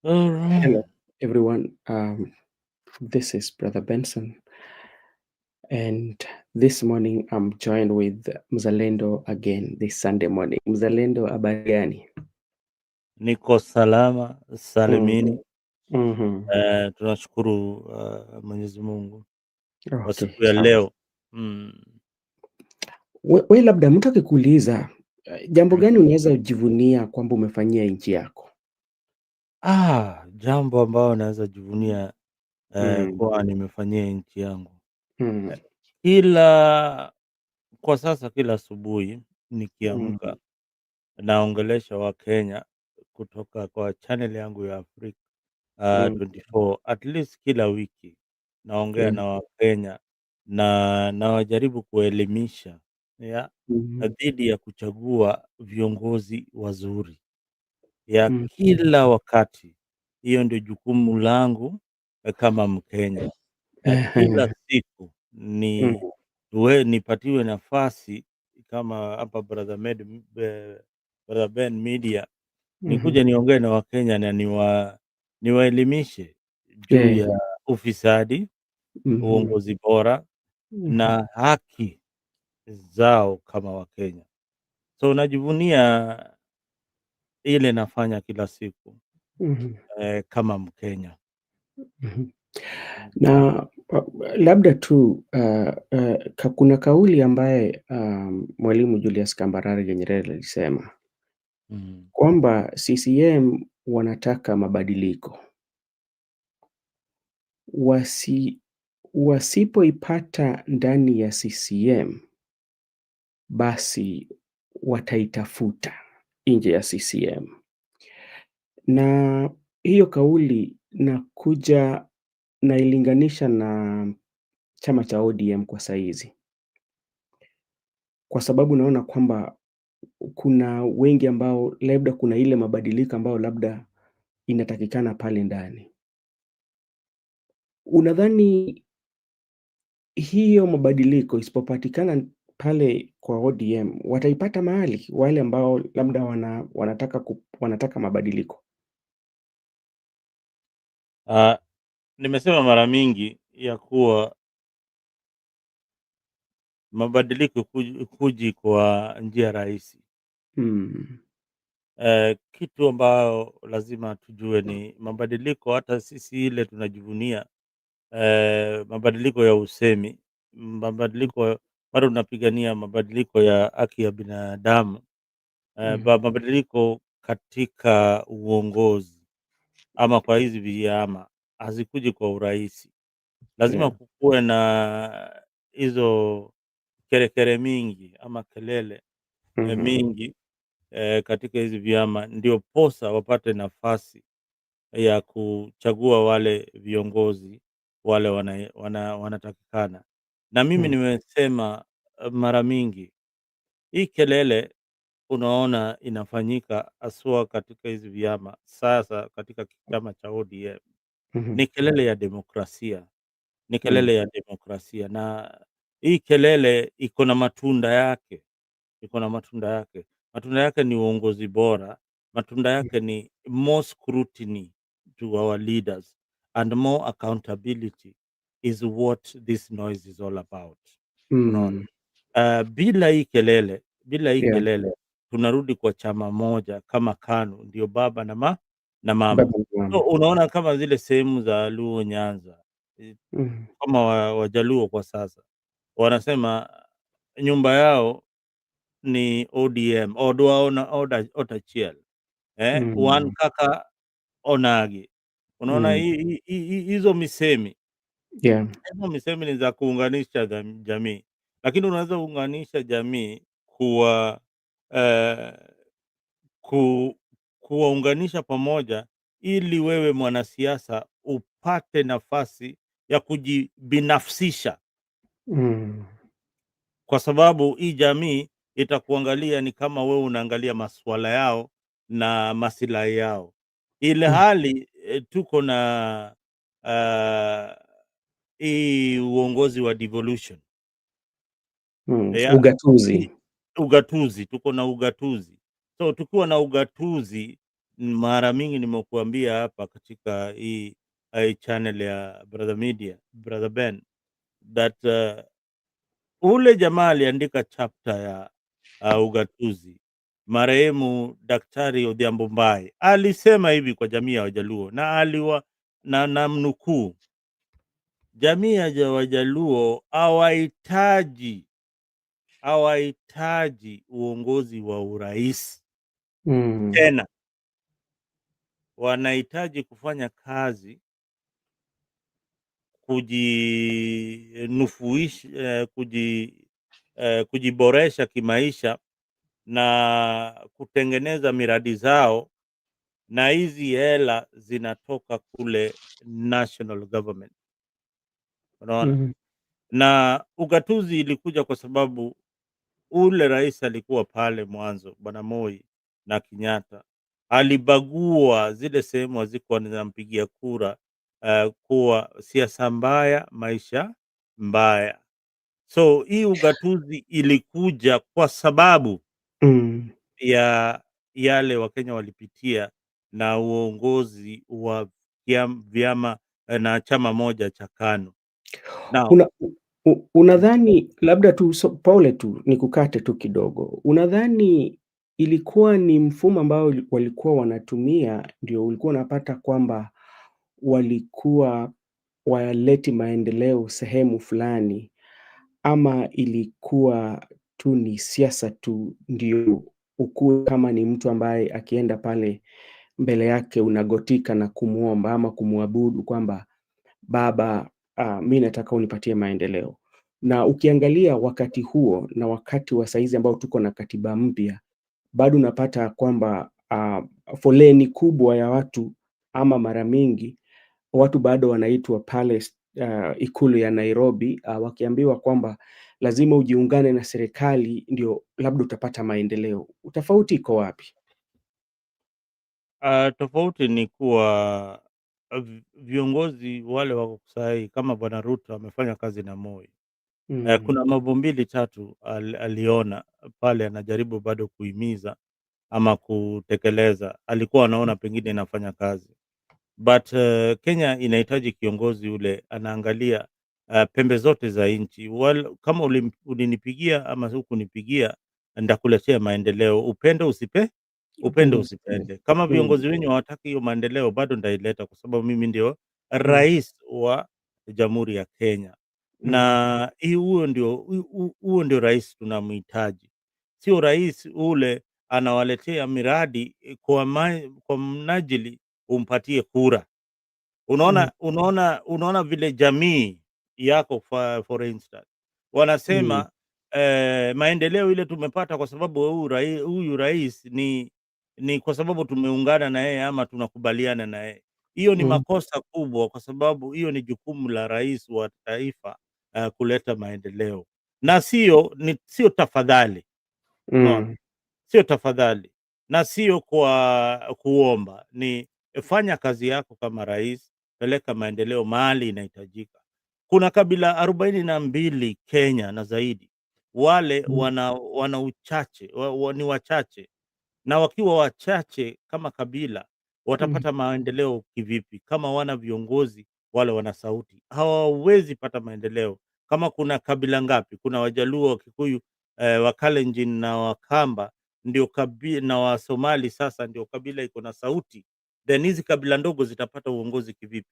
All right. Hello, everyone. This is Brother Benson, and this morning I'm joined with Mzalendo again this Sunday morning. Mzalendo, habari gani? Niko salama Mm, salimini. mhm. Tunashukuru Mwenyezi Mungu kwa Okay, siku ya sawa. leo. We labda mtu akikuuliza jambo Mm. gani unaweza jivunia kwamba umefanyia nchi yako? Jambo ambalo naweza jivunia Mm, kuwa nimefanyia nchi yangu. mm, Kila kwa sasa kila asubuhi mm, nikiamka naongelesha Wakenya kutoka kwa channel yangu ya Afrika mm, 24 at least kila wiki naongea yeah, na Wakenya na nawajaribu kuelimisha mhm, dhidi ya kuchagua viongozi wazuri ya mm, kila wakati. Hiyo ndio jukumu langu kama Mkenya. Kila siku mhm, nipatiwe nafasi kama hapa Brother Ben Media, mhm, nikuje niongee na Wakenya na niwaelimishe juu yeah, ya ufisadi, mhm, uongozi bora mhm, na haki zao kama Wakenya. So najivunia ile nafanya kila siku mhm, kama Mkenya. mhm. Na labda tu kuna kauli ambaye Mwalimu Julius Kambarage Nyerere alisema Mm. kwamba CCM wanataka mabadiliko. Wasipoipata ndani ya CCM basi wataitafuta nje ya CCM. Na hiyo kauli nailinganisha na chama cha ODM kwa saizi. Kwa sababu naona kwamba kuna wengi ambao labda kuna ile mabadiliko ambayo labda inatakikana pale ndani. Unadhani hiyo mabadiliko isipopatikana pale kwa ODM wataipata mahali wale ambao labda wanataka mabadiliko? Nimesema mara mingi ya kuwa mabadiliko huji kwa njia rahisi. Mm. Kitu ambayo lazima tujue ni mabadiliko, hata sisi ile tunajivunia mabadiliko ya usemi, mabadiliko bado tunapigania mabadiliko ya haki ya binadamu, Mhm. mabadiliko katika uongozi ama kwa hizi vyama hazikuji kwa urahisi. Lazima Yeah. kukuwe na hizo kerekere mingi ama kelele Mhm. mingi katika hizi vyama, ndio posa wapate nafasi ya kuchagua wale viongozi wale wanatakikana. Na mimi Mm. nimesema mara mingi, hii kelele unaona inafanyika haswa katika hizi vyama, sasa katika chama cha ODM Mhm. ni kelele ya demokrasia, ni Mm. kelele ya demokrasia, na hii kelele iko na matunda yake, iko na matunda yake. Matunda yake ni uongozi bora, matunda yake ni more scrutiny to our leaders and more accountability is what this noise is all about. Unaona? Mm. Bila hii Yeah. kelele tunarudi kwa chama moja kama KANU, ndio baba na mama. Baba na So mama. unaona kama zile sehemu za Luo Nyanza, eh, Mhm. kama Wajaluo kwa sasa wanasema nyumba yao ni ODM, Odwa Otachiel, Wan Mm. kaka Onagi. Unaona Mm. hizo misemi, Yeah. hizo misemi ni za kuunganisha jamii, lakini unaweza kuunganisha jamii kuwa eh, ku kuwaunganisha pamoja ili wewe mwanasiasa upate nafasi ya kujibinafsisha, Mm. kwa sababu hii jamii itakuangalia ni kama wewe unaangalia masuala yao na masilahi yao, ile Mm. hali tuko na hii uongozi wa devolution, Mm. ya Ugatuzi. ugatuzi, tuko na ugatuzi. So tukiwa na ugatuzi mara mingi nimekuambia hapa katika hii channel ya Brother Ben, that ule jamaa aliandika chapter ya ugatuzi, marehemu Daktari Odhiambo Mbaye alisema hivi kwa jamii ya Wajaluo, na namnukuu, jamii ya Wajaluo hawahitaji uongozi wa urais tena, wanahitaji kufanya kazi kujinufuisha, kujiboresha kimaisha na kutengeneza miradi zao, na hizi hela zinatoka kule national government. Unaona? Na ugatuzi ilikuja kwa sababu ule rais alikuwa pale mwanzo, Bwana Moi na Kenyatta, alibagua zile sehemu hazikuwa zinampigia kura, kuwa siasa mbaya, maisha mbaya. So hii ugatuzi ilikuja kwa sababu ya yale Wakenya walipitia na uongozi wa vyama na chama moja cha KANU. Now, Unadhani labda tu pole tu nikukate tu kidogo. Unadhani ilikuwa ni mfumo ambao walikuwa wanatumia ndio ulikuwa unapata kwamba walikuwa waleti maendeleo sehemu fulani, ama ilikuwa tu ni siasa tu ndio ukuwe kama ni mtu ambaye akienda pale mbele yake unagotika na kumuomba ama kumuabudu kwamba baba, mi nataka unipatie maendeleo. Na ukiangalia wakati huo na wakati wa saizi ambao tuko na katiba mpya, bado unapata kwamba foleni kubwa ya watu, ama mara mingi watu bado wanaitwa pale ikulu ya Nairobi, wakiambiwa kwamba lazima ujiungane na serikali ndio labda utapata maendeleo. Utofauti iko wapi? tofauti ni kuwa viongozi wale wako sahi kama Bwana Ruto amefanya kazi na Moi. Kuna mambo mbili tatu aliona pale anajaribu bado kuhimiza ama kutekeleza, alikuwa anaona pengine inafanya kazi, but Kenya inahitaji kiongozi ule anaangalia pembe zote za nchi. Kama ulinipigia ama hukunipigia, ndakuletea maendeleo, upende usipende. Kama viongozi wenyu hawataki hiyo maendeleo, bado ndaileta, kwa sababu mimi ndio rais wa Jamhuri ya Kenya. Na huo ndio rais tunamhitaji, sio rais ule anawaletea miradi kwa mnajili umpatie kura. Unaona vile jamii yako, for instance, wanasema maendeleo ile tumepata kwa sababu huyu rais ni kwa sababu tumeungana na yeye ama tunakubaliana na yeye. Hiyo ni makosa kubwa, kwa sababu hiyo ni jukumu la rais wa taifa kuleta maendeleo, na sio tafadhali. Unaona? Sio tafadhali na sio kwa kuomba, ni fanya kazi yako kama rais, peleka maendeleo mahali inahitajika. Kuna kabila 42 Kenya na zaidi, wale wana uchache, ni wachache, na wakiwa wachache kama kabila watapata maendeleo kivipi kama wana viongozi wale wana sauti? Hawawezi pata maendeleo. Kama kuna kabila ngapi? Kuna Wajaluo, Wakikuyu, Wakalenjin na Wakamba ndio na Wasomali, sasa ndio kabila iko na sauti, then hizi kabila ndogo zitapata uongozi kivipi?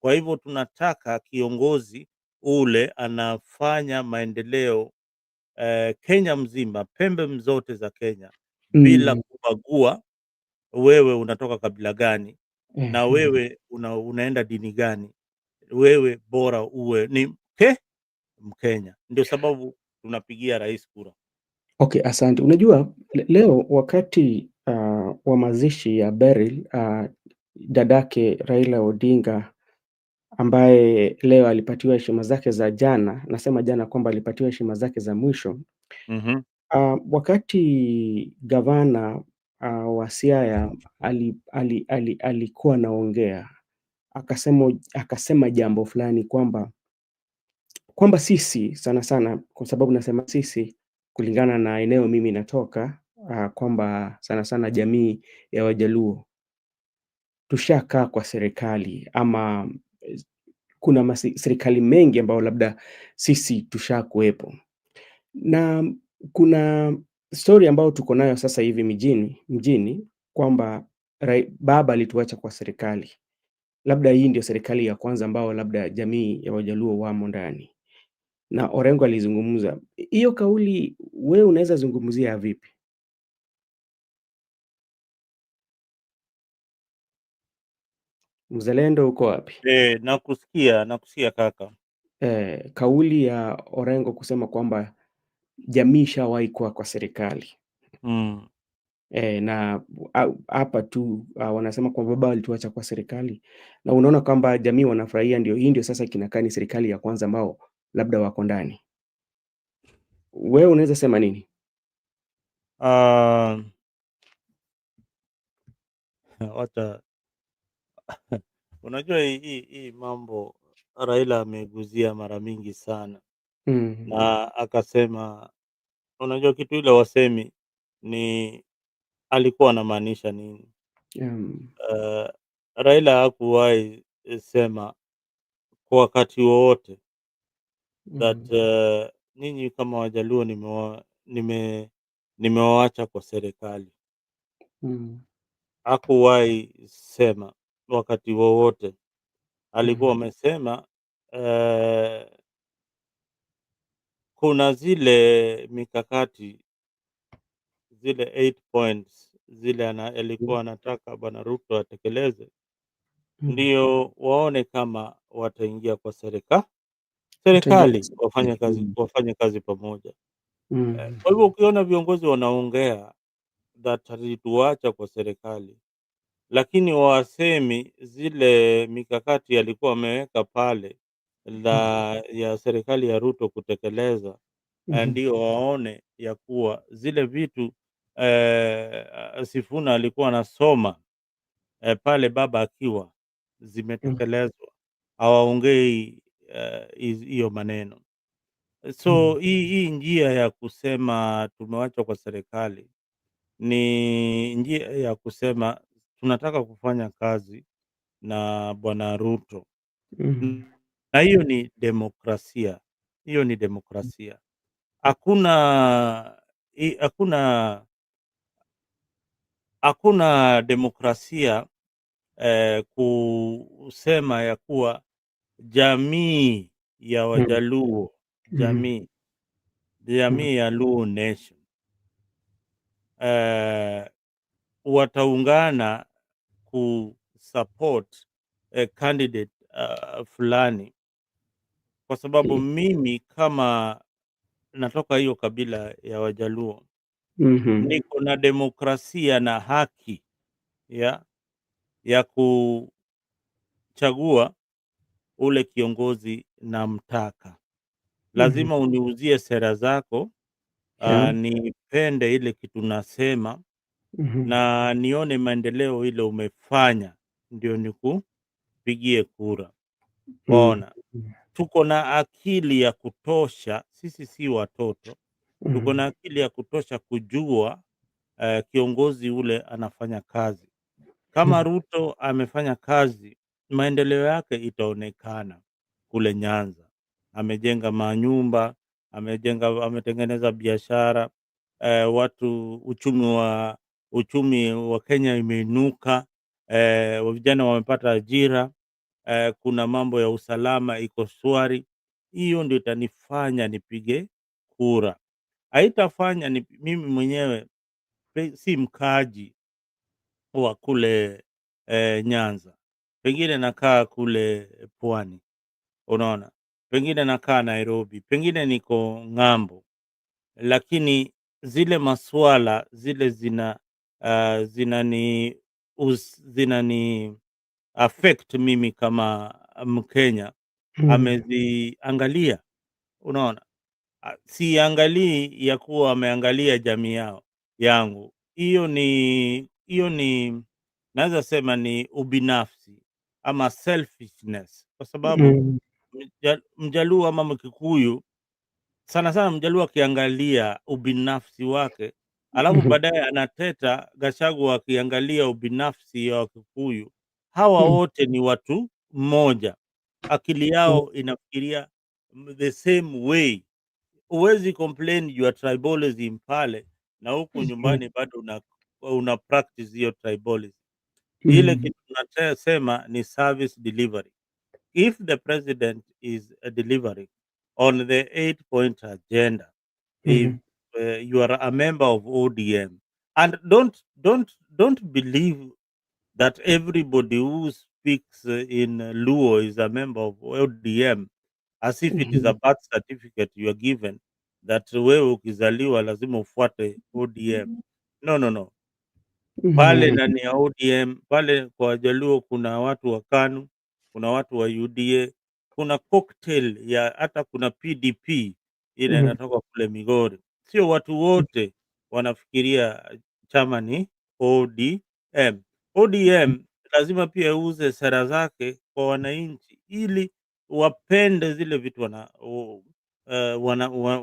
Kwa hivyo tunataka kiongozi ule anafanya maendeleo Kenya mzima, pembe zote za Kenya, bila kubagua wewe unatoka kabila gani na wewe unaenda dini gani. Wewe bora uwe ni Mkenya. Ndio sababu tunapigia rais kura. Okay, asante. Unajua leo wakati wa mazishi ya Beryl, dadake Raila Odinga, ambaye leo alipatiwa heshima zake za jana, nasema jana kwamba alipatiwa heshima zake za mwisho. Wakati gavana wa Siaya alikuwa anaongea, akasema jambo fulani kwamba sisi sana sana, kwa sababu nasema sisi kulingana na eneo mimi natoka, kwamba sana sana jamii ya Wajaluo tushakaa kwa serikali ama kuna serikali mengi ambayo labda sisi tushakuwepo. Na kuna story ambayo tuko nayo sasa hivi mjini kwamba baba alituacha kwa serikali. Labda hii ndio serikali ya kwanza ambao labda jamii ya Wajaluo wamo ndani. Na Orengo alizungumza. Hiyo kauli wewe unaweza zungumzia vipi? Mzalendo uko wapi? Nakusikia kaka. Kauli ya Orengo kusema kwamba jamii ishawahi kuwa kwa serikali. Mm. Na hapa tu wanasema kwamba baba alituacha kwa serikali, na unaona kwamba jamii wanafurahia, hii ndio sasa kinakaa ni serikali ya kwanza ambao labda wako ndani. Wewe unaweza sema nini? Ah, wacha unajua hii mambo Raila ameguzia mara mingi sana, Mm. na akasema, unajua kitu ile wasemi ni alikuwa anamaanisha nini. Um, Uh, Raila hakuwahi sema kwa wakati wowote that mm, nyinyi kama Wajaluo nimewaacha kwa serikali. mm, Hakuwahi sema wakati wowote. Alikuwa mm, amesema kuna zile mikakati, zile 8 points zile alikuwa anataka Bwana Ruto atekeleze, mm, ndio waone kama wataingia kwa utaingia serikali, kusaidia. wafanye kazi pamoja. Mm, Kwa hivyo ukiona viongozi wanaongea that alituacha kwa serikali, lakini wasemi zile mikakati alikuwa ameweka pale ya serikali ya Ruto kutekeleza, mhm, ndio waone ya kuwa zile vitu Sifuna alikuwa anasoma pale baba akiwa mm, zimetekelezwa. Hawaongei hiyo maneno. So mm, hii njia ya kusema tumewachwa kwa serikali ni njia ya kusema tunataka kufanya kazi na Bwana Ruto, mm, na hiyo ni demokrasia, hiyo ni demokrasia. Hakuna hakuna hakuna demokrasia kusema ya kuwa jamii ya mm, Wajaluo, mm, mm, jamii ya Luo Nation eh, wataungana kusupport candidate fulani, kwa sababu mimi kama natoka hiyo kabila ya Wajaluo mhm, niko na demokrasia na haki ya kuchagua ule kiongozi namtaka. mhm, Lazima uniuzie sera zako, yeah, nipende ile kitu nasema mhm, na nione maendeleo ile umefanya, ndio nikupigie kura. mm, Waona, tuko na akili ya kutosha, sisi si watoto. Tuko mm, na akili ya kutosha kujua kiongozi ule anafanya kazi. Kama mm, Ruto amefanya kazi, maendeleo yake itaonekana kule Nyanza. Amejenga manyumba, ametengeneza biashara, watu uchumi wa Kenya imeinuka, vijana wamepata ajira, kuna mambo ya usalama iko shwari. Hiyo ndio itanifanya nipige kura. Haitafanya mimi mwenyewe si mkaaji wa kule Nyanza, pengine nakaa kule pwani, unaona, pengine nakaa Nairobi, pengine niko ng'ambo, lakini zile maswala zile zinani affect mimi kama Mkenya, mm, ameziangalia, unaona. Siangalii ya kuwa ameangalia jamii yangu. Hiyo ni naweza sema ni ubinafsi ama selfishness, kwa sababu mm, Mjaluo ama Mkikuyu, sana sana Mjaluo akiangalia ubinafsi wake, alafu mhm, baadaye anateta Gachagua akiangalia ubinafsi ya Wakikuyu, hawa wote ni watu mmoja, akili yao inafikiria the same way. Huwezi complain your tribalism pale na huku nyumbani bado una practice hiyo tribalism. Ile kitu tunasema ni service delivery. If the president is delivering on the 8-point agenda, if you are a member of ODM, and don't believe that everybody who speaks in Luo is a member of ODM, as if it is a birth certificate you are given that wewe ukizaliwa lazima ufuate ODM. No, no, no. Pale ndani ya ODM, pale kwa Wajaluo kuna watu wa KANU, kuna watu wa UDA, kuna cocktail ya hata kuna PDP ile inatoka kule Migori. Sio watu wote wanafikiria chama ni ODM. ODM lazima pia uuze sera zake kwa wananchi ili wapende zile vitu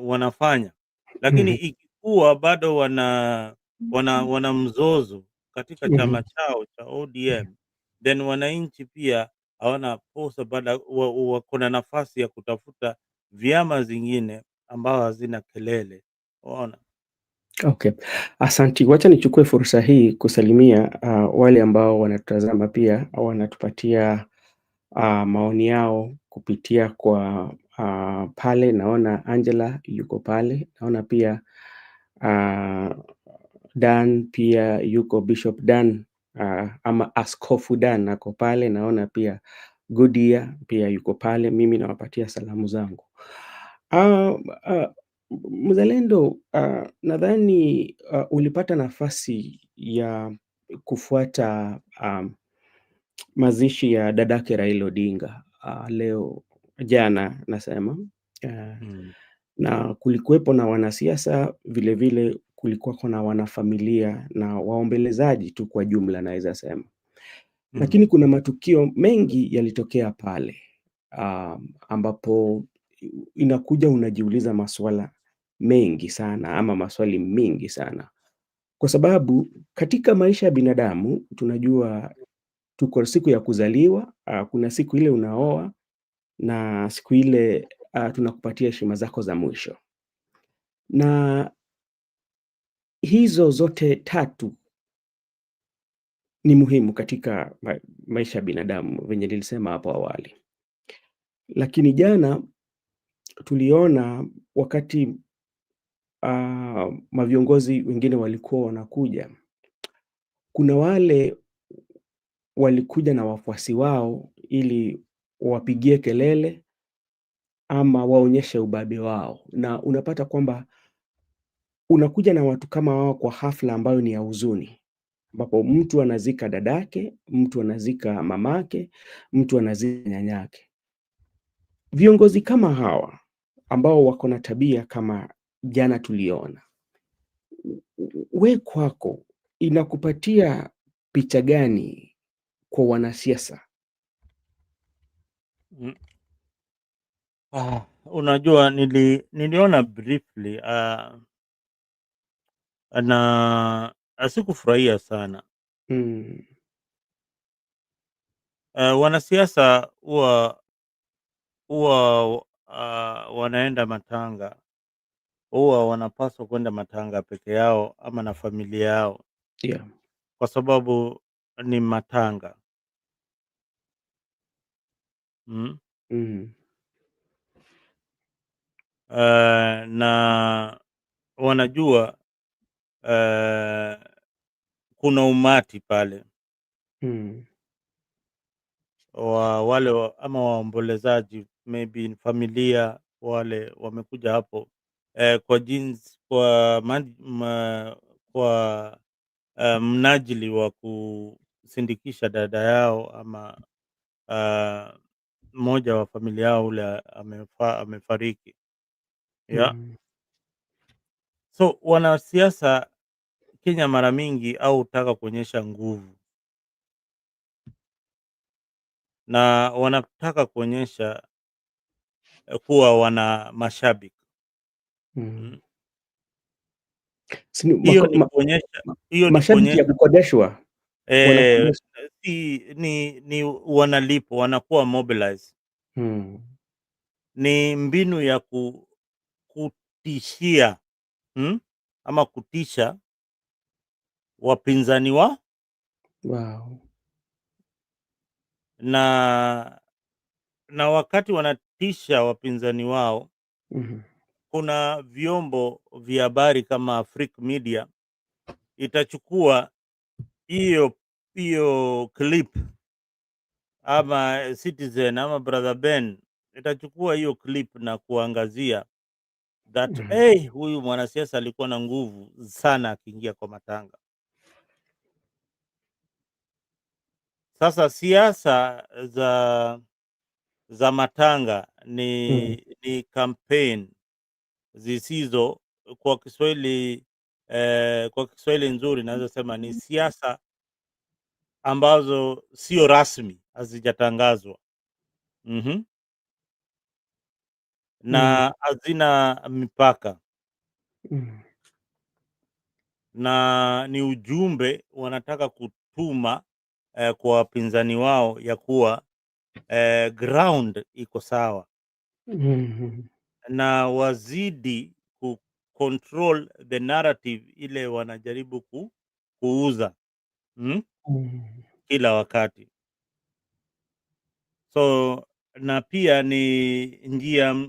wanafanya, lakini ikikuwa bado wana mzozo katika chama chao cha ODM, then wananchi pia hawana fursa, baada wako na nafasi ya kutafuta vyama zingine ambao hazina kelele. Unaona? Okay. Asanti. Wacha nichukue fursa hii kusalimia wale ambao wanatutazama pia au wanatupatia maoni yao kupitia kwa pale. Naona Angela yuko pale, naona pia Dan pia yuko, Bishop Dan ama Askofu Dan ako pale, naona pia Goodyear pia yuko pale. Mimi nawapatia salamu zangu. Mzalendo, nadhani ulipata nafasi ya kufuata mazishi ya dadake Raila Odinga leo jana nasema, na kulikuwepo na wanasiasa vilevile, kulikuwako na wanafamilia na waombelezaji tu kwa jumla naweza sema. Lakini kuna matukio mengi yalitokea pale ambapo inakuja unajiuliza maswala mengi sana ama maswali mengi sana, kwa sababu katika maisha ya binadamu tunajua tuko siku ya kuzaliwa, kuna siku ile unaoa na siku ile tunakupatia heshima zako za mwisho, na hizo zote tatu ni muhimu katika maisha ya binadamu venye nilisema hapo awali. Lakini jana tuliona wakati maviongozi wengine walikuwa wanakuja, kuna wale walikuja na wafuasi wao ili wapigie kelele ama waonyeshe ubabe wao, na unapata kwamba unakuja na watu kama wao kwa hafla ambayo ni ya huzuni, ambapo mtu anazika dadake, mtu anazika mamake, mtu anazika nyanyake. Viongozi kama hawa ambao wako na tabia kama jana tuliona, we kwako inakupatia picha gani kwa wanasiasa? Unajua, niliona briefly na asikufurahia sana. Wanasiasa huwa wanaenda matanga, huwa wanapaswa kwenda matanga peke yao ama na familia yao, Yeah. kwa sababu ni matanga. Na wanajua kuna umati pale wale ama waombolezaji, maybe ni familia, wale wamekuja hapo kwa jinsi kwa mnajili wa kusindikisha dada yao ama mmoja wa familia yao ule amefariki. Yeah. So wanasiasa Kenya mara mingi au hutaka kuonyesha nguvu na wanataka kuonyesha kuwa wana mashabiki. Hiyo ni kuonyesha mashabiki ya kukodeshwa. ni wanalipwa, wanakuwa mobilize. Ni mbinu ya kutishia ama kutisha wapinzani Wow. na wakati wanatisha wapinzani wao, kuna vyombo vya habari kama Afrique Media itachukua hiyo clip, ama Citizen ama Brother Ben itachukua hiyo clip na kuangazia that huyu mwanasiasa alikuwa na nguvu sana akiingia kwa matanga. Sasa siasa za matanga ni campaign zisizo, kwa Kiswahili nzuri naweza sema ni siasa ambazo sio rasmi, hazijatangazwa na hazina mipaka na ni ujumbe wanataka kutuma kwa wapinzani wao ya kuwa ground iko sawa na wazidi ku control the narrative ile wanajaribu kuuza kila wakati. So na pia ni njia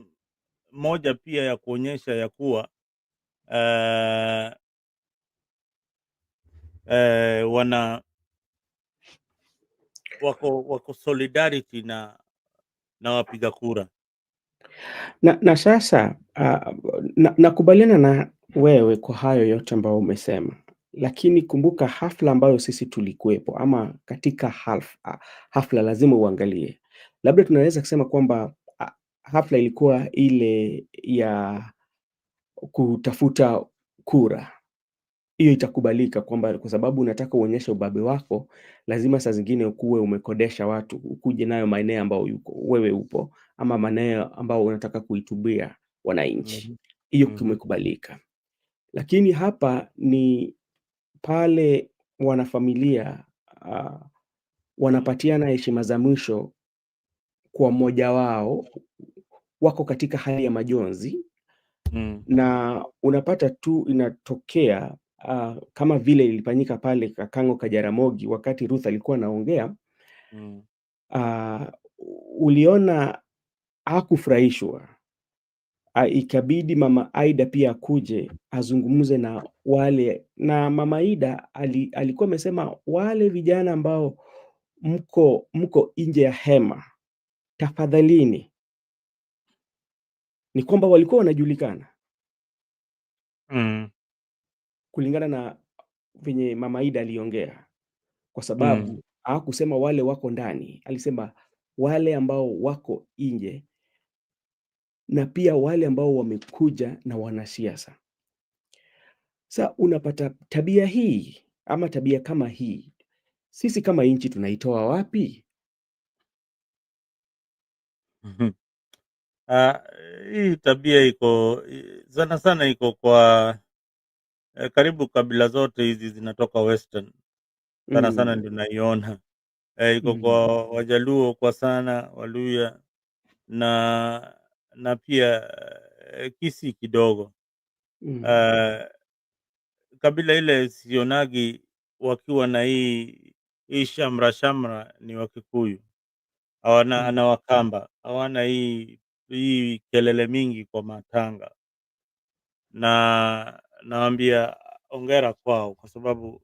moja pia ya kuonyesha ya kuwa wako solidarity na wapiga kura. Na sasa nakubaliana na wewe kwa hayo yote ambayo umesema, lakini kumbuka hafla ambayo sisi tulikuwepo, ama katika hafla lazima uangalie. Labda tunaweza kusema kwamba hafla ilikuwa ile ya kutafuta kura. Hiyo itakubalika kwamba kwa sababu unataka uonyeshe ubabe wako, lazima saa zingine ukuwe umekodesha watu, ukuje nayo maeneo ambayo wewe upo, ama maeneo ambao unataka kuhutubia wananchi. Hiyo kimekubalika. Lakini hapa ni pale wanafamilia wanapatiana heshima za mwisho kwa mmoja wao, wako katika hali ya majonzi na unapata tu inatokea kama vile ilifanyika pale Kakango Kajaramogi wakati Ruth alikuwa anaongea. Uliona hakufurahishwa. Ikabidi Mama Aida pia akuje azungumze na wale, na Mama Aida alikuwa amesema wale vijana ambao mko nje ya hema, tafadhalini. Ni kwamba walikuwa wanajulikana kulingana na venye Mama Aida aliongea, kwa sababu hakusema wale wako ndani, alisema wale ambao wako nje na pia wale ambao wamekuja na wanasiasa. Sasa unapata tabia hii ama tabia kama hii, sisi kama nchi tunaitoa wapi? Hii tabia iko sana iko kwa karibu kabila zote hizi zinatoka Western. Sana ndio naiona. Iko kwa Wajaluo kwa sana, Waluya na pia Kisii kidogo. Kabila ile sionagi wakiwa na hii shamra ni Wakikuyu. Na Wakamba. Hawana hii kelele mingi kwa matanga. Na nawaambia hongera kwao kwa sababu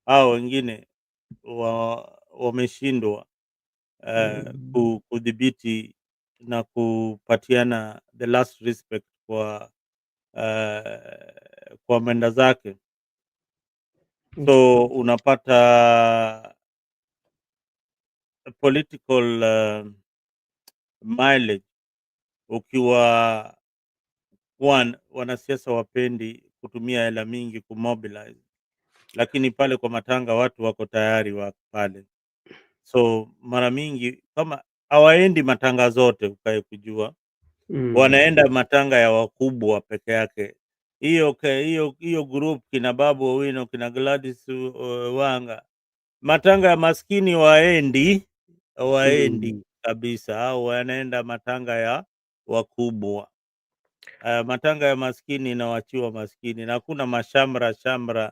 hao wengine wameshindwa kudhibiti na kupatiana the last respect kwa mwenda zake. So unapata political mileage ukiwa wanasiasa wapendi kutumia hela mingi kumobilize, lakini pale kwa matanga watu wako tayari wako pale. So mara mingi kama hawaendi matanga zote, ukae kujua wanaenda matanga ya wakubwa peke yake. Hiyo group kina Babu Owino, kina Gladys Wanga, matanga ya maskini waendi Mm. kabisa, au wanaenda matanga ya wakubwa. Matanga ya maskini inawachiwa maskini, na hakuna mashamra shamra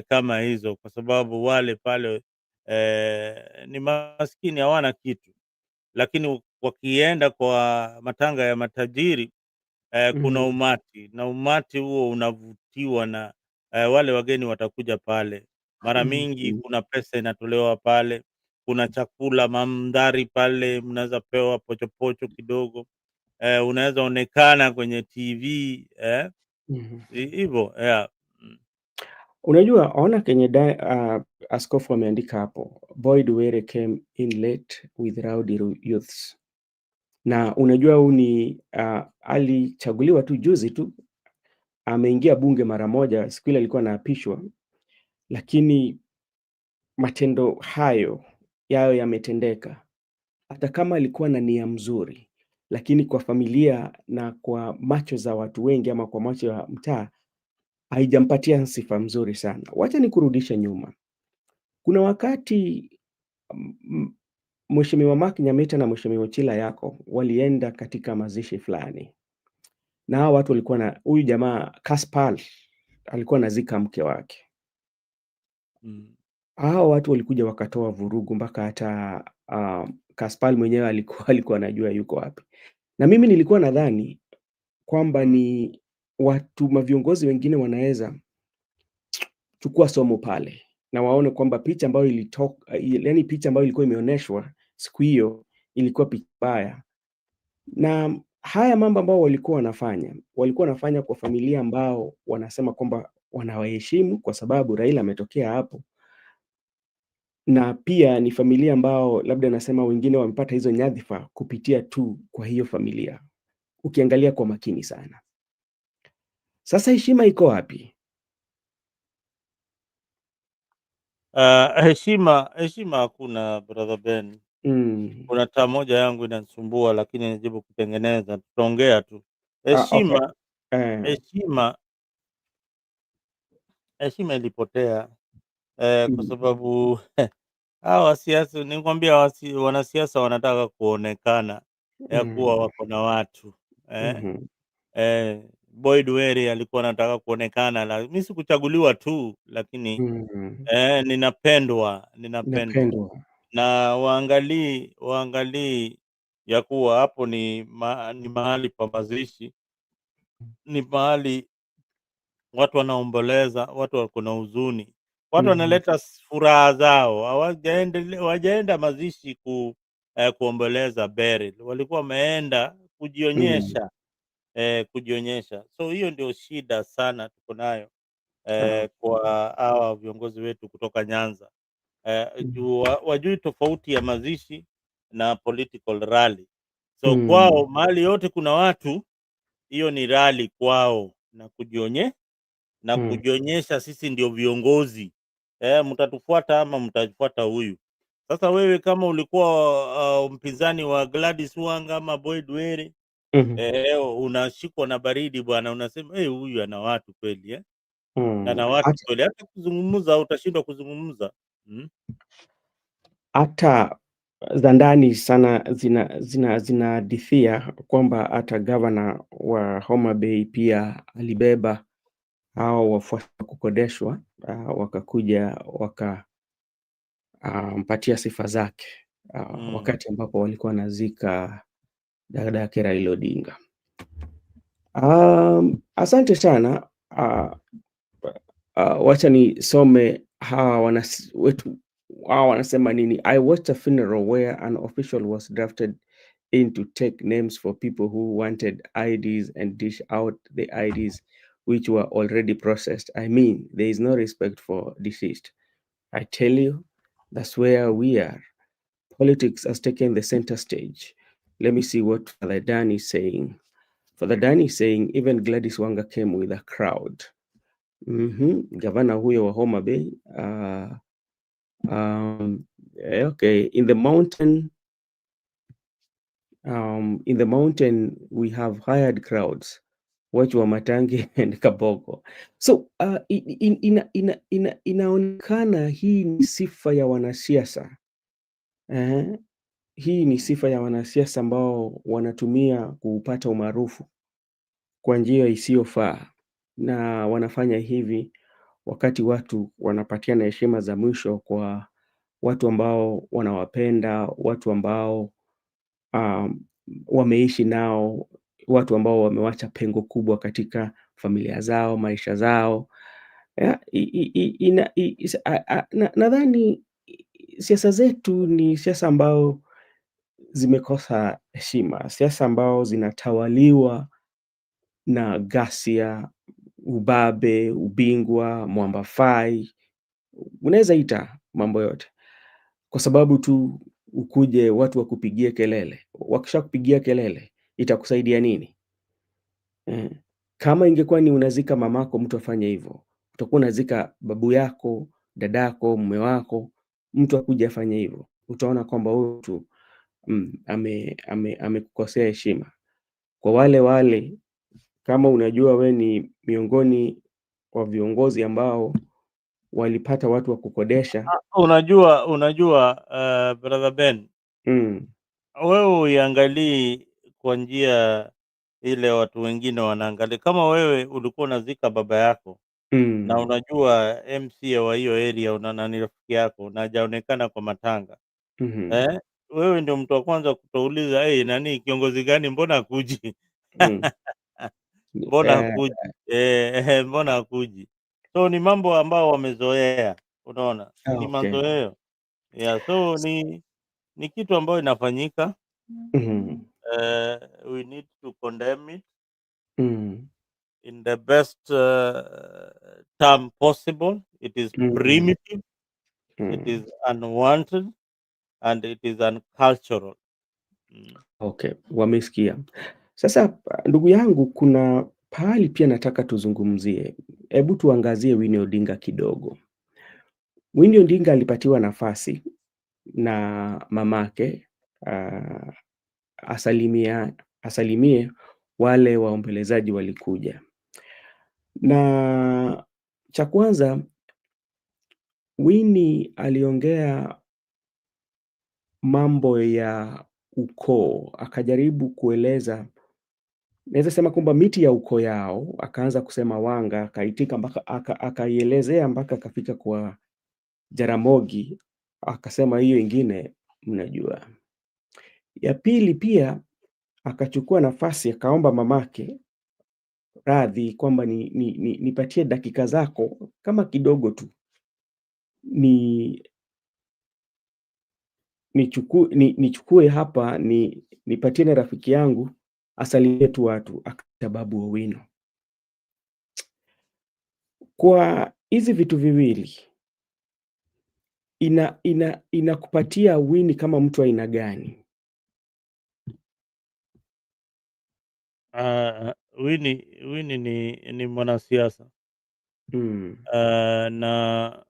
kama hizo, kwa sababu wale pale ni maskini, hawana kitu. Lakini wakienda kwa matanga ya matajiri kuna Mm. umati, na umati huo unavutiwa na wale wageni watakuja pale. Mara mingi Mm. kuna pesa inatolewa pale, kuna chakula, mandhari pale, mnaweza pewa pochopocho kidogo, unaweza onekana kwenye TV Mhm. hivyo yeah. Mm. Unajua ona kenye askofu ameandika hapo, Boyd Were came in late with rowdy youths. Na unajua huu ni alichaguliwa tu juzi tu, ameingia bunge mara moja, siku ile alikuwa anaapishwa, lakini matendo hayo yayo yametendeka. Hata kama alikuwa na nia mzuri, lakini kwa familia na kwa macho za watu wengi ama kwa macho ya mtaa, haijampatia sifa mzuri sana. Wacha nikurudishe nyuma. Kuna wakati m Mheshimiwa Mark Nyamita na Mheshimiwa Chila Yako walienda katika mazishi fulani, na hao watu walikuwa na huyu jamaa Kaspal alikuwa anazika mke wake. Mm. Hao watu walikuja wakatoa vurugu mpaka hata Kaspal mwenyewe alikuwa anajua yuko wapi. Na mimi nilikuwa nadhani kwamba Mm. ni viongozi wengine wanaweza chukua somo pale na waone kwamba picha ambayo yaani picha ambayo ilikuwa imeonyeshwa siku hiyo ilikuwa picha mbaya. Na haya mambo ambao walikuwa wanafanya kwa familia ambao wanasema kwamba wanawaheshimu kwa sababu Raila ametokea hapo, na pia ni familia ambao labda nasema wengine wamepata hizo nyadhifa kupitia tu kwa hiyo familia, ukiangalia kwa makini sana. Sasa heshima iko wapi? Heshima hakuna, brother Ben. Mm. Kuna taa moja yangu inanisumbua, lakini najaribu kutengeneza, tutaongea tu. Okay. Heshima Eh. heshima heshima ilipotea kwa Mm. sababu hawa siasa, nikwambia, wanasiasa wanataka kuonekana ya kuwa Mm. wako na watu Mhm. Boyd Were alikuwa anataka kuonekana, mimi sikuchaguliwa tu, lakini Mm. ninapendwa, Inapendwa. na waangalii ya kuwa hapo ni mahali pa mazishi, ni mahali watu wanaomboleza, watu wako na huzuni, watu Mhm. wanaleta furaha zao, hawajaenda mazishi kuomboleza Beryl, walikuwa wameenda Mm. kujionyesha. So hiyo ndio shida sana tuko nayo Ah. kwa hawa viongozi wetu kutoka Nyanza, Mm. juu wajui tofauti ya mazishi na political rally. So kwao Mm. mahali yote kuna watu, hiyo ni rally kwao, na Mm. kujionyesha sisi ndio viongozi, mtatufuata ama mtafuata huyu. Sasa wewe kama ulikuwa mpinzani wa Gladys Wanga ama Boyd Were, Mhm. unashikwa na baridi bwana, unasema huyu ana watu kweli Mm. ana watu kweli, hata kuzungumza utashindwa kuzungumza. Mm. Hata za ndani sana zinahadithia kwamba hata gavana wa Homa Bay pia alibeba hao wafuasi wa kukodeshwa, wakakuja mpatia sifa zake, Mm. wakati ambapo walikuwa wanazika dada yake Raila Odinga. Asante sana. Wacha nisome hawa wanasema nini. I watched a funeral where an official was drafted in to take names for people who wanted IDs and dish out the IDs which were already processed. I mean, there is no respect for deceased. I tell you, that's where we are. Politics has taken the center stage. Let me see what Father Dan is saying. Father Dan is saying even Gladys Wanga came with a crowd. Gavana huyo wa Homa Bay. Okay, in the mountain we have hired crowds. Watch Wamatangi and Kaboko. So inaonekana hii ni sifa ya wanasiasa hii ni sifa ya wanasiasa ambao wanatumia kupata umaarufu kwa njia isiyofaa, na wanafanya hivi wakati watu wanapatiana heshima za mwisho kwa watu ambao wanawapenda, watu ambao wameishi nao, watu ambao wamewacha pengo kubwa katika familia zao, maisha zao. Nadhani siasa zetu ni siasa ambao zimekosa heshima, siasa ambao zinatawaliwa na ghasia, ubabe, ubingwa, mwambafai, unaweza ita mambo yote, kwa sababu tu ukuje watu wakupigie kelele. Wakishakupigia kelele itakusaidia nini? Kama ingekuwa ni unazika mamako, mtu afanye hivyo, utakuwa unazika babu yako, dadako, mume wako, mtu akuje afanye hivyo, utaona kwamba huyu mtu amekukosea heshima. Kwa wale kama unajua we ni miongoni wa viongozi ambao walipata watu wa kukodesha. Unajua brother Ben, wewe uiangalii kwa njia ile watu wengine wanaangalia. Kama wewe ulikuwa unazika baba yako na unajua MCA wa hiyo area ni rafiki yako na hajaonekana kwa matanga, wewe ndio mtu wa kwanza kutouliza nani kiongozi gani, mbona hakuji? Mbona hakuji? Mbona hakuji? So ni mambo ambao wamezoea, unaona, ni Okay. mazoeo so ni kitu ambayo inafanyika. We need to condemn it in the best term possible. It is primitive, it is unwanted, and it is uncultural. Okay, wamesikia. Sasa ndugu yangu, kuna pahali pia nataka tuzungumzie. Hebu tuangazie Winnie Odinga kidogo. Winnie Odinga alipatiwa nafasi na mamake asalimie wale waombolezaji walikuja, na cha kwanza Winnie aliongea mambo ya ukoo, akajaribu kueleza, naweza sema kwamba miti ya ukoo yao, akaanza kusema Wanga, akaitika mpaka akaielezea mpaka akafika kwa Jaramogi, akasema hiyo ingine mnajua. Ya pili pia akachukua nafasi, akaomba mamake radhi kwamba nipatie dakika zako kama kidogo tu, nichukue hapa nipatie na rafiki yangu asalimie tu watu, akaita Babu Owino. Kwa hizi vitu viwili inakupatia Winnie kama mtu aina gani? Winnie ni mwanasiasa na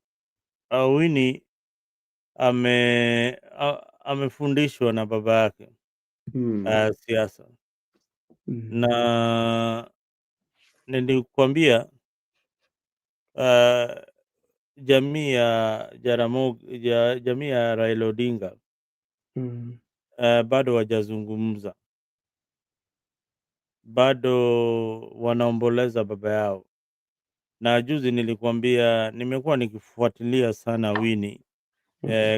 Winnie amefundishwa na baba yake siasa na nilikwambia jamii ya Jaramogi, jamii ya Raila Odinga bado wajazungumza, bado wanaomboleza baba yao. Na juzi nilikwambia nimekuwa nikifuatilia sana Winnie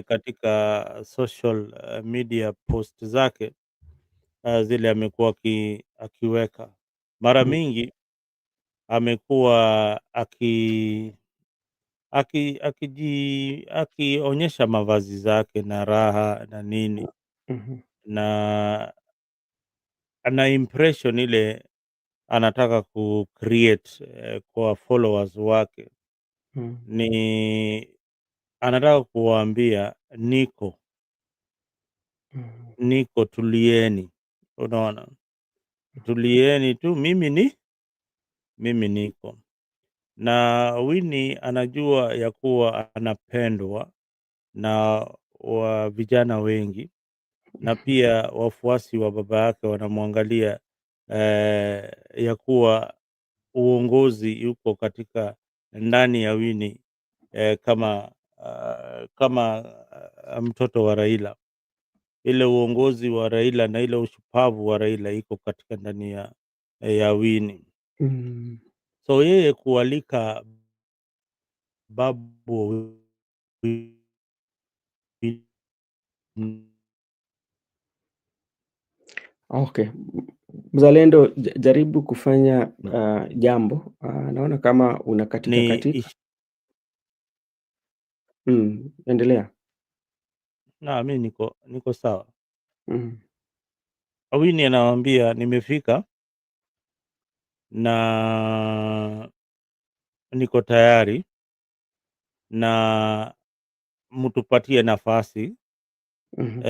katika social media post zake zile amekuwa akiweka. Mara mingi amekuwa akionyesha mavazi zake na raha na nini na ana impression ile anataka create kwa followers wake. Ni anataka kuwaambia niko tulieni, unaona, tulieni tu, mimi niko. Na Winnie anajua ya kuwa anapendwa na vijana wengi, na pia wafuasi wa baba yake wanamwangalia ya kuwa uongozi yuko katika ndani ya Winnie, kama mtoto wa Raila. Ile uongozi wa Raila na ile ushupavu wa Raila iko katika ndani ya Winnie. Mm. So yeye kualika Babu Okay. Mzalendo, jaribu kufanya jambo. Naona kama unakatika ni katika. Endelea. mi niko sawa. Mm. Winnie anawambia nimefika na niko tayari na mtupatie nafasi, Mhm.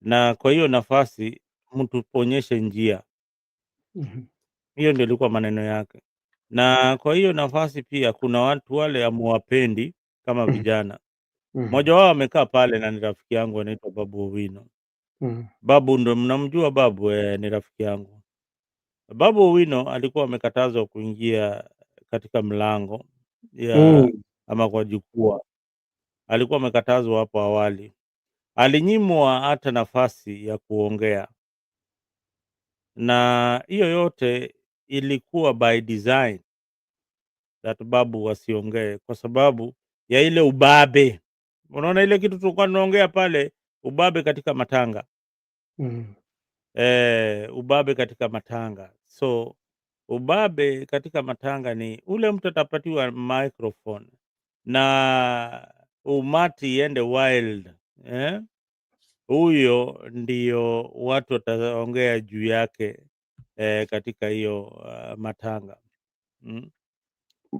na kwa hiyo nafasi mtuonyeshe njia. Mhm. Hiyo ndio ilikuwa maneno yake. Na kwa hiyo nafasi pia kuna watu wale amuwapendi kama Mhm. vijana. Mhm. Mmoja wao amekaa pale na ni rafiki yangu anaitwa Babu Owino. Mhm. Babu ndo mnamjua Babu? Ni rafiki yangu. Babu Owino alikuwa amekatazwa kuingia katika mlango ya Mm. ama kwa jukwaa. Alikuwa amekatazwa hapo awali. Alinyimwa hata nafasi ya kuongea. Na hiyo yote ilikuwa by design that Babu wasiongee kwa sababu ya ile ubabe. Unaona ile kitu tulikuwa tunaongea pale, ubabe katika matanga. Mm. Ubabe katika matanga. So ubabe katika matanga ni ule mtu atapatiwa microphone na umati iende wild, huyo ndio watu wataongea juu yake katika hiyo matanga.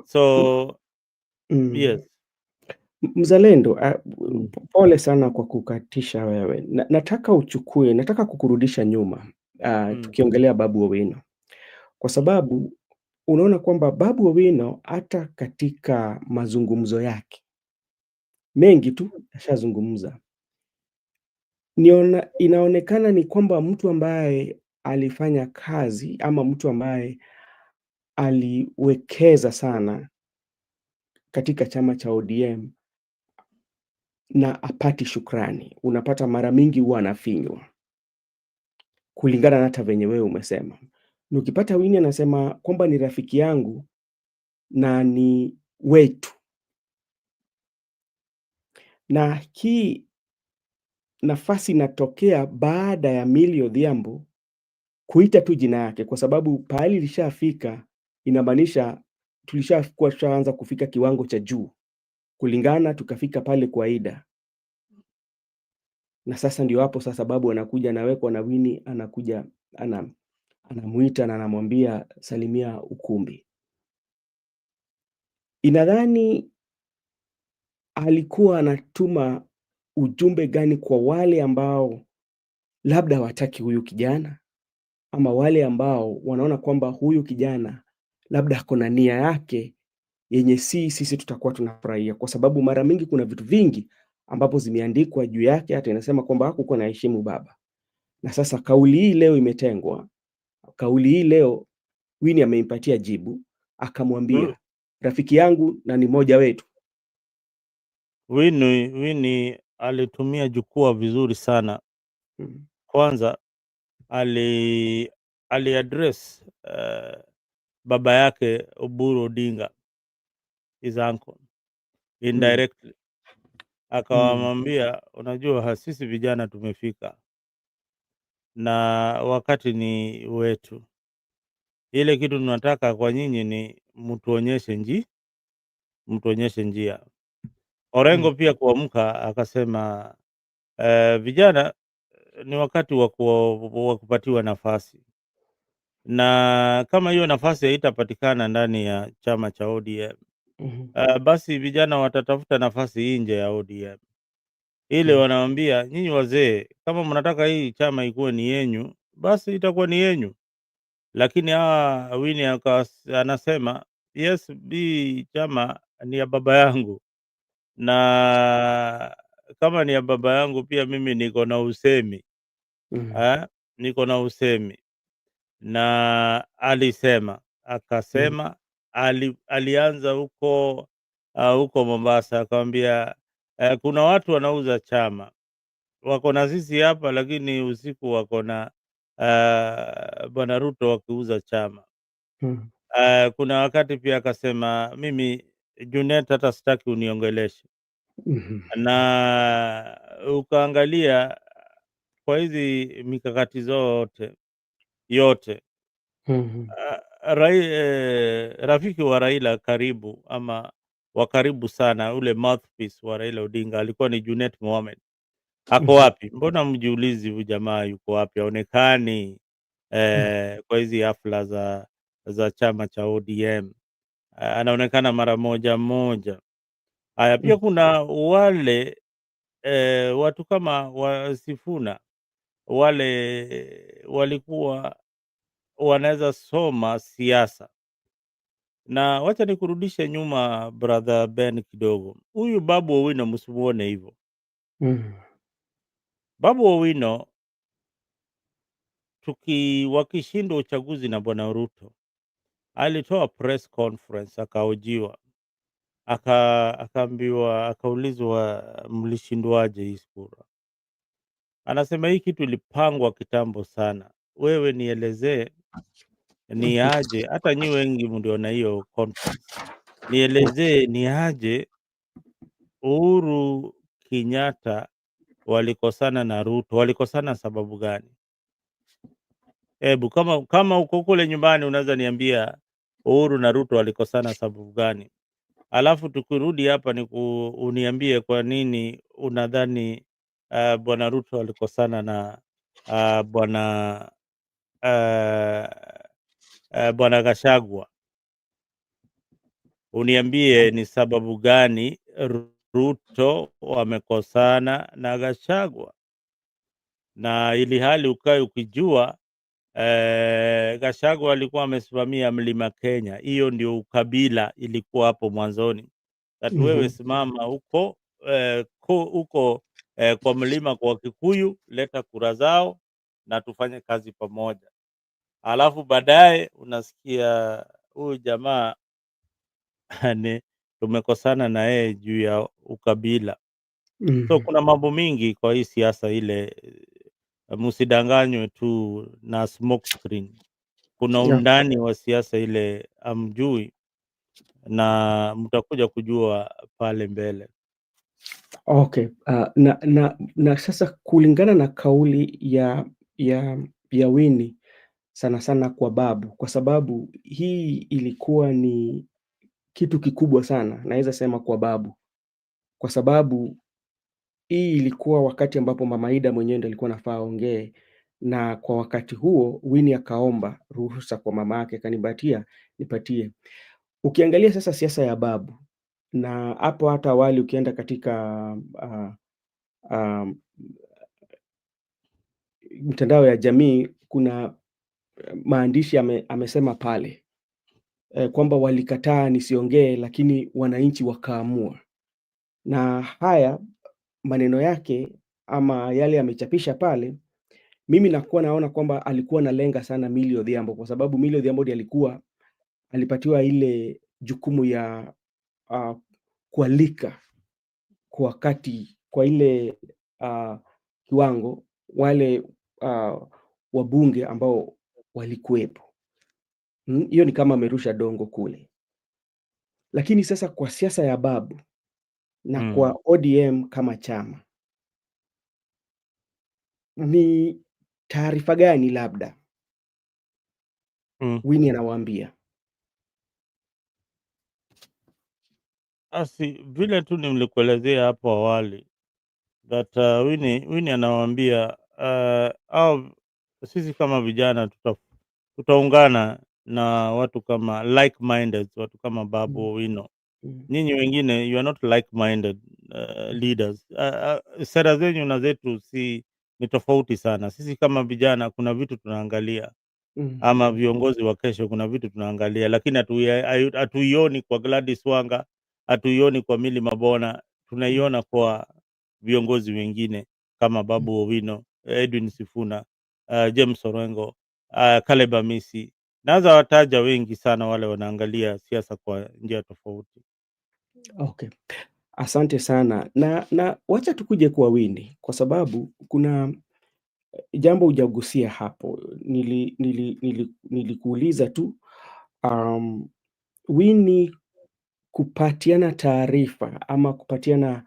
So yes. Mm. Mzalendo, Mm. pole sana kwa kukatisha wewe. Nataka kukurudisha nyuma, Mm. tukiongelea Babu Owino, kwa Mm. sababu unaona kwamba Babu Owino hata katika mazungumzo yake mengi tu ashazungumza, inaonekana ni kwamba mtu ambaye alifanya kazi ama mtu ambaye aliwekeza sana katika chama cha ODM na apati shukrani. Unapata mara mingi huwa anafinywa, kulingana na hata venye wewe umesema. Na ukipata Winnie anasema kwamba ni rafiki yangu na ni wetu, na hii nafasi inatokea baada ya Millie Odhiambo kuita tu jina yake, kwa sababu pahali ilishafika inamaanisha tushaanza kufika kiwango cha juu kulingana, tukafika pale kwa Ida, na sasa ndio hapo sasa Babu anakuja, anawekwa na Winnie, anakuja anamuita na anamwambia salimia ukumbi. Inadhani alikuwa anatuma ujumbe gani kwa wale ambao labda hawataki huyu kijana, ama wale ambao wanaona kwamba huyu kijana labda ako na nia yake yenye sisi tutakuwa tunafurahia, kwa sababu mara mingi kuna vitu vingi ambapo zimeandikwa juu yake, hata inasema kwamba hakukuwa anaheshimu baba. Na sasa kauli hii leo imetengwa. Kauli hii leo Winnie ameipatia jibu, akamwambia rafiki yangu na ni moja wetu. Winnie alitumia jukwaa vizuri sana. Mm. Kwanza aliaddress baba yake Oburu Odinga, his uncle, Mm. indirectly. Mm. Akawamwambia, unajua sisi vijana tumefika na wakati ni wetu. Ile kitu tunataka kwa nyinyi ni mtuonyeshe njia. Orengo Mm. pia kuamka akasema, vijana ni wakati wa kupatiwa nafasi, na kama hiyo nafasi haitapatikana ndani ya chama cha ODM, Mhm. basi vijana watatafuta nafasi nje ya ODM. Ile Mm. wanawambia, nyinyi wazee, kama mnataka hii chama ikuwe ni yenyu, basi itakuwa ni yenyu. Lakini Winnie anasema yes, hii chama ni ya baba yangu, na kama ni ya baba yangu pia mimi niko na usemi. Mm. Niko na usemi. na akasema alianza huko Mombasa, akamwambia kuna watu wanauza chama, wako na sisi hapa, lakini usiku wako na Bwana Ruto wakiuza chama. Kuna wakati pia akasema, mimi Junet hata sitaki uniongeleshe. Na ukaangalia kwa hizi mikakati yote rafiki wa Raila karibu ama wa karibu sana, ule mouthpiece wa Raila Odinga alikuwa ni Junet Mohamed. Ako wapi? Mbona mjiulizi huyu jamaa yuko wapi? Haonekani kwa hizi hafla za chama cha ODM. Anaonekana mara moja. Haya, pia kuna wale watu kama Sifuna, wale walikuwa wanaweza soma siasa. Na wacha nikurudishe nyuma brother Ben kidogo. Huyu Babu Owino msimuone hivyo. Babu Owino wakishindwa uchaguzi na Bwana Ruto, alitoa press conference, akahojiwa, akaambiwa, akaulizwa mlishindwaje hii kura? Anasema hii kitu ilipangwa kitambo sana. Wewe nielezee ni aje, hata nyi wengi mliona hiyo conference. Nielezee ni aje Uhuru Kenyatta walikosana na Ruto, walikosana sababu gani? Hebu kama uko kule nyumbani unaweza niambia Uhuru na Ruto walikosana sababu gani? Alafu tukirudi hapa uniambie kwa nini unadhani Bwana Ruto alikosana na bwana Bwana Gachagua. Uniambie ni sababu gani Ruto wamekosana na Gachagua, na ili hali ukae ukijua Gachagua alikuwa amesimamia Mlima Kenya. Hiyo ndio ukabila ilikuwa hapo mwanzoni. Wewe simama huko kwa mlima kwa Kikuyu, leta kura zao na tufanye kazi pamoja. Alafu baadaye unasikia huyu jamaa tumekosana na yeye juu ya ukabila. So kuna mambo mingi kwa hii siasa ile, msidanganywe tu na smoke screen. Kuna undani wa siasa ile amjui, na mtakuja kujua pale mbele. Okay. Na sasa kulingana na kauli ya Winnie sana sana kwa Babu, kwa sababu hii ilikuwa ni kitu kikubwa sana, naweza sema kwa Babu, kwa sababu hii ilikuwa wakati ambapo Mama Ida mwenyewe ndiye alikuwa anafaa aongee, na kwa wakati huo Winnie akaomba ruhusa kwa mama yake, nipatie. Ukiangalia sasa siasa ya Babu, na hapo hata awali ukienda katika mtandao ya jamii, kuna maandishi amesema pale kwamba walikataa nisiongee, lakini wananchi wakaamua. Na haya maneno yake ama yale amechapisha pale, mimi naona kwamba alikuwa analenga sana Milly Odhiambo, kwa sababu Milly Odhiambo ndiye alipatiwa ile jukumu ya kualika kwa ile kiwango wale wabunge ambao walikuwepo. Hiyo ni kama amerusha dongo kule. Lakini sasa kwa siasa ya Babu na kwa ODM kama chama, ni taarifa gani labda Winnie anawaambia? Asi vile tu nimlikuelezea hapo awali that Winnie anawaambia au sisi kama vijana tutaungana na watu kama like-minded, watu kama Babu Owino. Nyinyi wengine you are not like-minded leaders. Sera zenyu na zetu ni tofauti sana. Sisi kama vijana kuna vitu tunaangalia, ama viongozi wa kesho kuna vitu tunaangalia, lakini hatuioni kwa Gladys Wanga, hatuioni kwa Milly Mabona, tunaiona kwa viongozi wengine kama Babu Owino, Edwin Sifuna, James Orengo, Caleb Amisi. Naweza wataja wengi sana wale wanaangalia siasa kwa njia tofauti. Okay. Asante sana. Na wacha tukuje kwa Winnie kwa sababu kuna jambo hujagusia hapo. Nilikuuliza tu Winnie kupatiana taarifa ama kupatiana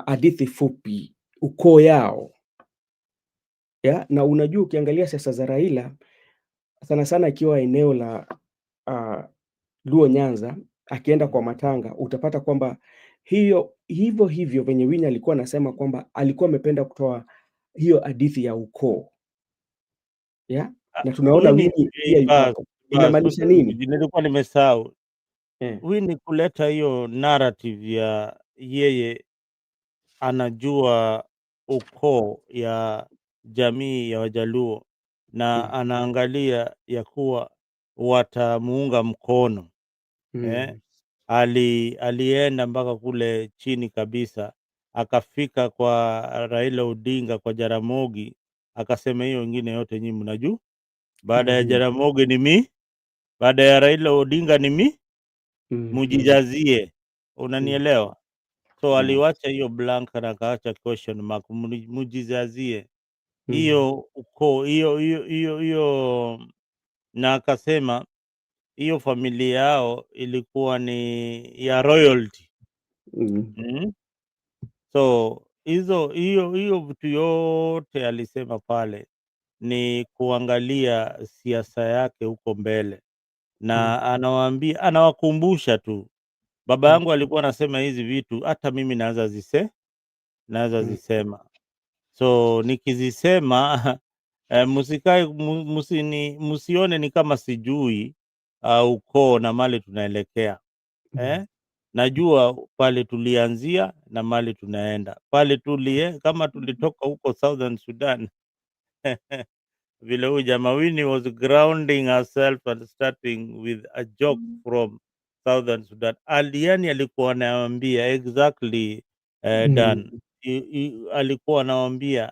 hadithi fupi ukoo yao. Na unajua ukiangalia siasa za Raila sana sana ikiwa eneo la Luo Nyanza akienda kwa matanga utapata kwamba hivyo venye Winnie alikuwa anasema kwamba alikuwa amependa kutoa hiyo hadithi ya ukoo. Na tunaona Winnie Winnie pia yuko hapo. Inamaanisha nini? nilikuwa nimesahau. Eh. Winnie kuleta hiyo narrative ya yeye anajua ukoo ya jamii ya Wajaluo na anaangalia ya kuwa watamuunga mkono. Alienda mpaka kule chini kabisa, akafika kwa Raila Odinga kwa Jaramogi, akasema hiyo wengine yote nyinyi mnajua, baada ya Jaramogi ni baada ya Raila Odinga ni mujijazie. Unanielewa? So aliwacha hiyo blank na akaacha question mark, mujijazie hiyo ukoo hiyo, na akasema hiyo familia yao ilikuwa ni ya royalty. So hiyo vitu yote alisema pale ni kuangalia siasa yake huko mbele, na anawakumbusha tu. Baba yangu alikuwa anasema hizi vitu, hata mimi naweza zisema. So nikizisema msikae msione ni kama sijui ukoo na mali tunaelekea. Najua pale tulianzia na mali tunaenda. Pale kama tulitoka huko Southern Sudan vile huyu jamaa Winnie was grounding herself and starting with a joke from Southern Sudan. Yani alikuwa anawaambia exactly Dan. Alikuwa anawaambia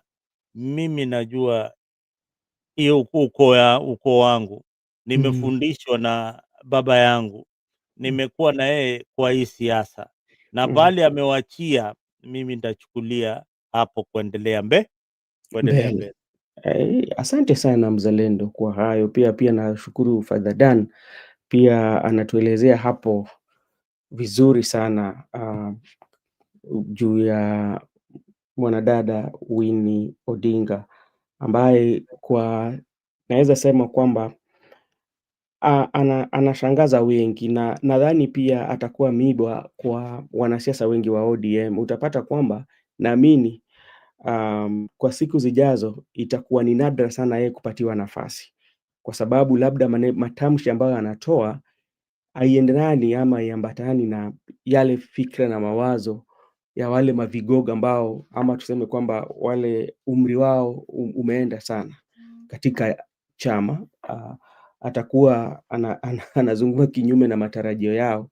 mimi najua hiyo ukoo wangu. Nimefundishwa na baba yangu. Nimekuwa na yeye kwa hii siasa. Na pale amewachia, mimi nitachukulia hapo kuendelea mbele. Asante sana mzalendo kwa hayo. Pia nashukuru Father Dan pia anatuelezea hapo vizuri sana juu ya mwanadada Winnie Odinga ambaye naweza sema kwamba anashangaza wengi na nadhani pia atakuwa miiba kwa wanasiasa wengi wa ODM. Utapata kwamba naamini kwa siku zijazo itakuwa ni nadra sana yeye kupatiwa nafasi, kwa sababu labda matamshi ambayo anatoa haiendani ama haiambatani na yale fikra na mawazo ya wale mavigogo ambao ama tuseme kwamba wale umri wao umeenda sana katika chama. Atakuwa anazungumza kinyume na matarajio yao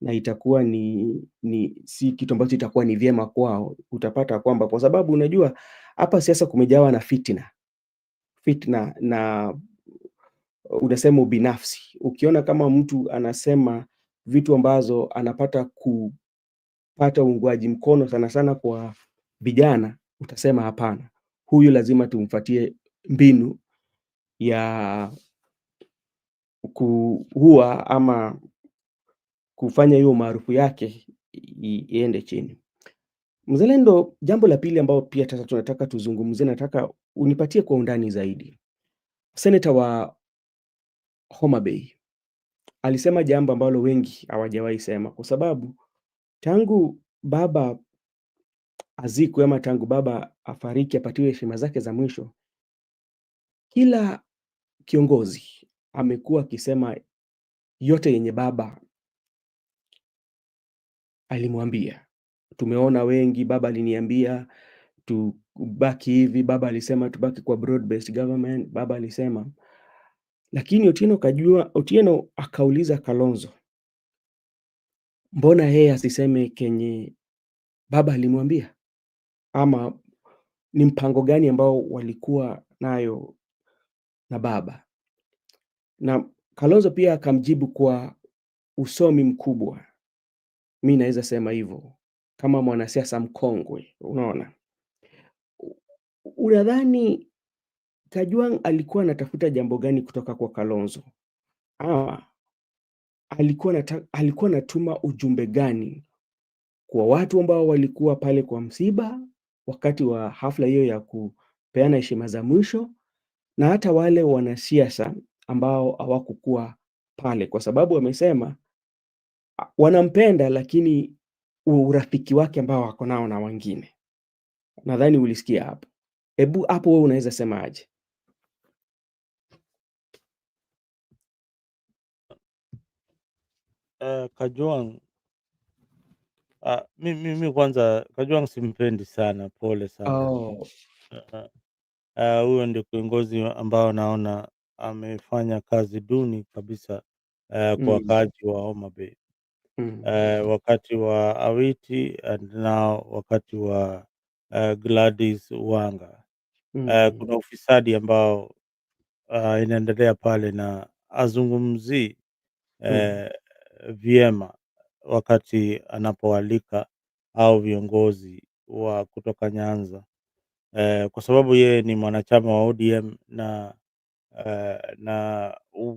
na itakuwa ni si kitu ambacho itakuwa ni vyema kwao. Utapata kwamba kwa sababu unajua hapa siasa kumejawa na fitna na unasema ubinafsi. Ukiona kama mtu anasema vitu ambazo anapata kupata uungwaji mkono sana sana kwa vijana, utasema hapana, huyu lazima tumfatie mbinu ya kuua ama kufanya hiyo maarufu yake iende chini. Mzalendo, jambo la pili ambao pia sasa tunataka tuzungumzie, nataka unipatie kwa undani zaidi. Seneta wa Homa Bay alisema jambo ambalo wengi hawajawahi sema, kwa sababu tangu baba azikwe ama tangu baba afariki apatiwe heshima zake za mwisho, kila kiongozi amekuwa akisema yote yenye baba alimwambia. Tumeona wengi, baba aliniambia tubaki hivi, baba alisema tubaki kwa broad based government, baba alisema. Lakini Otieno akauliza Kalonzo, mbona yeye asiseme kenye baba alimwambia? Ama ni mpango gani ambao walikuwa nayo na baba, na Kalonzo pia akamjibu kwa usomi mkubwa. Mi naweza sema hivyo kama mwanasiasa mkongwe, unaona. Unadhani Kajwang' alikuwa anatafuta jambo gani kutoka kwa Kalonzo? Ama alikuwa anatuma ujumbe gani kwa watu ambao walikuwa pale kwa msiba wakati wa hafla hiyo ya kupeana heshima za mwisho, na hata wale wanasiasa ambao hawakukuwa pale, kwa sababu wamesema wanampenda, lakini urafiki wake ambao wako nao na wengine. Nadhani ulisikia hapo. Hebu hapo wewe unaweza sema aje? Kajwang', mimi kwanza Kajwang' simpendi sana, pole sana. Oh. Uh, Huyo ndio kiongozi ambao naona amefanya kazi duni kabisa kwa Mm, wakaaji wa Homa Bay, mm, wakati wa Awiti and now wakati wa Gladys Wanga. mm, Kuna ufisadi ambao inaendelea pale na azungumzii mm, eh, vyema wakati anapoalika au viongozi wa kutoka Nyanza, kwa sababu yeye ni mwanachama wa ODM na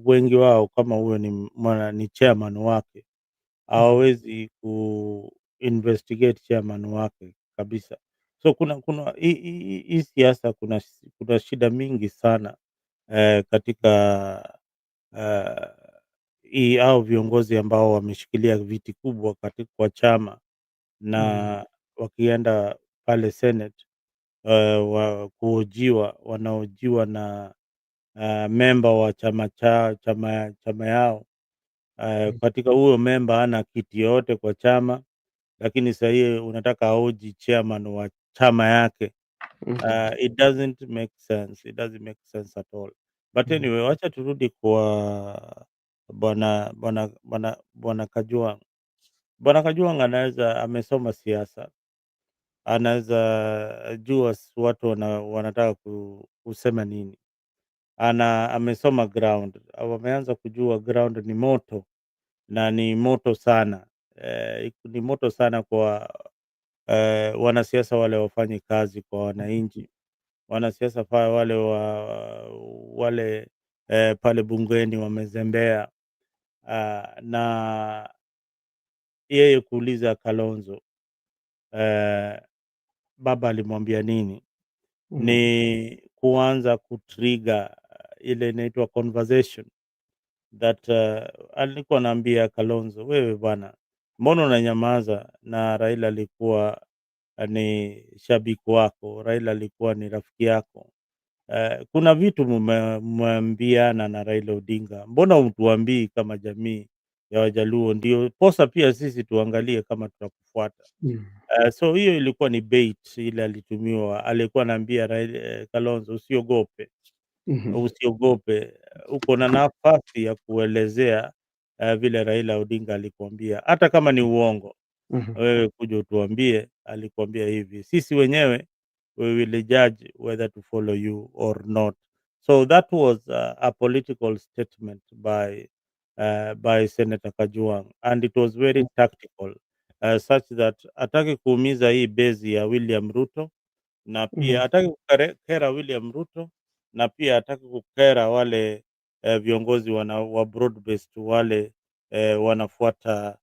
wengi wao kama huyo ni chairman wake, mhm, hawawezi ku-investigate chairman wake kabisa. So kuna hii siasa, kuna shida mingi sana katika eh, hii au viongozi ambao wameshikilia viti kubwa kwa chama, mm, na wakienda pale Senate wanahojiwa na memba wa chama yao. mm, Katika huyo memba hana kiti yoyote kwa chama, lakini saa hii unataka ahoji chairman wa chama yake. mhm, It doesn't make sense. It doesn't make sense at all. But mhm, anyway, wacha turudi kwa bwana Kajwang'. Bwana Kajwang' amesoma siasa, anaweza jua watu wanataka kusema nini. Amesoma ground, au ameanza kujua ground ni moto, na ni moto sana. Ni moto sana kwa wanasiasa wale wafanyi kazi kwa wananchi, wanasiasa wale pale bungeni wamezembea, na yeye kuuliza Kalonzo baba alimwambia nini, mm, ni kuanza kutrigger ile inaitwa conversation that alikuwa anaambia Kalonzo, wewe bwana, mbona unanyamaza? Na Raila alikuwa ni shabiki wako, Raila alikuwa ni rafiki yako. Kuna vitu mmeambiana na Raila Odinga, mbona utuambii kama jamii ya Wajaluo? Ndio posa pia sisi tuangalie kama tutakufuata. mm, So hiyo ilikuwa ni bait ile alitumiwa, alikuwa anaambia Kalonzo, usiogope, mhm, usiogope, uko na nafasi ya kuelezea vile Raila Odinga alikuambia, hata kama ni uongo, mhm, wewe kuja utuambie alikuambia hivi, sisi wenyewe we will judge whether to follow you or not. So that was a political statement by Senator Kajwang', and it was very tactical, such that hataki kuumiza hii base ya William Ruto, na pia mhm, hataki kukera William Ruto, na pia hataki kukera wale viongozi wa broad based, wale wanafuata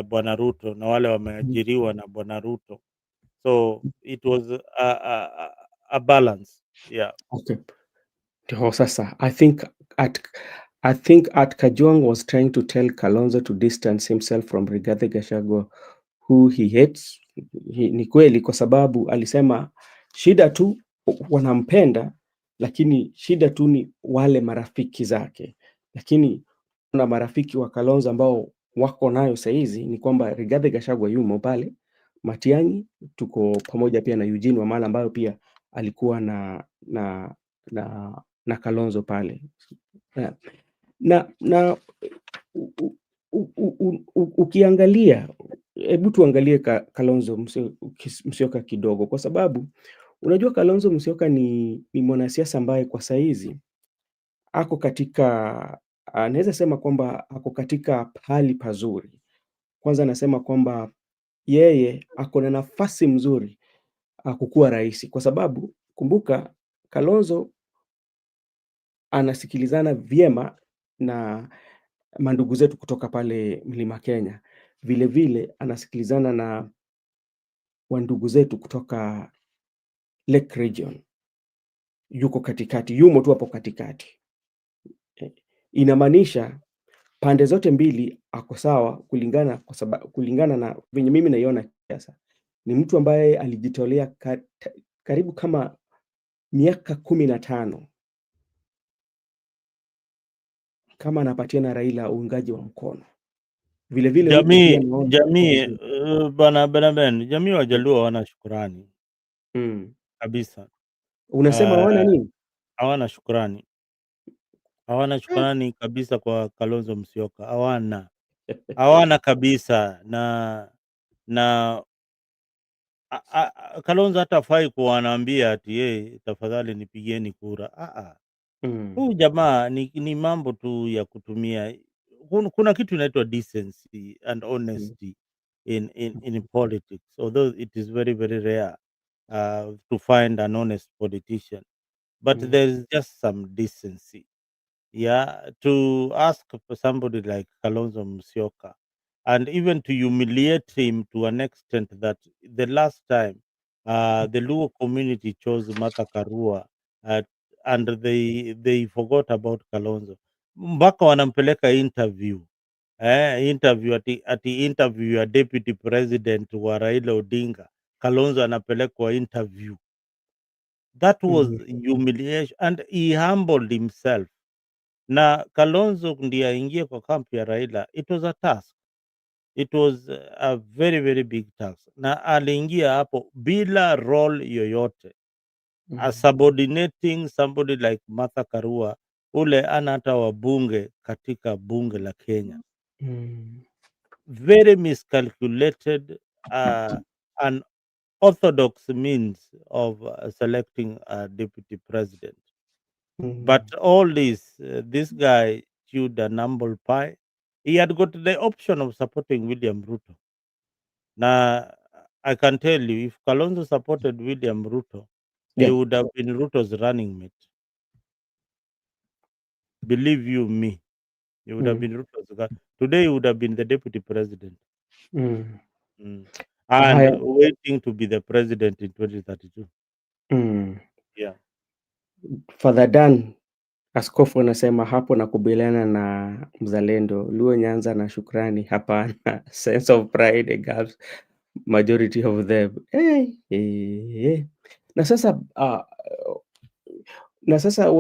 bwana Ruto, na wale mhm. wameajiriwa na bwana Ruto. So it was a balance. Yeah. Okay. Ndio sasa, I think at Kajwang' was trying to tell Kalonzo to distance himself from Rigathi Gachagua who he hates. Ni kweli, kwa sababu alisema shida tu wanampenda, lakini shida tu ni wale marafiki zake. Lakini kuna marafiki wa Kalonzo ambao wako nayo saizi, ni kwamba Rigathi Gachagua yumo pale, Matiang'i, tuko pamoja pia na Eugene Wamalwa ambayo pia alikuwa na Kalonzo pale. Eh, na ukiangalia, hebu tuangalie Kalonzo Musyoka kidogo, kwa sababu unajua Kalonzo Musyoka ni mwanasiasa ambaye kwa saizi ako katika naweza sema kwamba ako katika pahali pazuri. Kwanza nasema kwamba yeye ako na nafasi mzuri kukuwa rais, kwa sababu kumbuka Kalonzo anasikilizana vyema na mandugu zetu kutoka pale Mlima Kenya. Vile vile anasikilizana na wandugu zetu kutoka Lake Region. Yuko katikati, yumo tu hapo katikati. Inamaanisha pande zote mbili ako sawa kulingana na venye mimi naiona siasa. Ni mtu ambaye alijitolea karibu kama miaka 15 kama anapatiana Raila uungaji wa mkono. Vile vile huku pia naona Jamii vizuri. bana Ben, jamii Wajaluo hawana shukurani Mm. kabisa. Unasema Uh, hawana nini? hawana shukurani, hawana Eh. shukurani kabisa kwa Kalonzo Musyoka, hawana kabisa. Na Kalonzo hata hafai kuwa anaambia ati tafadhali nipigieni kura. Mm. Huyu jamaa ni mambo tu ya kutumia. Kuna kitu inaitwa decency and Mm. honesty in politics, although it is very very rare to find an honest politician, but Mm. there is just some decency. Yeah, to ask for somebody like Kalonzo Musyoka and even to humiliate him to an extent that the last time the Luo community chose Martha Karua, uh, and they forgot about Kalonzo. Mpaka wanampeleka interview. Interview ati interview ya deputy president wa Raila Odinga. Kalonzo anapelekwa interview. That was Mm. humiliation, and he humbled himself. Na Kalonzo ndiye aingie kwa kampu ya Raila, it was a task, it was a very very big task, na aliingia hapo bila role yoyote, Mm. subordinating somebody like Martha Karua, ule ana hata wabunge katika bunge la Kenya. Mm. Very miscalculated, an orthodox means of selecting a deputy president. But Mm. all this guy chewed an humble pie. He had got the option of supporting William Ruto. Now, I can tell you, if Kalonzo supported William Ruto, he Yeah. would have been Ruto's running mate. Believe you me, he would have Mm. been Today, he would have been the deputy president. Mm. Mm. And Haya. waiting to be the president in 2032. Mm. Yeah. Father Dan Askofu anasema hapo nakubaliana na mzalendo. Luo Nyanza na shukrani hapana. Sense of pride girls, majority of them. Na sasa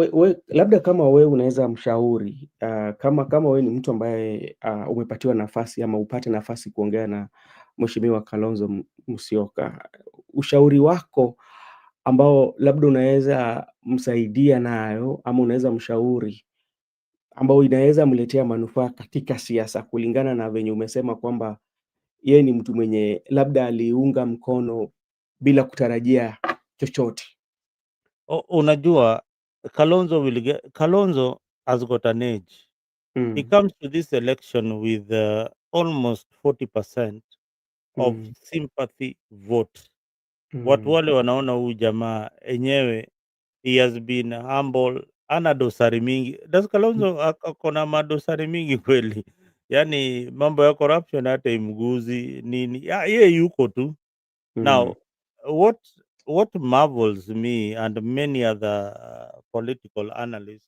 labda kama wewe unaweza mshauri kama wewe ni mtu ambaye umepatiwa nafasi ama upate nafasi kuongea na Mheshimiwa Kalonzo Musyoka, ushauri wako ambao labda unaweza msaidia nayo ama unaweza mshauri ambao inaweza mletea manufaa katika siasa, kulingana na venye umesema kwamba yeye ni mtu mwenye labda aliunga mkono bila kutarajia chochote. Unajua, Kalonzo has got an age. He Mm. comes to this election with almost 40% of Mm. sympathy vote. Watu Mm. wale wanaona huyu jamaa enyewe, he has been humble, ana dosari mingi. Das Kalonzo ako na madosari mingi kweli, yani mambo ya corruption hata imguzi nini, yeye yuko tu. Mm. Now, what what marvels me and many other political analysts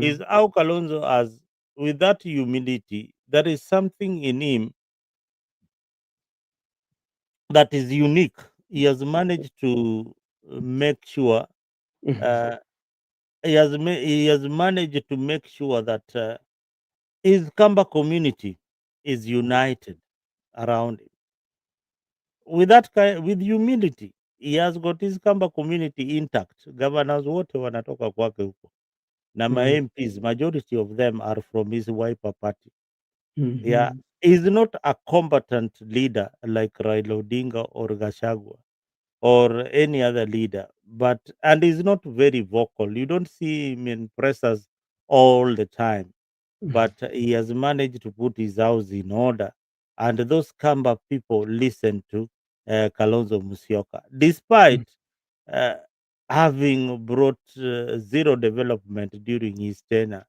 is Mm. how Kalonzo has, with that humility, there is something in him that is unique. He has managed to make sure, Mhm. uh, he has managed to make sure that his Kamba community is united around him. With that kind, with humility, he has got his Kamba community intact. Governors wote wanatoka kwake huko, na ma Mm. MPs, majority of them are from his Wiper party. Yeah, Mhm. he's not a combatant leader like Raila Odinga or Gachagua or any other leader, and he's not very vocal. You don't see him in pressers all the time, but he has managed to put his house in order. And those Kamba people listen to Kalonzo Musyoka, despite uh, having brought zero development during his tenure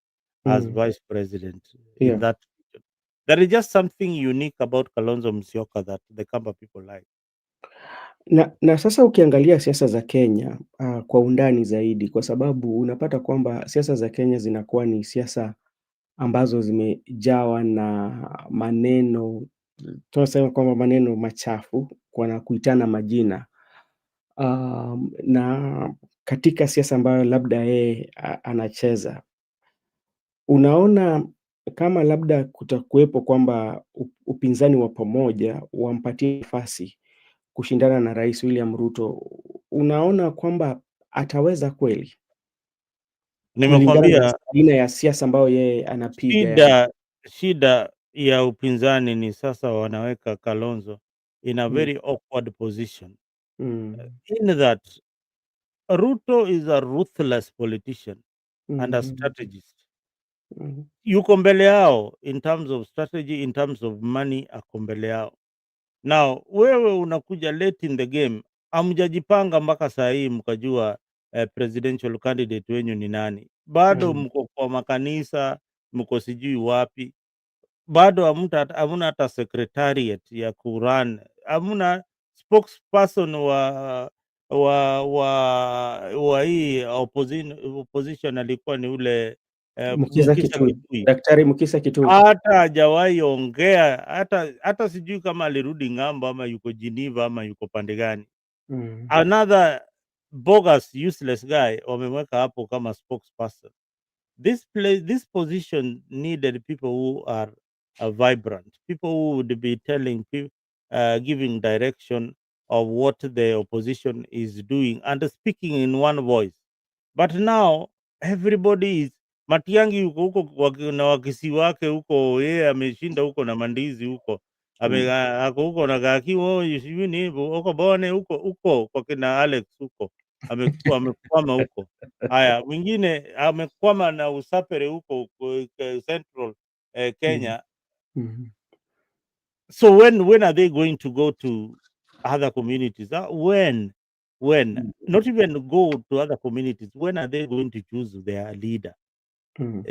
as Mm. vice president in Yeah. that region. There is just something unique about Kalonzo Musyoka that the Kamba people like. Na sasa ukiangalia siasa za Kenya, kwa undani zaidi, kwa sababu unapata kwamba siasa za Kenya zinakuwa ni siasa ambazo zimejawa na maneno, tunasema kwamba maneno machafu na kuitana majina. Na katika siasa ambayo labda yeye anacheza, unaona kama labda kutakuwepo kwamba upinzani wa pamoja wampatie nafasi kushindana na Rais William Ruto, unaona kwamba ataweza kweli? Kulingana na Nimekwambia aina ya siasa ambayo yeye anapiga yani. shida ya upinzani ni sasa wanaweka Kalonzo in a Mm, very awkward position mm, in that Ruto is a ruthless politician and a mhm, strategist. mhm, Yuko mbele yao in terms of strategy, in terms of money, ako mbele yao. Now wewe unakuja late in the game, hamjajipanga mpaka saa hii mkajua presidential candidate wenyu ni nani. Bado mm. mko kwa makanisa, mko sijui wapi, bado hamuna hata secretariat ya kurun, hamuna spokesperson wa hii opposition alikuwa ni ule Mukisa Mukisha Kitui, Kitui, Daktari Mukisa Kitui. hata hajawahi ongea, hata sijui kama alirudi ng'ambo ama yuko Geneva ama yuko pande gani. Mm, Another bogus useless guy wamemweka hapo kama spokesperson. This position needed people who are vibrant, people who would be telling people, giving direction of what the opposition is doing and speaking in one voice. But now everybody is Matiangi yuko huko na wakisi wake huko, yeye ameshinda huko na mandizi huko, mm, ako huko na gaki sijui ni hivyo huko Bone huko kwa kina Alex huko, amekwama huko. Haya, mwingine amekwama na usapere huko Central mm, Kenya. mhm, So when are they going to go to other communities? When mm, not even go to other communities, when are they going to choose their leader? mm,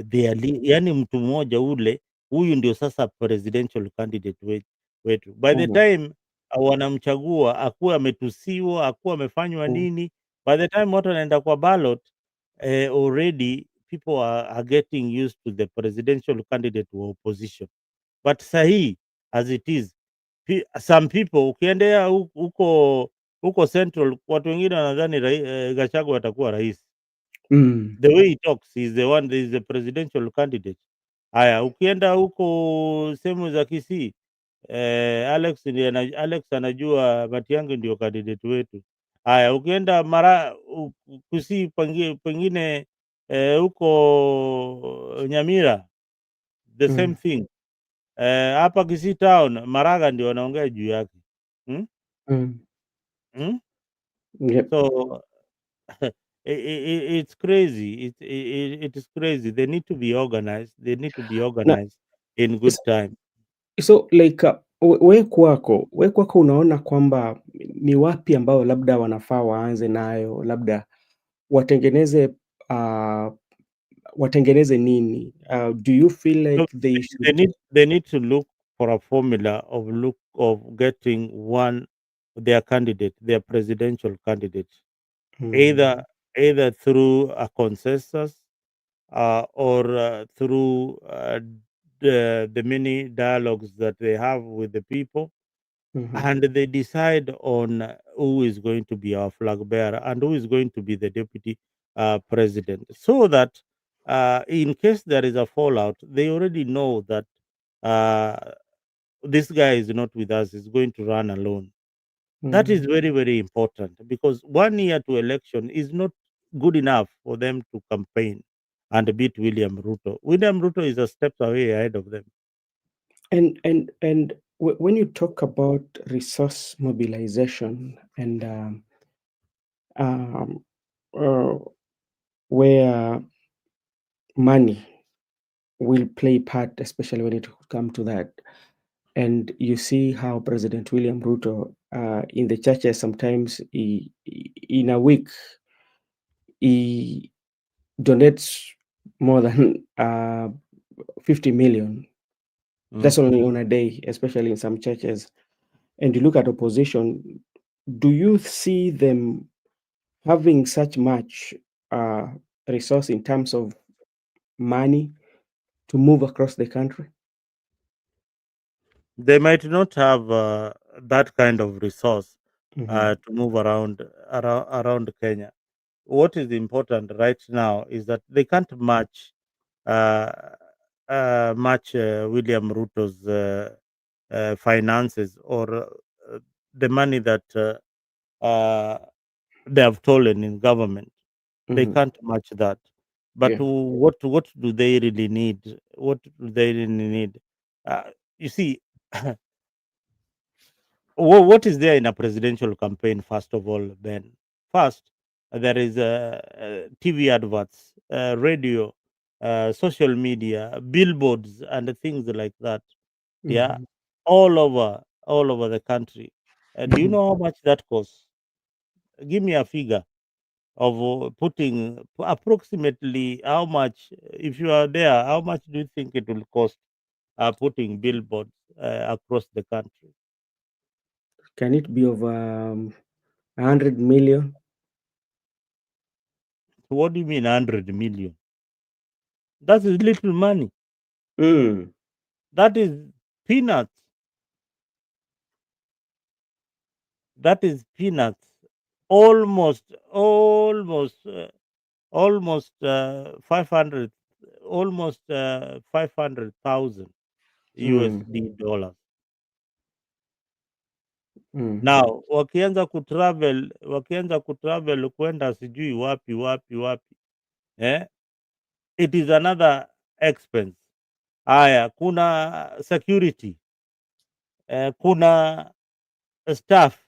Yani mtu mmoja ule, huyu ndio sasa presidential candidate wetu. By the mhm, time wanamchagua akuwe ametusiwa, akuwe amefanywa mm, nini, by the time watu wanaenda kwa ballot, already people are getting used to the presidential candidate wa opposition. But sahi as it is, some people ukiendea huko Central, watu wengine wanadhani Gachagua atakuwa rais. mm, The way he talks, he's the one, is the presidential candidate. Haya, ukienda huko sehemu za Kisii, Alex anajua Matiang'i ndio candidate wetu. Haya, ukienda Kisii pengine huko Nyamira, the same mm, thing. Hapa Kisii town Maraga ndio wanaongea juu yake. Hmm? mm. Hmm? Yep. So it's crazy. It is crazy. They need to be organized. They need to be Na organized in good time. so like we kwako unaona kwamba ni wapi ambao labda wanafaa waanze nayo, labda watengeneze uh, watengeneze nini? Do you feel Look, like they they should need to look for a formula of getting their candidate, their presidential candidate, mm, either through a consensus or through the many dialogues that they have with the people, mhm, and they decide on who is going to be our flag bearer and who is going to be the deputy president, so that in case there is a fallout, they already know that uh, this guy is not with us, is going to run alone. That is mm. very, very important, because 1 year to election is not good enough for them to campaign and beat William Ruto. William Ruto is a step away ahead of them. And when you talk about resource mobilization and um, uh, where money will play part, especially when it come to that. And you see how President William Ruto in the churches sometimes in a week he donates more than 50 million. Mm. That's only on a day, especially in some churches. And you look at opposition, do you see them having such much uh, resource in terms of money to move across the country? They might not have that kind of resource Mhm, to move around Kenya. What is important right now is that they can't uh, match William Ruto's finances or the money that uh, they have stolen in government. They mhm, can't match that. But yeah. what do they really need? What do they really need? You see, what is there in a presidential campaign? First of all, Ben. First, there is TV adverts, radio, social media, billboards, and things like that. Yeah, Mhm, all over the country. Do you mhm. know how much that costs? Give me a figure of putting approximately how much, if you are there, how much do you think it will cost putting billboards across the country? Can it be of 100 million? What do you mean 100 million? That is little money. Mm, That is peanuts. That is peanuts. Almost 500, almost 500,000 mm, USD dollars. mm, Now wakianza kutravel kwenda sijui wapi wapi wapi, eh? It is another expense. Haya, kuna security, kuna staff,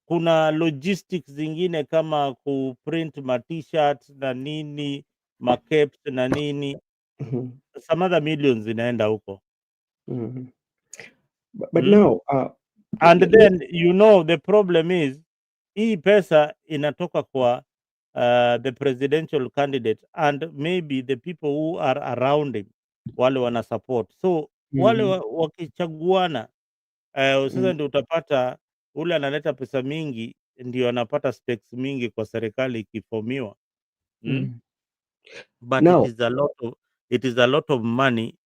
kuna logistics zingine kama kuprint ma t-shirts na nini, ma capes na nini, mhm, some other millions zinaenda huko. mhm. But Mm? now, And let, then the problem is hii pesa inatoka kwa the presidential candidate and maybe the people who are around him, wale wana support. So wale mhm, wakichaguana, sasa mm, ndio utapata ule analeta pesa mingi ndio anapata stakes mingi kwa serikali ikifomiwa. Mm? mm. But Now, it is a lot of money,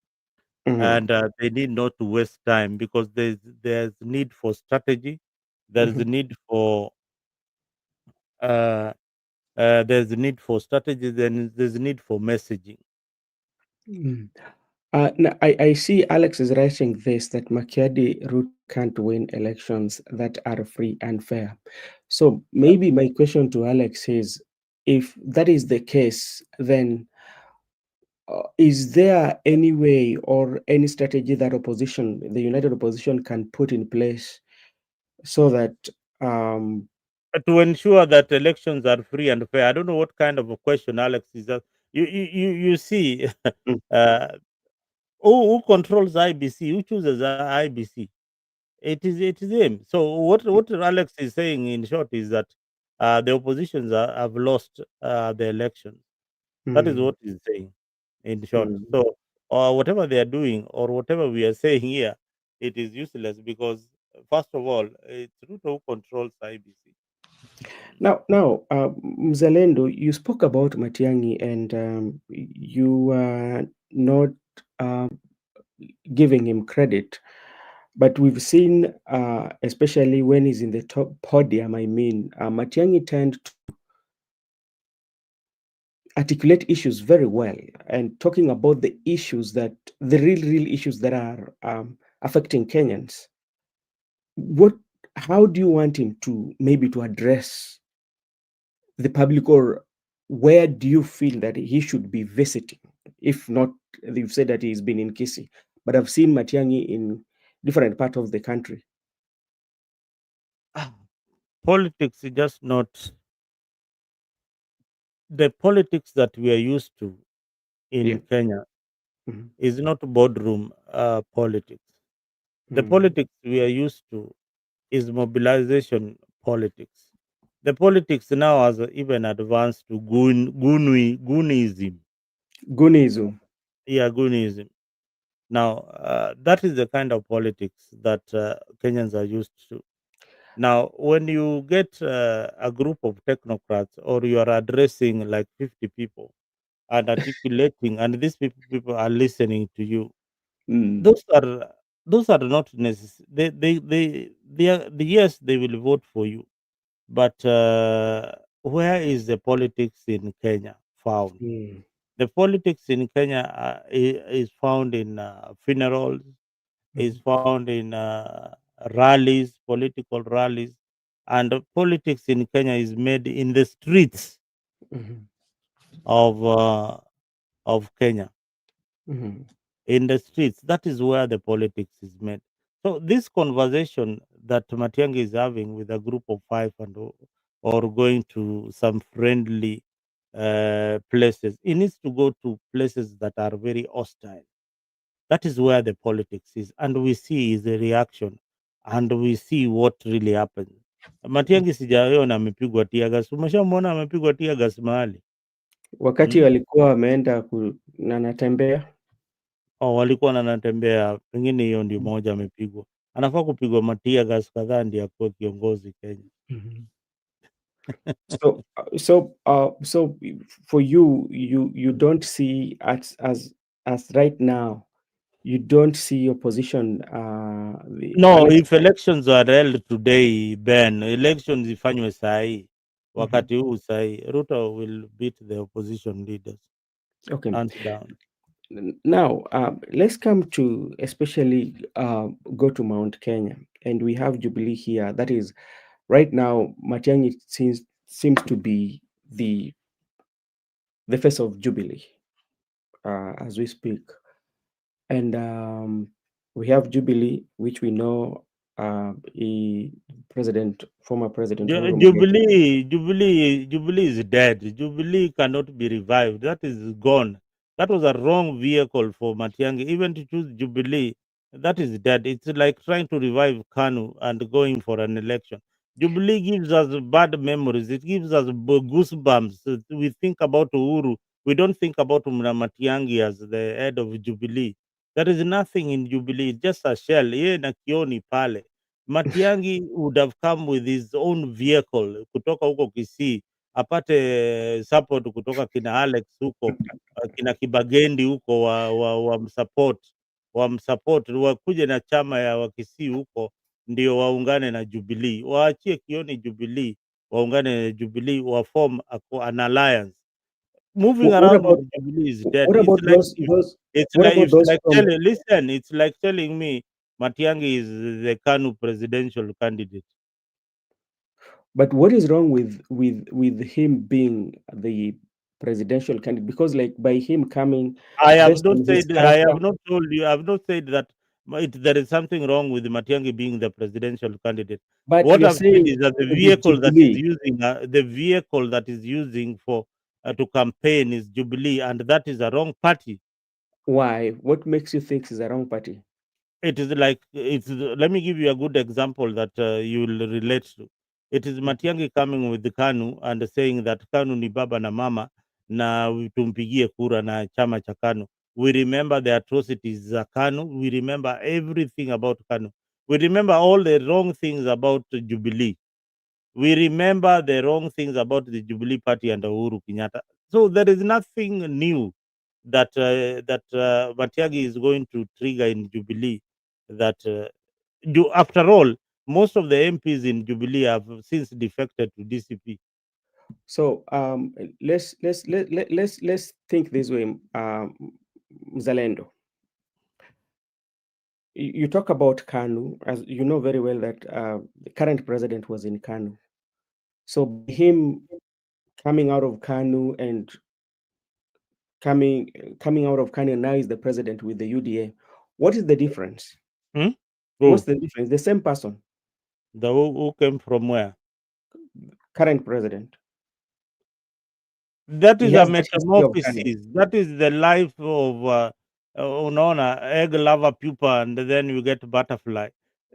mhm, and they need not to waste time because there's need for strategy, there's a mhm, need for uh, there's a need for strategy, then there's a need for messaging. mm. Now I see Alex is writing this that Macchiadi Root can't win elections that are free and fair. So maybe my question to Alex is, if that is the case, then is there any way or any strategy that opposition, the united opposition, can put in place so that um, To ensure that elections are free and fair. I don't know what kind of a question Alex is that. You see, mm, uh, who controls IBC? Who chooses IBC? It is him. So what Alex is saying in short is that the oppositions have lost the election. That is mm, what he's saying in short. mm. So whatever they are doing or whatever we are saying here, it is useless because first of all, it's Ruto who controls IBC. Now, Mzalendo, you spoke about Matiangi, and you are not uh, giving him credit. But we've seen, especially when he's in the top podium, I mean, Matiangi tend to articulate issues very well and talking about the issues that, the real issues that are affecting Kenyans. What, how do you want him to maybe to address the public, or where do you feel that he should be visiting? If not, you've said that he's been in Kisi, but I've seen Matiangi in different parts of the country. Politics is just not the politics that we are used to. Yeah. in Kenya Mhm. is not boardroom politics. The Mm. politics we are used to is mobilization politics. The politics now has even advanced to goonism. Gunism. Yeah, goonism. Now, that is the kind of politics that Kenyans are used to. Now, when you get a group of technocrats or you are addressing like 50 people and articulating, and these people are listening to you, Mm. those are those are not necessary. Yes, they will vote for you, but where is the politics in Kenya found? Mm. The politics in Kenya is found in funerals, is Mhm. found in rallies, political rallies, and politics in Kenya is made in the streets Mhm. of uh, of Kenya. Mhm. In the streets, that is where the politics is made. So this conversation that Matiang'i is having with a group of five or going to some friendly places, he needs to go to places that are very hostile. That is where the politics is, and we see is the reaction, and we see what really happens. Matiang'i sijaona amepigwa teargas. Umeshamwona amepigwa teargas mahali? Wakati Mm? walikuwa wameenda na anatembea. Oh, walikuwa wanatembea, pengine hiyo ndio moja amepigwa. Anafaa kupigwa teargas kadhaa ndio akuwe kiongozi Kenya. Mhm. So for you, you don't see as right now, you don't see your position, No, unless. if elections are held today, Ben, elections ifanywe sahi, Mhm. wakati huu sahi, Ruto will beat the opposition leaders Okay. hands down. Now, let's come to especially go to Mount Kenya, and we have Jubilee here. That is right now, Matiang'i seems to be the face of Jubilee as we speak. And we have Jubilee, which we know former President Uhuru Muigai. Jubilee is dead. Jubilee cannot be revived. That is gone. That was a wrong vehicle for Matiang'i. Even to choose Jubilee, that is dead. It's like trying to revive Kanu and going for an election. Jubilee gives us bad memories. It gives us goosebumps. We think about Uhuru. We don't think about Matiang'i as the head of Jubilee. There is nothing in Jubilee. It's just a shell. Yeye na kioni pale. Matiang'i would have come with his own vehicle kutoka huko Kisii, apate support kutoka kina Alex huko, kina Kibagendi huko wamsupport, wakuje na chama ya Wakisii huko, ndio waungane na Jubilee, waachie kioni Jubilee, waungane na Jubilee, waform an alliance. Moving What around with about Jubilee is dead. what about those what about those from? It's like telling me Matiang'i is the Kanu presidential candidate. But what is wrong with him being the presidential candidate? Because like by him coming, based on his I character. have not told you, I have not said that there is something wrong with Matiang'i being the presidential candidate. But What you're I've said saying is that with Jubilee. the vehicle that is using for to campaign is Jubilee, and that is a wrong party. Why? What makes you think it's a wrong party? It is like it's. Let me give you a good example that you will relate to. It is Matiang'i coming with the Kanu and saying that Kanu ni baba na mama na tumpigie kura na chama cha Kanu. We remember the atrocities za Kanu. We remember everything about Kanu. We remember all the wrong things about Jubilee. We remember the wrong things about the Jubilee Party and Uhuru Kenyatta. So there is nothing new that Matiang'i is going to trigger in Jubilee. That after all, most of the MPs in Jubilee have since defected to DCP. So let's think this way, Mzalendo. You talk about Kanu, as you know very well that the current president was in Kanu. So by him coming out of Kanu and coming out of Kanu now is the president with the UDA. What is the difference? Hmm? What's Who? the difference? The same person, The who came from where? current president. That He is a has that history of cunning. metamorphosis. That is the life of unaona, egg, lava, pupa, and then you get butterfly.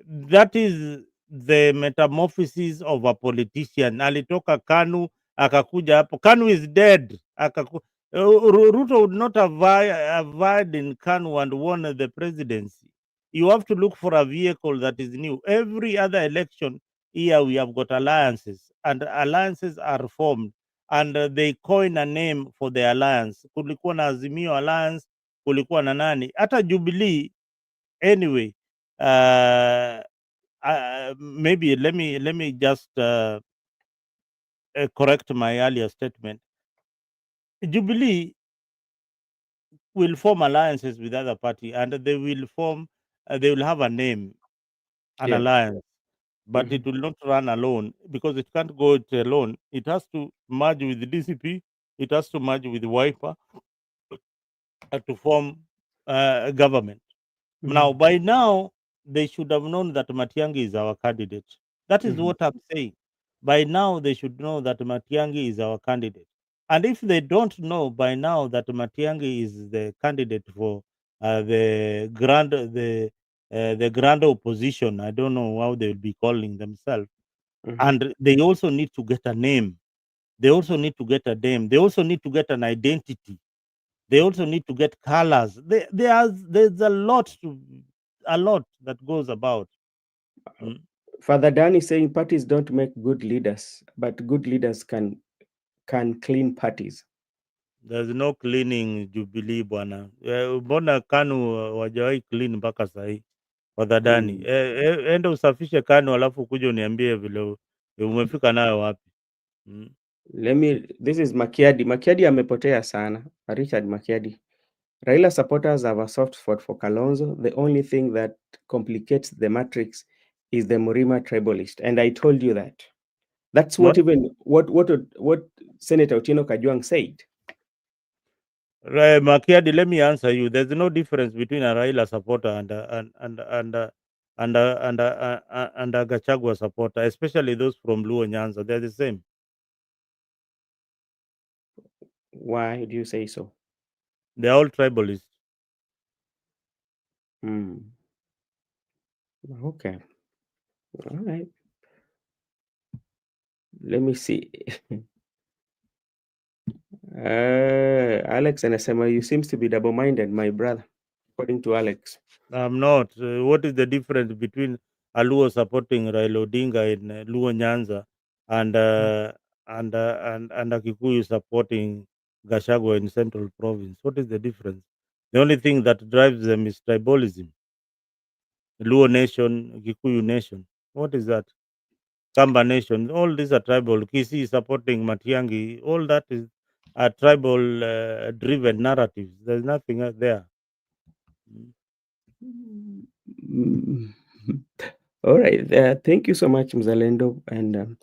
That is the metamorphosis of a politician. Alitoka KANU akakuja hapo. KANU is dead. Ruto would not have vied in KANU and won the presidency. You have to look for a vehicle that is new. Every other election here we have got alliances, and alliances are formed, and they coin a name for the alliance. Kulikuwa na Azimio Alliance, kulikuwa na nani, hata Jubilee. Anyway, maybe let me just correct my earlier statement. Jubilee will form alliances with other party, and they will form. They will have a name, an Yeah. alliance, but Mhm. it will not run alone because it can't go it alone. It has to merge with the DCP. It has to merge with Wiper to form a government. Now, Mhm. by now, they should have known that Matiang'i is our candidate. That is Mhm. what I'm saying. By now, they should know that Matiang'i is our candidate. And if they don't know by now that Matiang'i is the candidate for the grand opposition, I don't know how they will be calling themselves. Mhm. And they also need to get a name. They also need to get a name. They also need to get an identity. They also need to get colors. There's a lot that goes about. Mm. Father Dan is saying parties don't make good leaders, but good leaders can clean parties. There's no cleaning Jubilee bwana. Mbona KANU wajawahi clean mpaka sahii wadhadani? Mm. Enda usafishe KANU alafu kuja uniambie vile umefika nayo wapi. Mm. This is Makiadi. Makiadi amepotea sana. Richard Makiadi. Raila supporters have a soft spot for Kalonzo. The only thing that complicates the matrix is the Murima tribalist. And I told you that. That's what What? even what Senator Otieno Kajwang said. Makiadi, let me answer you. There's no difference between a Raila supporter and a Gachagua supporter, especially those from Luo Nyanza. They're the same. Why do you say so? They're all tribalists. Hmm. Okay. All right. Let me see. Alex anasema you seems to be double-minded, my brother, according to Alex. I'm not. What is the difference between a Luo supporting Raila Odinga in Luo Nyanza and a Kikuyu supporting Gachagua in Central Province? What is the difference? The only thing that drives them is tribalism. Luo Nation, Kikuyu Nation. What is that? Kamba Nation. All these are tribal. Kisi supporting Matiangi. All that is a tribal driven narratives. There's nothing there. Mm. Mm. All right. Thank you so much, Mzalendo. And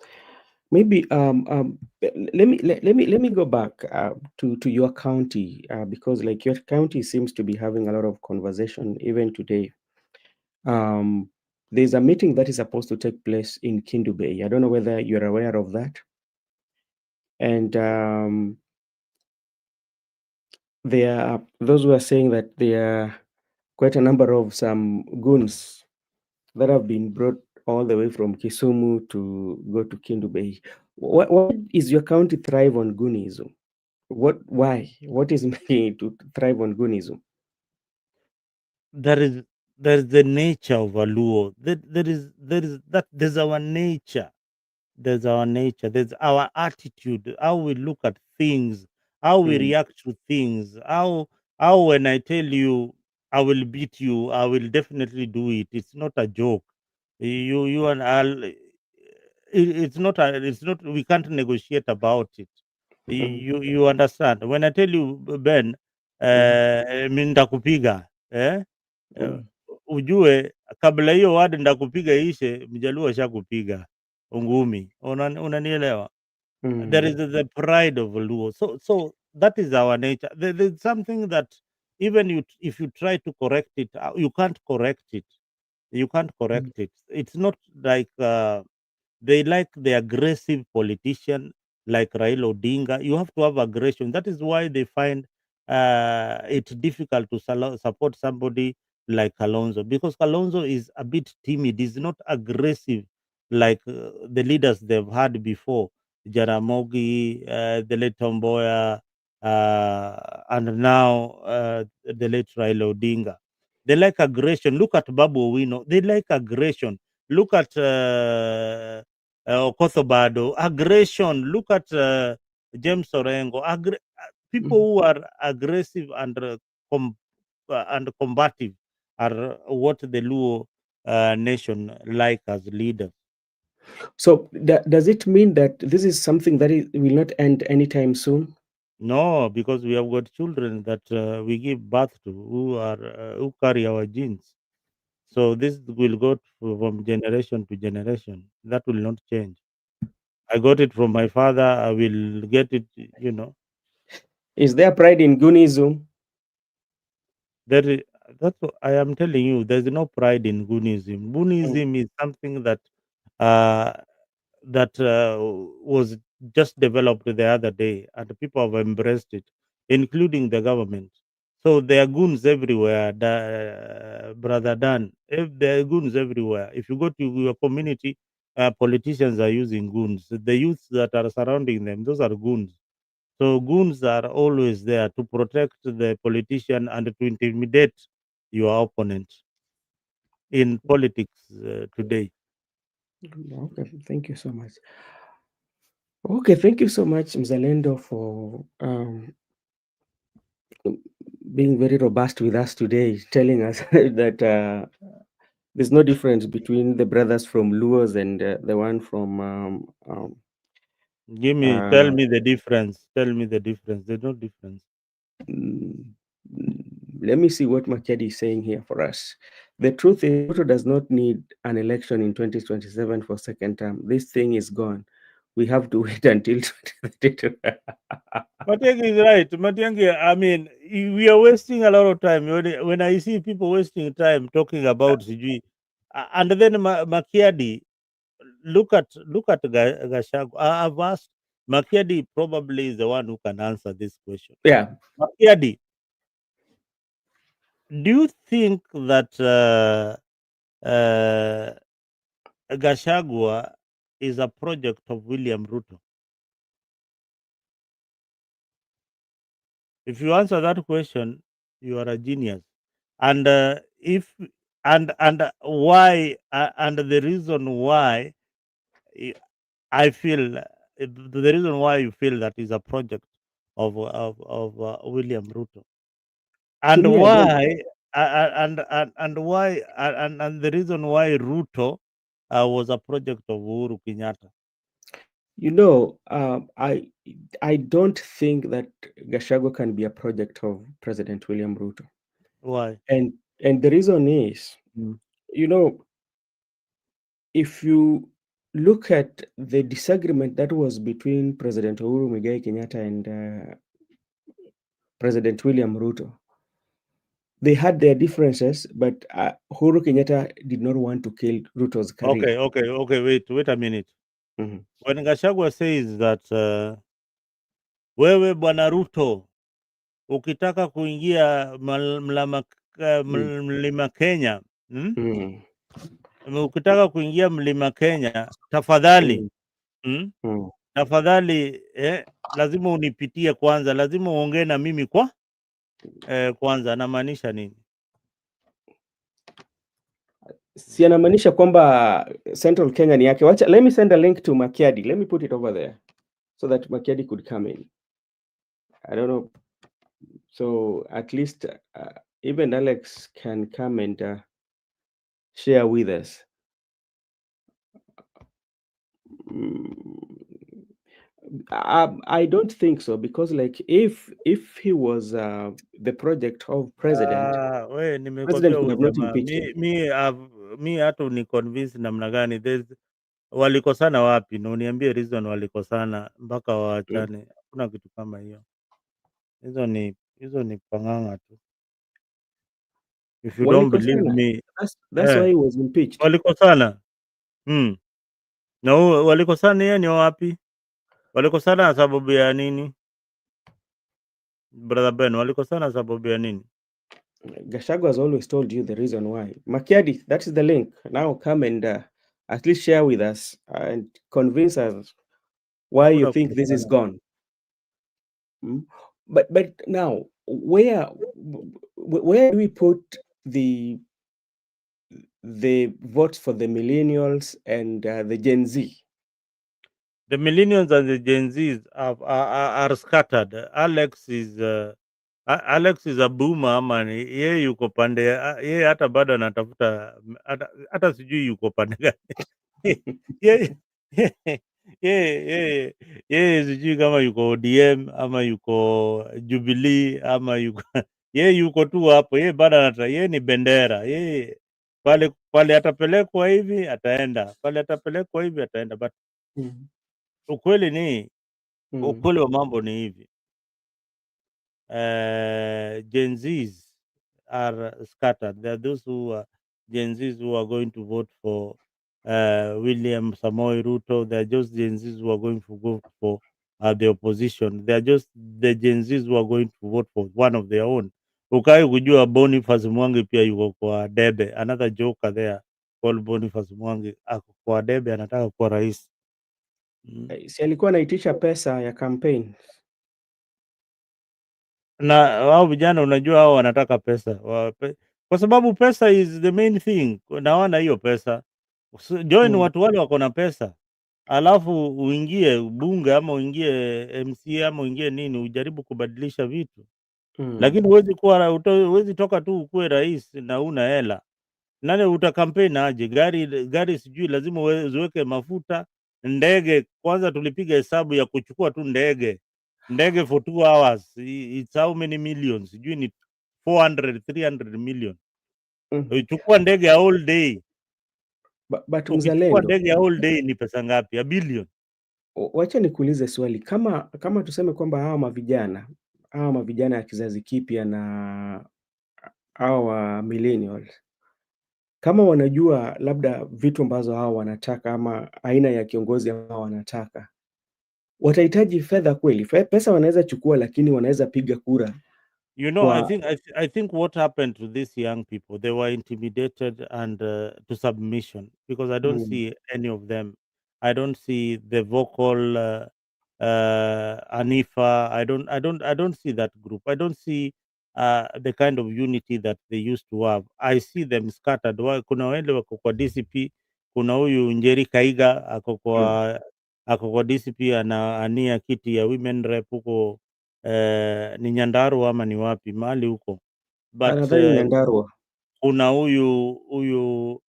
maybe let me go back to your county because like your county seems to be having a lot of conversation even today. Um, there's a meeting that is supposed to take place in Kindu Bay. I don't know whether you're aware of that. And there are those who are saying that there are quite a number of some goons that have been brought all the way from Kisumu to go to Kindu Bay. Why is your county thrive on goonism? Why? What is making it to thrive on goonism? There is the nature of a Luo. There's our nature. There's our nature. There's our attitude. How we look at things. How we Mm, react to things. How when I tell you I will beat you, I will definitely do it. It's not a joke. You and I'll. It's not. We can't negotiate about it. mm, You understand? When I tell you Ben, mm, mi nitakupiga eh, mm, ujue kabla hiyo word ndakupiga ishe, mjaluo ashakupiga ngumi. Unanielewa? There is mm, the pride of Luo. So that is our nature. There's something that even if you try to correct it, you can't correct it. You can't correct mm, it. It's not like they like the aggressive politician, like Raila Odinga, you have to have aggression. That is why they find it difficult to support somebody like Kalonzo, because Kalonzo is a bit timid. He's not aggressive like the leaders they've had before, Jaramogi, the late Tomboya, and now the late Raila Odinga. They like aggression. Look at Babu Owino. They like aggression. Look at Okothobado. Aggression. Look at James Orengo. People who are aggressive and combative are what the Luo nation like as leaders. So does it mean that this is something that will not end anytime soon? No, because we have got children that we give birth to who carry our genes. So this will go from generation to generation. That will not change. I got it from my father. I will get it. Is there pride in Gunism? That is, that's what I am telling you. There's no pride in Gunism. Mm. Gunism is something uh, that was just developed the other day, and people have embraced it, including the government. So there are goons everywhere, brother Dan. If there are goons everywhere, if you go to your community, politicians are using goons. The youths that are surrounding them, those are goons. So goons are always there to protect the politician and to intimidate your opponent in politics today. Okay, thank you so much. Okay, thank you so much, Mzalendo, for being very robust with us today, telling us that there's no difference between the brothers from Luos and the one from Tell uh, me the difference. Tell me the difference. There's no difference. mm, let me see what Makedi is saying here for us. The truth is, Ruto does not need an election in 2027 for second term. This thing is gone. We have to wait until 2032. Matiang'i is right. Matiang'i, I mean, we are wasting a lot of time. When I see people wasting time talking about Sijui, and then Makiadi, look at Gashagu. I've asked Makiadi probably is the one who can answer this question. Yeah. Makiadi, do you think that Gashagwa is a project of William Ruto? If you answer that question, you are a genius. And if and why and the reason why I I feel the reason why you feel that is a project of William Ruto, To and me, I don't. why and why and the reason why Ruto was a project of Uhuru Kenyatta. You know, I don't think that Gachagua can be a project of President William Ruto, Why? and the reason is, Mm. you know, if you look at the disagreement that was between President Uhuru Muigai Kenyatta and President William Ruto, they had their differences, but Uhuru Kenyatta did not want to kill Ruto's career. Okay. Wait a minute. Mhm. When Gachagua says that wewe bwana Ruto ukitaka kuingia Mm. mlima Kenya Mm. ukitaka kuingia mlima Kenya, tafadhali Mm. mm, Mm. tafadhali lazima unipitie kwanza, lazima uongee na mimi kwanza. Anamaanisha nini? Si anamaanisha kwamba Central Kenya ni yake. Wacha, let me send a link to Makiadi. Let me put it over there so that Makiadi could come in. I don't know. So at least even Alex can come and share with us. Mm, I don't think so, because like if he was the project of president, We president nimekwambia could huyu have not jamaa impeached him. mi hata uniconvince namna gani? Walikosana wapi? Na uniambie reason walikosana mpaka Mm. waachane. Hakuna kitu kama hiyo. Hizo ni pang'ang'a tu. If you don't believe Walikosana. me, That's why eh, he was impeached. walikosana. Na walikosana yeye ni wapi? Walikosana sababu ya nini? Brother Ben, walikosana sababu ya nini? Gachagua has always told you the reason why. Makiadi, that is the link. Now come and at least share with us and convince us why you Hakuna think this is kubishana. gone. But now, where do we put the votes for the millennials and the Gen Z? The millennials and the Gen Zs are scattered. Alex is a boomer ama yeye yuko pande yeye hata bado anatafuta hata sijui yuko pande gani. Yeye yeye yeye sijui kama yuko ODM ama yuko Jubilee ama yuko yeye yuko tu hapo, yeye bado yeye ni bendera. Yeye pale atapelekwa hivi ataenda, pale atapelekwa hivi ataenda, but Mm. ukweli ni Mm. ukweli wa mambo ni hivi. Gen Zs are scattered. There are those who are Gen Zs who are going to vote for William Samoei Ruto. There are just Gen Zs who are going to vote for the opposition. There are just the Gen Zs who are going to vote for one of their own. Ukai kujua Boniface Mwangi pia yuko kwa debe. Another joker there called Boniface Mwangi ako kwa debe, anataka kuwa rais. Si alikuwa anaitisha pesa ya campaign. Na hao vijana unajua hao wanataka pesa kwa sababu pesa is the main thing, na hawana hiyo pesa. Join Mm. watu wale wako na pesa, alafu uingie bunge ama uingie MCA ama uingie nini, ujaribu kubadilisha vitu. Lakini huwezi toka tu ukuwe rais na una hela. Nani utakampeni aje? Gari sijui lazima uweke mafuta. Ndege kwanza tulipiga hesabu ya kuchukua tu ndege for 2 hours, it's how many millions? Sijui ni 400 300 million. Mm. Ukichukua ndege ya all day, But ukichukua mzalendo, ndege ya all day ni pesa ngapi? A billion. wacha nikuulize swali, kama tuseme kwamba hawa mavijana ya kizazi kipya na hawa millennials, kama wanajua labda vitu ambazo hawa wanataka ama aina ya kiongozi ambao wanataka, watahitaji fedha kweli? Pesa wanaweza chukua, lakini wanaweza piga kura You know, kwa I think what happened to these young people, they were intimidated and to submission, because I don't mm, see any of them. I don't see the vocal Anifa. I don't see that group. I don't see the kind of unity that they used to have. I see them scattered. Kuna wale wako kwa DCP, kuna huyu Njeri Kaiga mm, ako kwa DCP ania kiti ya women rep huko ni Nyandarua ama ni wapi mahali huko, but nadhani Nyandarua. kuna huyu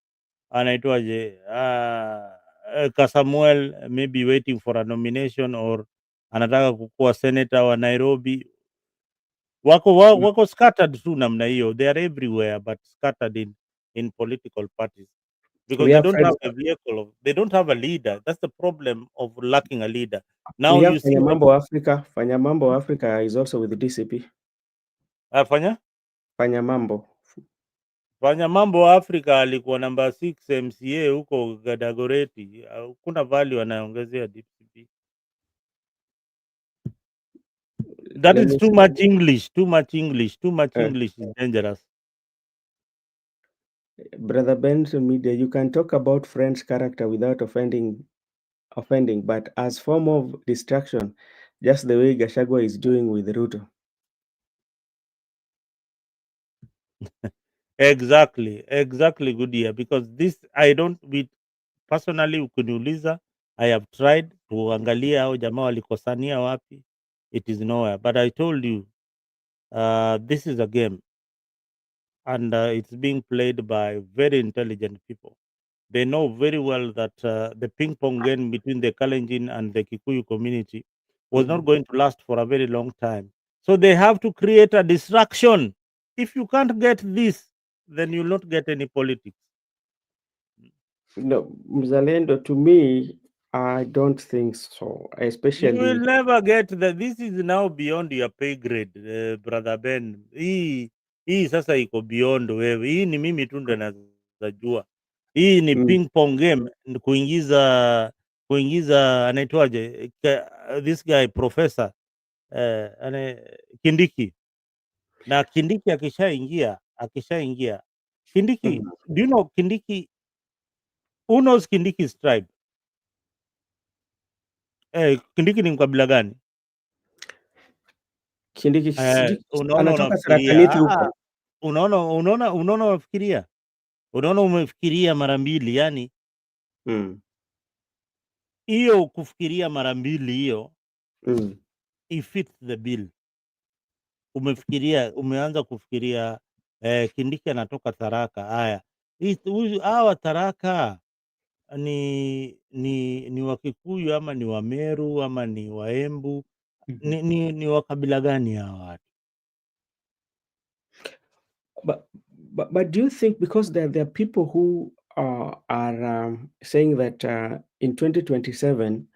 anaitwaje, Kasamuel maybe waiting for a nomination or anataka kukuwa senator wa Nairobi. Mm. Wako scattered tu namna hiyo, they are everywhere but scattered in political parties because We they have don't Fred, have a vehicle, they don't have a leader. That's the problem of lacking a leader. we Now have you see Fanya when Mambo Africa. Fanya Mambo Africa is also with the DCP. afanya Fanya Mambo. Fanya mambo Afrika alikuwa namba 6 MCA huko Gadagoreti. Kuna value anaongezea DPP. That Let is me too see. much English, too much English, too much Uh, English is dangerous. Brother Benson Media, you can talk about friends' character without offending, but as form of distraction, just the way Gachagua is doing with Ruto. Exactly good year, because this I don't with personally, ukiniuliza, I have tried kuangalia hao jamaa walikosania wapi, it is nowhere, but I told you this is a game and it's being played by very intelligent people. They know very well that the ping pong game between the Kalenjin and the Kikuyu community was not Mm. going to last for a very long time. So they have to create a distraction. If you can't get this, then you'll not get any politics. No, Mzalendo, to me, I don't think so. You will Especially, never get that. This is now beyond your pay grade, brother Ben. Hii sasa iko beyond wewe. Hii ni mimi tu ndo nazajua. Hii ni mm, ping pong game, ni kuingiza kuingiza anaitwaje, this guy professor Kindiki, na Kindiki akishaingia Kindiki, do you know Kindiki, who knows Kindiki's tribe? Kindiki ni mkabila gani? Kindiki Unaona anatoka Tharaka-Nithi huko. Unaona umefikiria mara mbili, yani hiyo kufikiria mara mbili hiyo it fits the bill. Umeanza kufikiria Kindiki anatoka Tharaka. Haya, hawa Tharaka ni Wakikuyu ama ni Wameru ama ni Waembu? Ni wakabila gani hawa watu? But do you think, because there are people who are saying that in 2027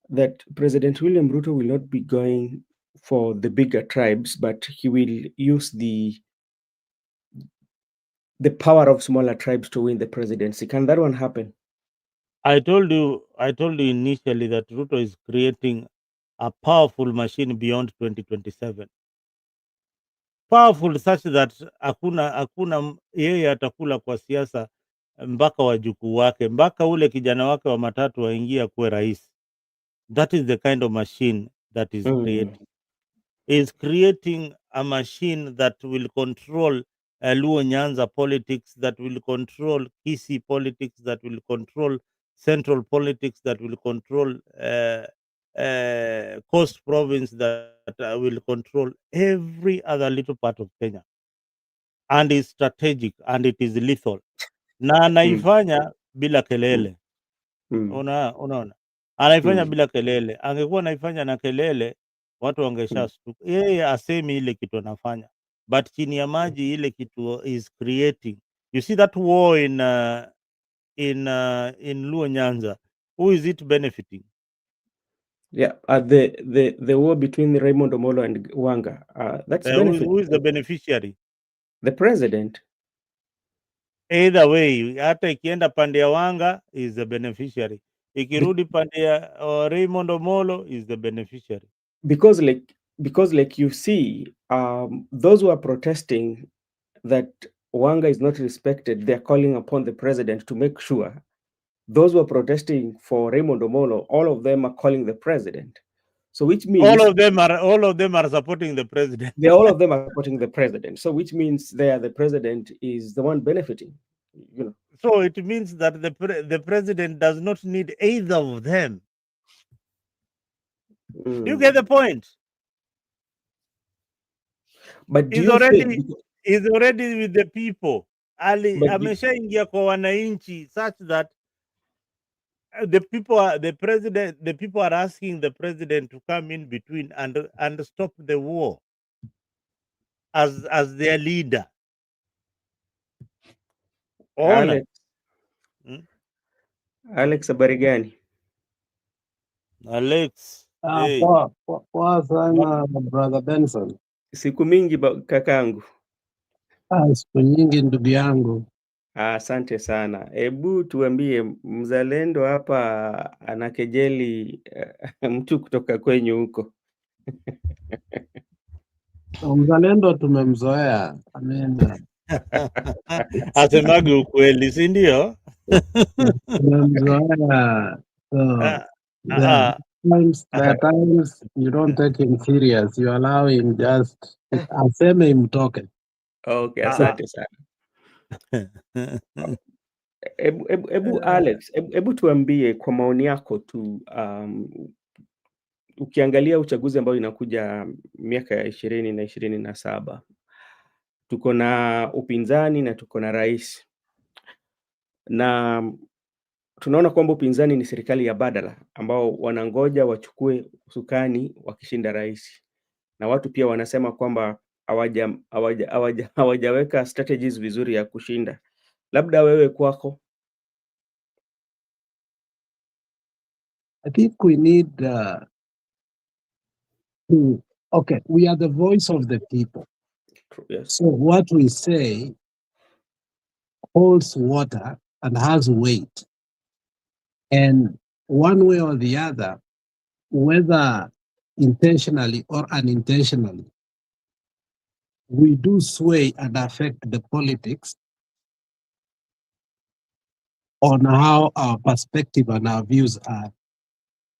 that President William Ruto will not be going for the bigger tribes, but he will use the power of smaller tribes to win the presidency? Can that one happen? I told you initially that Ruto is creating a powerful machine beyond 2027. Powerful such that hakuna yeye atakula kwa siasa mpaka wajukuu wake, mpaka ule kijana wake wa matatu waingia kuwe rais. That is the kind of machine that is creating. Is creating a machine that will control Luo Nyanza politics, that will control Kisii politics, that will control central politics, that will control Coast province, that will control every other little part of Kenya, and is strategic and it is lethal, na anaifanya bila kelele. Unaona, anaifanya bila kelele. Angekuwa anaifanya na kelele, watu wangeshashtuka. Yeye asemi ile kitu anafanya, but chini ya maji ile kitu is creating. You see that war in Luo Nyanza, who is it benefiting? Yeah, the war between Raymond Omolo and Wanga, that's benefiting. Who is the beneficiary? The president. Either way, hata ikienda pande ya Wanga is the beneficiary, ikirudi pande ya Raymond Omolo is the beneficiary. Because like you see, those who are protesting that Wanga is not respected, they're calling upon the president to make sure. Those who are protesting for Raymond Omolo, all of them are calling the president. So which means all of them are supporting the president. All of them are supporting the president. So which means the president is the one benefiting. So it means that the president does not need either of them. Do you get the point? But he's already with the people. Ameshaingia kwa wananchi such that the people are asking the president to come in between and stop the war as their leader. Alex, habari gani? Alex, hey. Poa sana brother Benson. Siku mingi kakangu. Siku nyingi ndugu yangu. Asante sana. Hebu tuambie, mzalendo hapa anakejeli mtu kutoka kwenyu huko. Mzalendo tumemzoea. Asemage ukweli, si ndio? Tumemzoea. There are times you don't take him serious. You allow him just aseme imtoke. Okay, asante sana. Ebu Alex, ebu tuambie kwa maoni yako tu, ukiangalia uchaguzi ambao inakuja miaka ya 2027, tuko na upinzani na tuko na rais, na tunaona kwamba upinzani ni serikali ya badala ambao wanangoja wachukue usukani wakishinda rais, na watu pia wanasema kwamba hawajaweka strategies vizuri ya kushinda. Labda wewe kwako. I think we need we are the voice of the people. Yes. So what we say holds water and has weight. And one way or the other, whether intentionally or unintentionally, we do sway and affect the politics on how our perspective and our views are.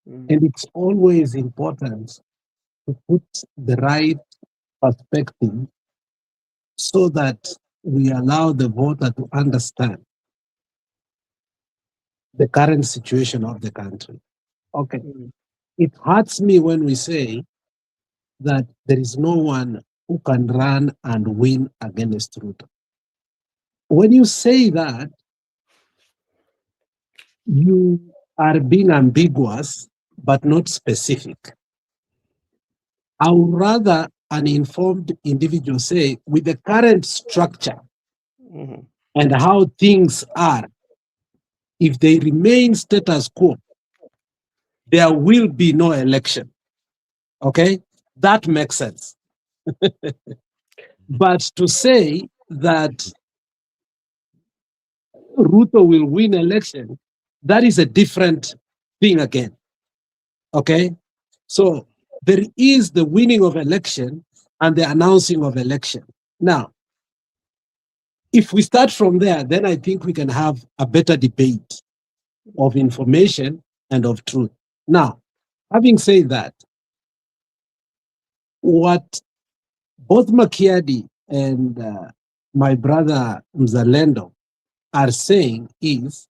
And it's always important to put the right perspective so that we allow the voter to understand the current situation of the country. Okay. It hurts me when we say that there is no one who can run and win against Ruto. When you say that, you are being ambiguous but not specific. I would rather an informed individual say, with the current structure and how things are, if they remain status quo, there will be no election. Okay? That makes sense. But to say that Ruto will win election, that is a different thing again. Okay? So there is the winning of election and the announcing of election. Now, if we start from there, then I think we can have a better debate of information and of truth. Now, having said that, what both Makiadi and my brother Mzalendo are saying is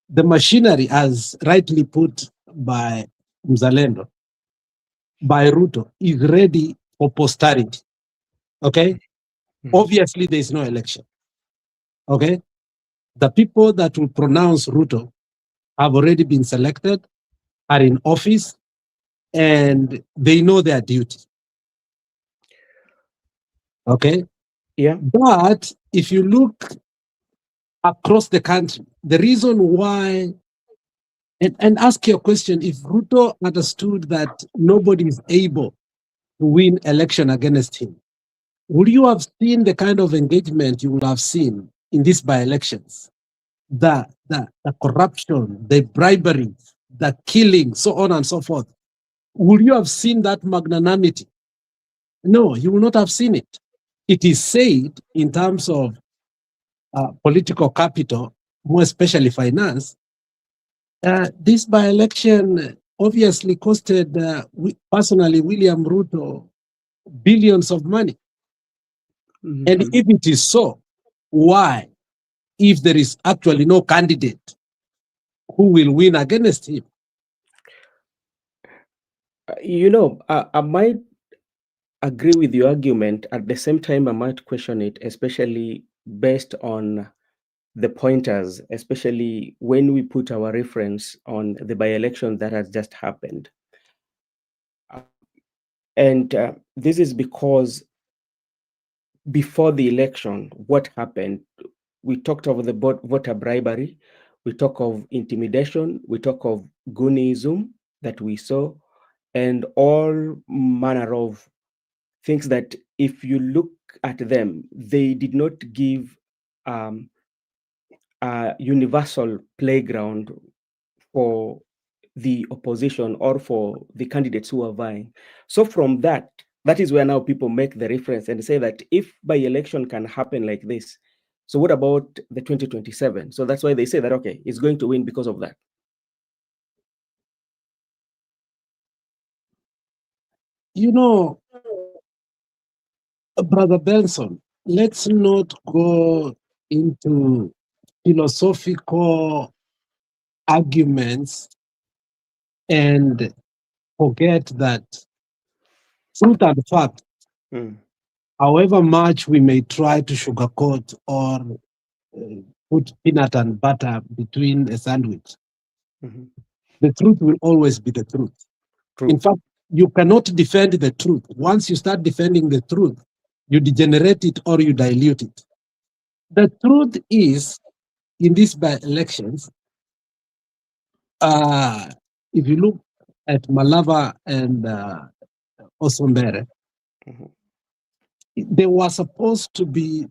the machinery, as rightly put by Mzalendo, by Ruto, is ready for posterity. Okay? Obviously, there is no election. Okay? The people that will pronounce Ruto have already been selected, are in office, and they know their duty. Okay? Yeah. But if you look across the country, the reason why, and ask your question, if Ruto understood that nobody is able to win election against him, would you have seen the kind of engagement you would have seen in these by-elections? The corruption, the bribery, the killing, so on and so forth. Would you have seen that magnanimity? No, you will not have seen it. It is said in terms of political capital, more especially finance, this by-election obviously costed personally William Ruto billions of money. And if it is so, why, if there is actually no candidate who will win against him? I might agree with your argument. At the same time, I might question it, especially based on the pointers, especially when we put our reference on the by-election that has just happened. And this is because before the election, what happened? We talked of the voter bribery, we talk of intimidation, we talk of goonism that we saw, and all manner of things that if you look at them, they did not give a universal playground for the opposition or for the candidates who are vying. So from that is where now people make the reference and say that if by-election can happen like this, so what about the 2027? So that's why they say that, okay, it's going to win because of that. You know, Brother Benson, let's not go into philosophical arguments and forget that truth and fact, however much we may try to sugarcoat or put peanut and butter between a sandwich, the truth will always be the truth. True. In fact, you cannot defend the truth. Once you start defending the truth, you degenerate it or you dilute it. The truth is, in these by-elections, if you look at Malava and Osombere, they were supposed to be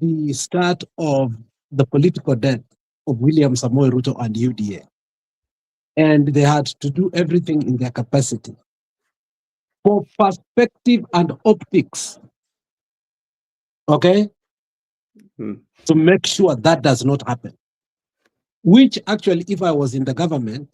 the start of the political death of William Samoei Ruto and UDA. and they had to do everything in their capacity. For perspective and optics, okay, to make sure that does not happen. Which actually, if I was in the government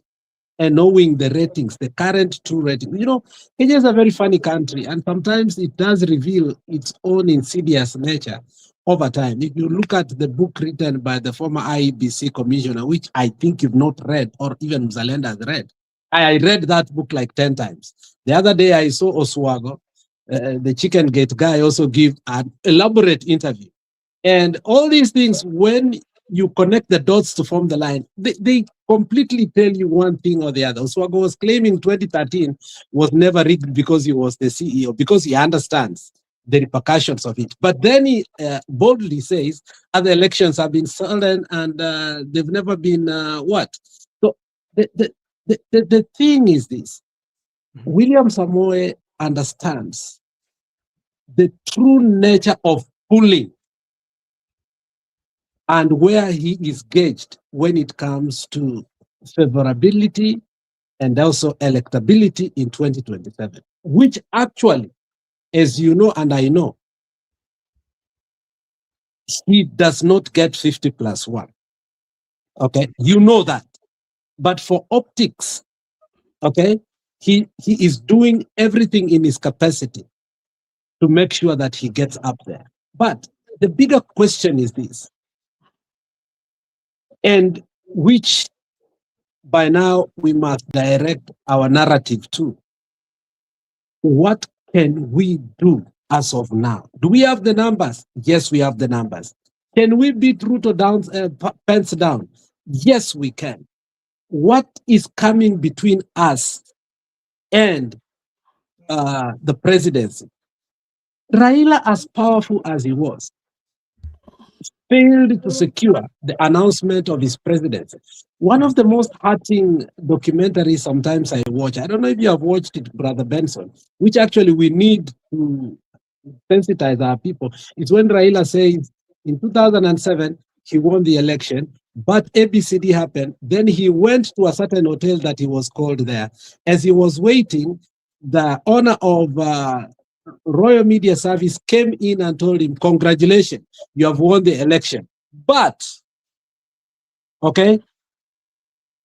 and knowing the ratings, the current true rating, Kenya is a very funny country, and sometimes it does reveal its own insidious nature over time. If you look at the book written by the former IEBC commissioner, which I think you've not read, or even Mzalenda has read, I read that book like 10 times. The other day I saw Oswago, the Chicken Gate guy, also give an elaborate interview. And all these things, when you connect the dots to form the line, they completely tell you one thing or the other. Oswago was claiming 2013 was never rigged because he was the CEO, because he understands the repercussions of it. But then he boldly says other elections have been stolen and they've never been what? So the thing is this: William Samoe understands the true nature of pulling and where he is gauged when it comes to favorability and also electability in 2027, which actually, as you know and I know, he does not get 50+1. Okay, you know that. But for optics, okay, he is doing everything in his capacity to make sure that he gets up there. But the bigger question is this, and which by now we must direct our narrative to: what can we do as of now? Do we have the numbers? Yes, we have the numbers. Can we beat Ruto down, pence down? Yes, we can. What is coming between us and the presidency? Raila, as powerful as he was, failed to secure the announcement of his presidency. One of the most hurting documentaries sometimes I watch, I don't know if you have watched it, Brother Benson, which actually we need to sensitize our people, is when Raila says in 2007, he won the election, but ABCD happened. Then he went to a certain hotel that he was called there. As he was waiting, the owner of Royal Media Service came in and told him, congratulations, you have won the election. But, okay,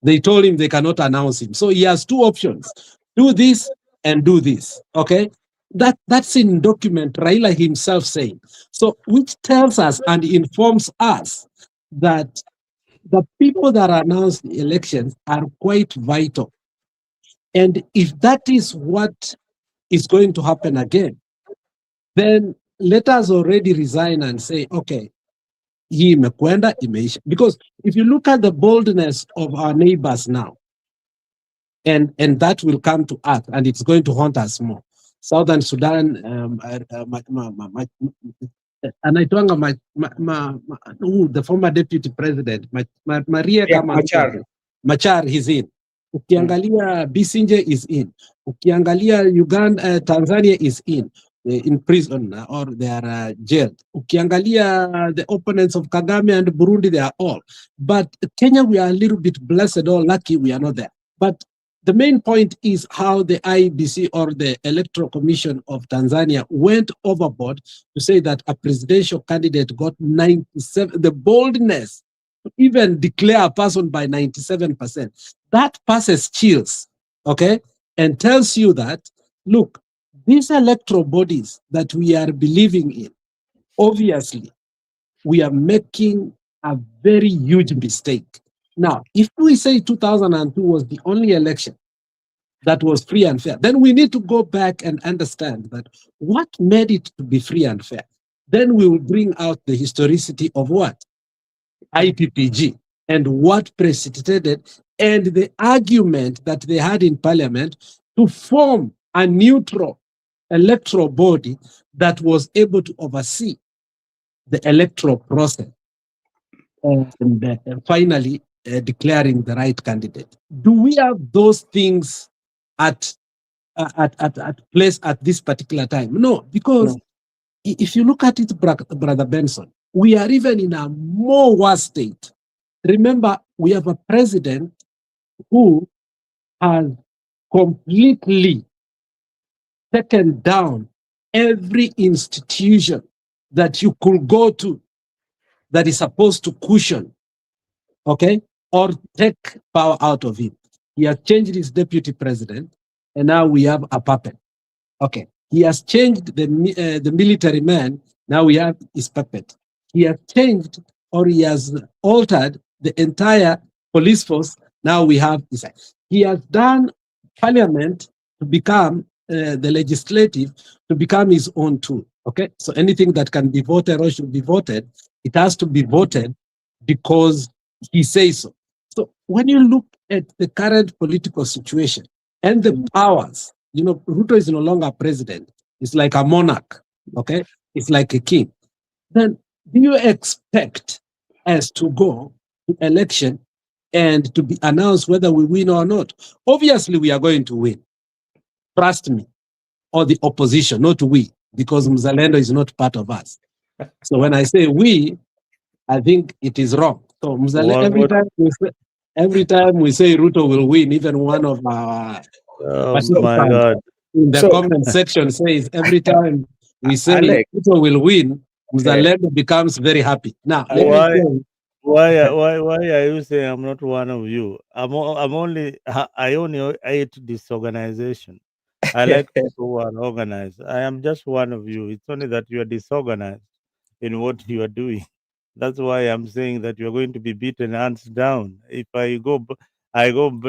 they told him they cannot announce him. So he has two options: do this and do this, okay? That's in document Raila himself saying. So which tells us and informs us that the people that announced the elections are quite vital. And if that is what is going to happen again, then let us already resign and say, okay, hii imekwenda, imeisha. Because if you look at the boldness of our neighbors now, and that will come to us and it's going to haunt us more. Southern Sudan, the former deputy president, Machar, he's in. Ukiangalia Bisinje is in. Ukiangalia Uganda, Tanzania is in prison or they are jailed. Ukiangalia the opponents of Kagame and Burundi, they are all. But Kenya, we are a little bit blessed or lucky we are not there. But the main point is how the IEBC or the Electoral Commission of Tanzania went overboard to say that a presidential candidate got 97, the boldness to even declare a person by 97%. That passes chills, okay? And tells you that, look, these electoral bodies that we are believing in, obviously, we are making a very huge mistake. Now, if we say 2002 was the only election that was free and fair, then we need to go back and understand that what made it to be free and fair. Then we will bring out the historicity of what? IPPG and what precipitated and the argument that they had in parliament to form a neutral electoral body that was able to oversee the electoral process and finally declaring the right candidate. Do we have those things at place at this particular time? No, because if you look at it, Brother Benson, we are even in a more worse state. Remember, we have a president who has completely taken down every institution that you could go to that is supposed to cushion, okay, or take power out of him. He has changed his deputy president, and now we have a puppet. Okay, he has changed the military man. Now we have his puppet. He has changed, or he has altered the entire police force. Now we have his. He has done parliament to become the legislative to become his own tool. Okay, so anything that can be voted or should be voted, it has to be voted because he says so. So when you look at the current political situation and the powers, you know, Ruto is no longer president. It's like a monarch, okay? It's like a king. Then do you expect us to go to election and to be announced whether we win or not? Obviously, we are going to win. Trust me. Or the opposition, not we, because Mzalendo is not part of us. So when I say we, I think it is wrong. So Mzalendo, every time we say Ruto will win, even one of our Oh my God. in the comment section says every time we say Alex, Ruto will win, Mzalendo becomes very happy. Now, let me say, Why are you saying I'm not one of you? I'm only I only hate disorganization. I like people who are organized. I am just one of you. It's only that you are disorganized in what you are doing. That's why I'm saying that you're going to be beaten hands down. If I go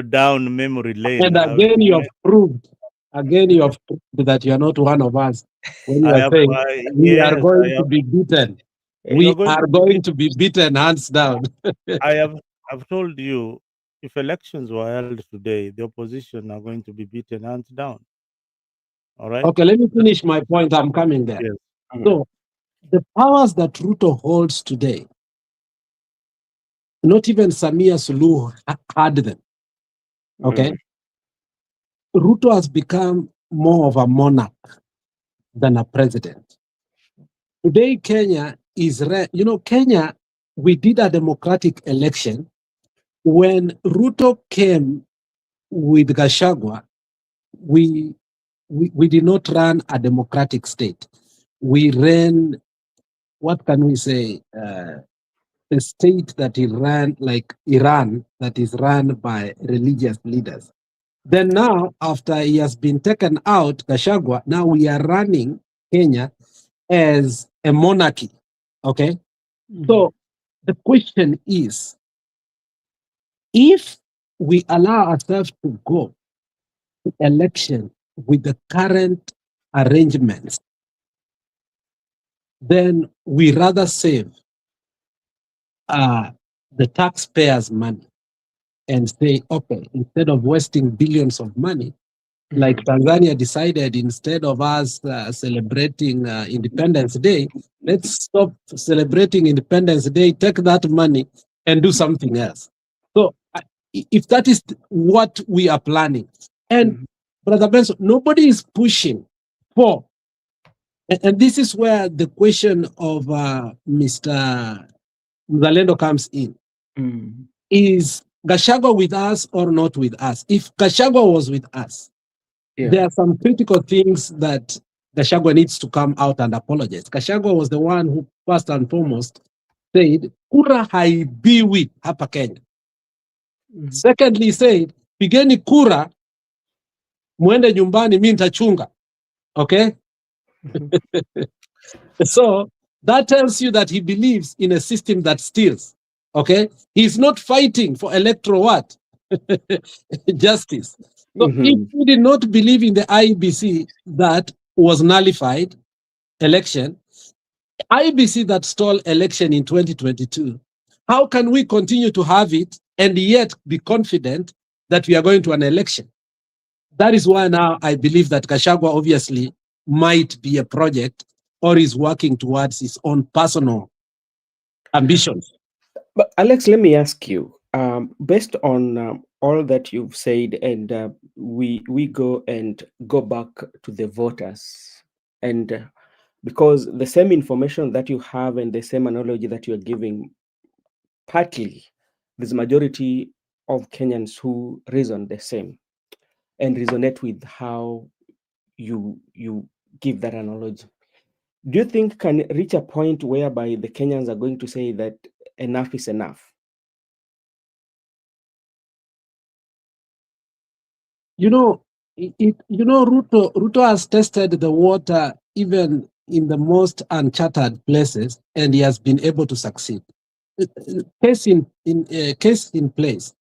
down memory lane. and again you have proved that you are not one of us when you I are have, saying we are yes, going to be beaten. you are We going are to be going to be beaten hands down. I've told you, if elections were held today, the opposition are going to be beaten hands down. All right? Okay, let me finish my point. I'm coming there. Yes. So the powers that Ruto holds today, not even Samia Suluhu had them. Okay? Ruto has become more of a monarch than a president. Today, Kenya is, Kenya, we did a democratic election. When Ruto came with Gashagwa, we did not run a democratic state. We ran, what can we say, a state that he ran like Iran, that is run by religious leaders. Then now, after he has been taken out, Gashagwa, now we are running Kenya as a monarchy. Okay? So the question is, if we allow ourselves to go to election with the current arrangements, then we rather save the taxpayers' money and say, okay, instead of wasting billions of money, like Tanzania decided, instead of us celebrating Independence Day, let's stop celebrating Independence Day, take that money and do something else. So if that is what we are planning, and Brother Benson, nobody is pushing for, and this is where the question of Mr. Mzalendo comes in. Is Gashagwa with us or not with us? If Gashagwa was with us, there are some critical things that Gashagwa needs to come out and apologize. Gashagwa was the one who first and foremost said, kura haibiwi hapa Kenya. Secondly, he said, pigeni kura, muende nyumbani, mi nitachunga. Okay? So that tells you that he believes in a system that steals. Okay? He's not fighting for electoral what? Justice. So if we did not believe in the IEBC that was nullified election, IEBC that stole election in 2022, how can we continue to have it and yet be confident that we are going to an election? That is why now I believe that Gachagua obviously might be a project or is working towards his own personal ambitions. But Alex, let me ask you, based on all that you've said, and we go back to the voters, and because the same information that you have and the same analogy that you're giving, partly there's a majority of Kenyans who reason the same. and resonate with how you give that analogy. Do you think can reach a point whereby the Kenyans are going to say that enough is enough? Ruto has tested the water even in the most uncharted places, and he has been able to succeed. Case in place,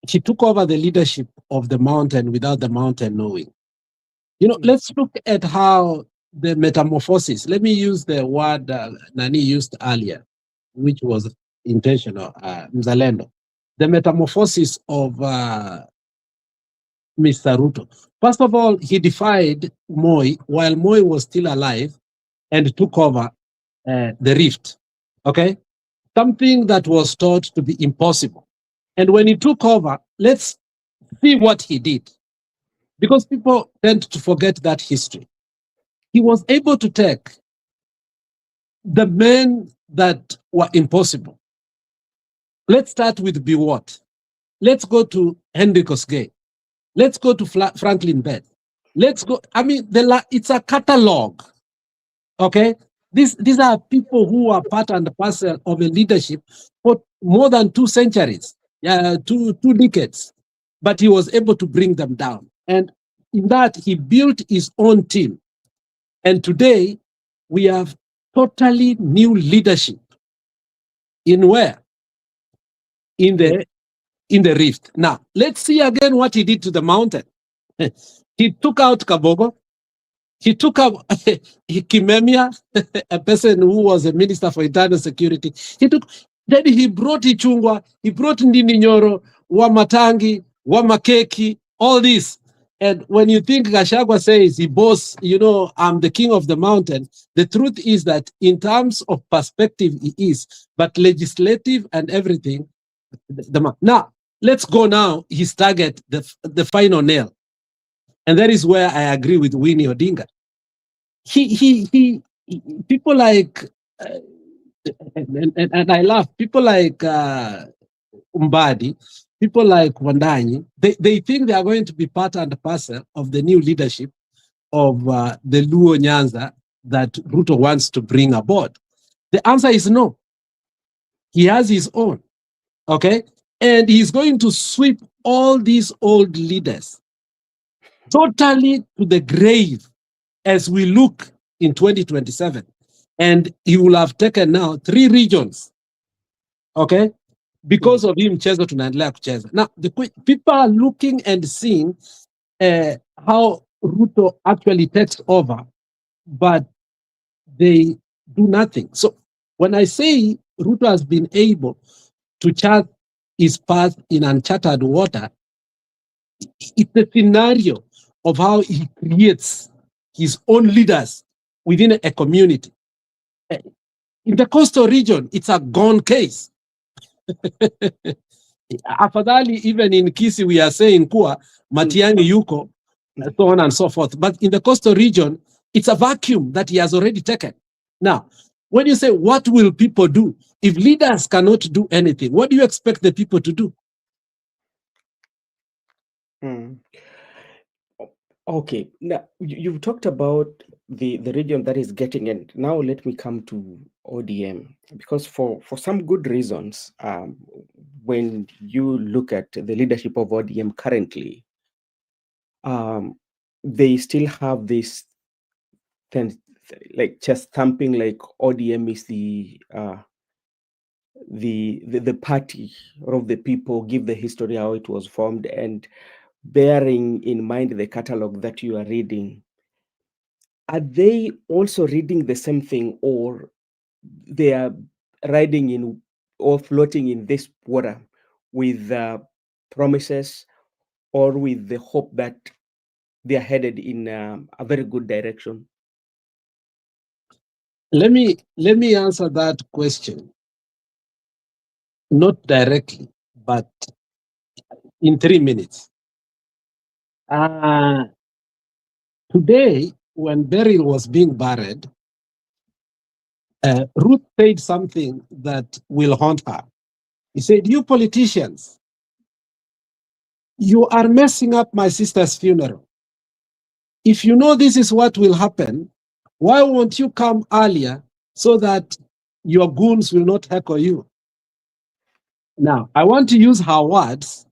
he took over the leadership of the mountain without the mountain knowing. Let's look at how the metamorphosis. Let me use the word Nani used earlier, which was intentional, Mzalendo. The metamorphosis of Mr. Ruto. First of all, he defied Moi while Moi was still alive and took over the rift. Okay? Something that was thought to be impossible. And when he took over, let's see what he did. Because people tend to forget that history. He was able to take the men that were impossible. Let's start with Biwott. Let's go to Henry Kosgei. Let's go to Franklin Beth. Let's go. I mean, it's a catalog. Okay? These are people who are part and parcel of a leadership for more than 2 centuries, two decades. But he was able to bring them down. And in that, he built his own team. And today, we have totally new leadership. In where? In the rift. Now, let's see again what he did to the mountain. He took out Kabogo. He took out Kimemia, a person who was a minister for internal security. Then he brought Ichungwa, he brought Ndini Nyoro, Wamatangi, Wamakeki, all this. And when you think Gachagua says he boasts, I'm the king of the mountain, the truth is that in terms of perspective, he is. But legislative and everything, now, let's go now, his target, the final nail. And that is where I agree with Winnie Odinga. People like, and I laugh, people like Umbadi, people like Wandanyi, they think they are going to be part and parcel of the new leadership of the Luo Nyanza that Ruto wants to bring aboard. The answer is no. He has his own, okay? And he's going to sweep all these old leaders totally to the grave as we look in 2027. And he will have taken now 3 regions, okay? Because of him, Chezo tunaendelea kucheza. Now, people are looking and seeing how Ruto actually takes over, but they do nothing. So when I say Ruto has been able to chart his path in uncharted water, it's a scenario of how he creates his own leaders within a community. In the coastal region, it's a gone case. Afadhali, even in Kisi, we are saying kuwa Matiang'i yuko, so on and so forth. But in the coastal region, it's a vacuum that he has already taken. Now, when you say, what will people do? If leaders cannot do anything, what do you expect the people to do? Okay, now you've talked about the region that is getting in. Now let me come to ODM, because for some good reasons, when you look at the leadership of ODM currently, they still have this like chest thumping, like ODM is the party of the people, give the history how it was formed, and bearing in mind the catalog that you are reading, are they also reading the same thing, or they are riding in or floating in this water with promises or with the hope that they are headed in a very good direction? Let me answer that question, not directly, but in 3 minutes. Today, when Beryl was being buried, Ruth said something that will haunt her. He said, you politicians, you are messing up my sister's funeral. If you know this is what will happen, why won't you come earlier so that your goons will not heckle you? Now, I want to use her words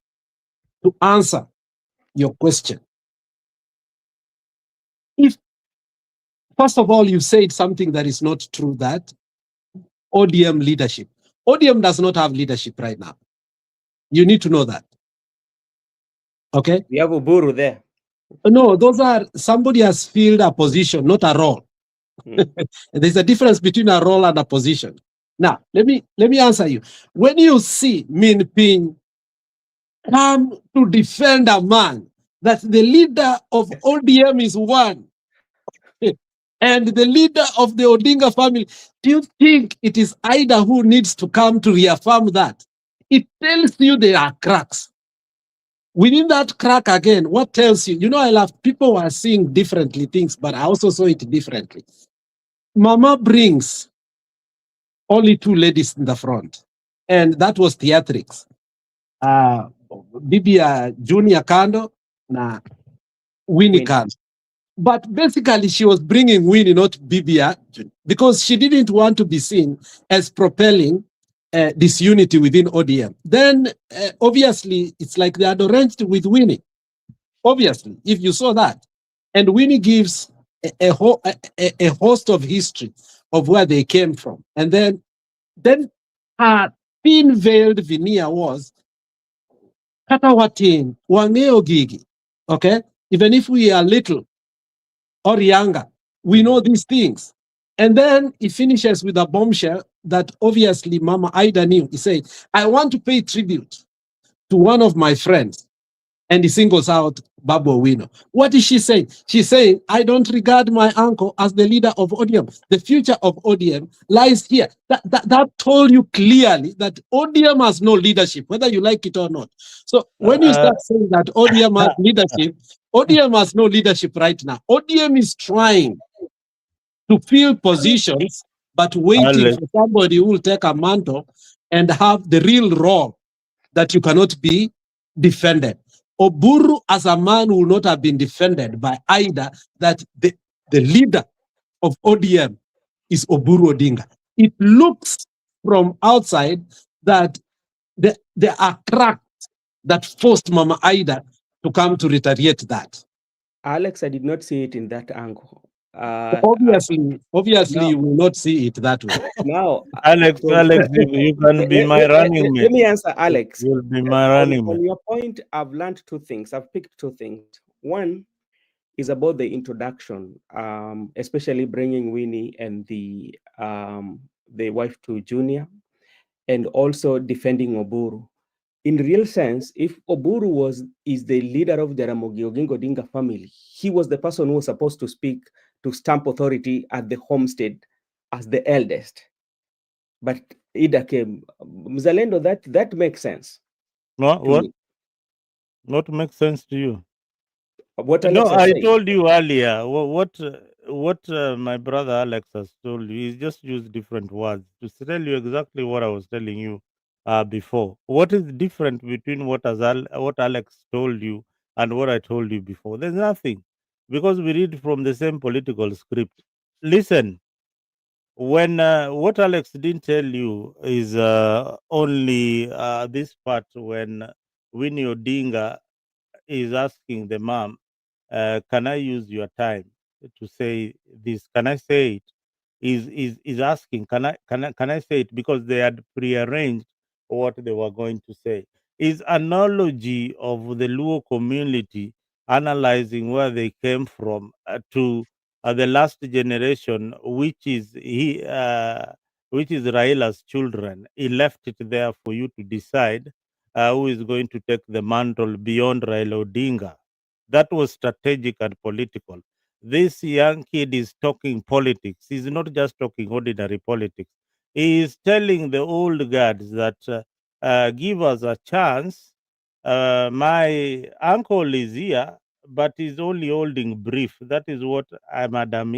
to answer your question. If, first of all, you said something that is not true, that ODM leadership. ODM does not have leadership right now. You need to know that. Okay? We have Oburu there. No, those are, somebody has filled a position, not a role. There's a difference between a role and a position. Now, let me answer you. When you see Min Ping come to defend a man that the leader of ODM is one, and the leader of the Odinga family, do you think it is Ida who needs to come to reaffirm that? It tells you there are cracks. Within that crack again, what tells you? You know, I love people who are seeing differently things, but I also saw it differently. Mama brings only two ladies in the front, and that was theatrics. Bibia Junior Kando na Winnie Kando. But basically, she was bringing Winnie, not Bibia, because she didn't want to be seen as propelling disunity within ODM. Then, obviously, it's like they had arranged with Winnie. Obviously, if you saw that. And Winnie gives a host of history of where they came from. And then her thin-veiled veneer was Katawatin, Wangeo Gigi. Okay? Even if we are little or younger, we know these things. And then he finishes with a bombshell that obviously Mama Ida knew. He said, I want to pay tribute to one of my friends. And he singles out Babu Owino. What is she saying? She's saying, I don't regard my uncle as the leader of ODM. The future of ODM lies here. That told you clearly that ODM has no leadership, whether you like it or not. So when you start saying that ODM has leadership, ODM has no leadership right now. ODM is trying to fill positions, but waiting for somebody who will take a mantle and have the real role that you cannot be defended. Oburu as a man will not have been defended by either that the leader of ODM is Oburu Odinga. It looks from outside that there are cracks that forced Mama Ida to come to retaliate that. Alex, I did not see it in that angle. Obviously, now, you will not see it that way. Now, Alex, you can be my running mate. Let me answer, Alex. You'll be my running mate. On your point, I've learned two things. I've picked two things. One is about the introduction, especially bringing Winnie and the wife to Junior, and also defending Oburu. In real sense, if Oburu is the leader of the Ramogi Oginga Odinga family, he was the person who was supposed to speak to stamp authority at the homestead as the eldest. But Ida came. Mzalendo, that makes sense. What makes sense to you? What No, Alex I told you earlier. What my brother Alex has told you. He's just used different words to tell you exactly what I was telling you before. What is different between what Alex told you and what I told you before? There's nothing, because we read from the same political script. Listen, when what Alex didn't tell you is only this part when Winnie Odinga is asking the mom, can I use your time to say this? Can I say it? Is asking, can I say it? Because they had prearranged what they were going to say. Is analogy of the Luo community analyzing where they came from to the last generation, which is Raila's children. He left it there for you to decide who is going to take the mantle beyond Raila Odinga. That was strategic and political. This young kid is talking politics. He's not just talking ordinary politics. He is telling the old guards that give us a chance. My uncle is here, but he's only holding brief. That is what Madam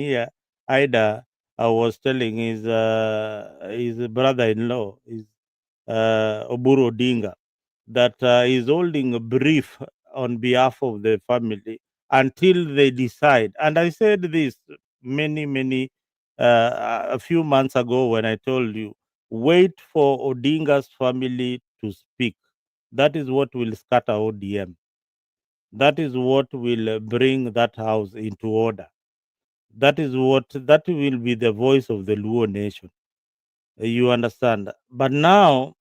Ida was telling his brother-in-law, Oburu Odinga. that is holding a brief on behalf of the family until they decide. And I said this many a few months ago when I told you, wait for Odinga's family to speak. That is what will scatter ODM. That is what will bring that house into order. That will be the voice of the Luo nation. You understand? But now,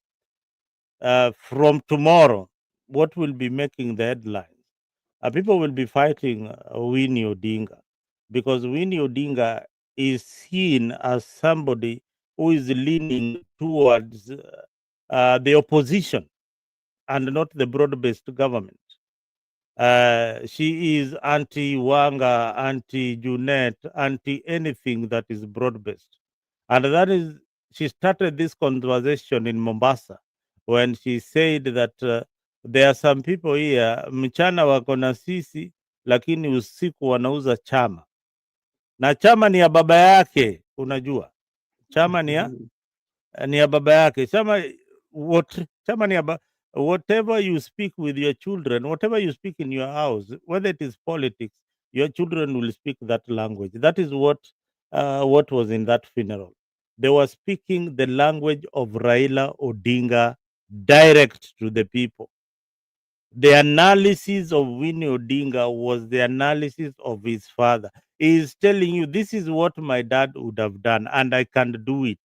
from tomorrow, what will be making the headlines? People will be fighting Winnie Odinga, because Winnie Odinga is seen as somebody who is leaning towards the opposition and not the broad-based government. She is anti-Wanga, anti-Junet, anti-anything that is broad-based. And that is, she started this conversation in Mombasa when she said that there are some people here, mchana wako na sisi, lakini usiku wanauza chama. Na chama ni ya baba yake, unajua. Chama ni ya baba yake. Chama ni ya whatever you speak with your children, whatever you speak in your house, whether it is politics, your children will speak that language. That is what was in that funeral. They were speaking the language of Raila Odinga direct to the people. The analysis of Winnie Odinga was the analysis of his father. He is telling you, this is what my dad would have done, and I can do it.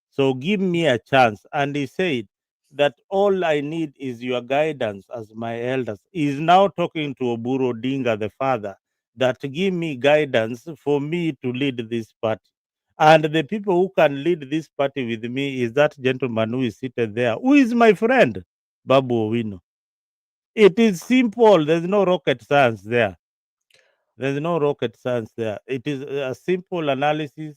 So give me a chance. And he said that all I need is your guidance as my elders. He is now talking to Oburu Odinga, the father, that give me guidance for me to lead this party. And the people who can lead this party with me is that gentleman who is seated there, who is my friend, Babu Owino. It is simple. There's no rocket science there. There's no rocket science there. It is a simple analysis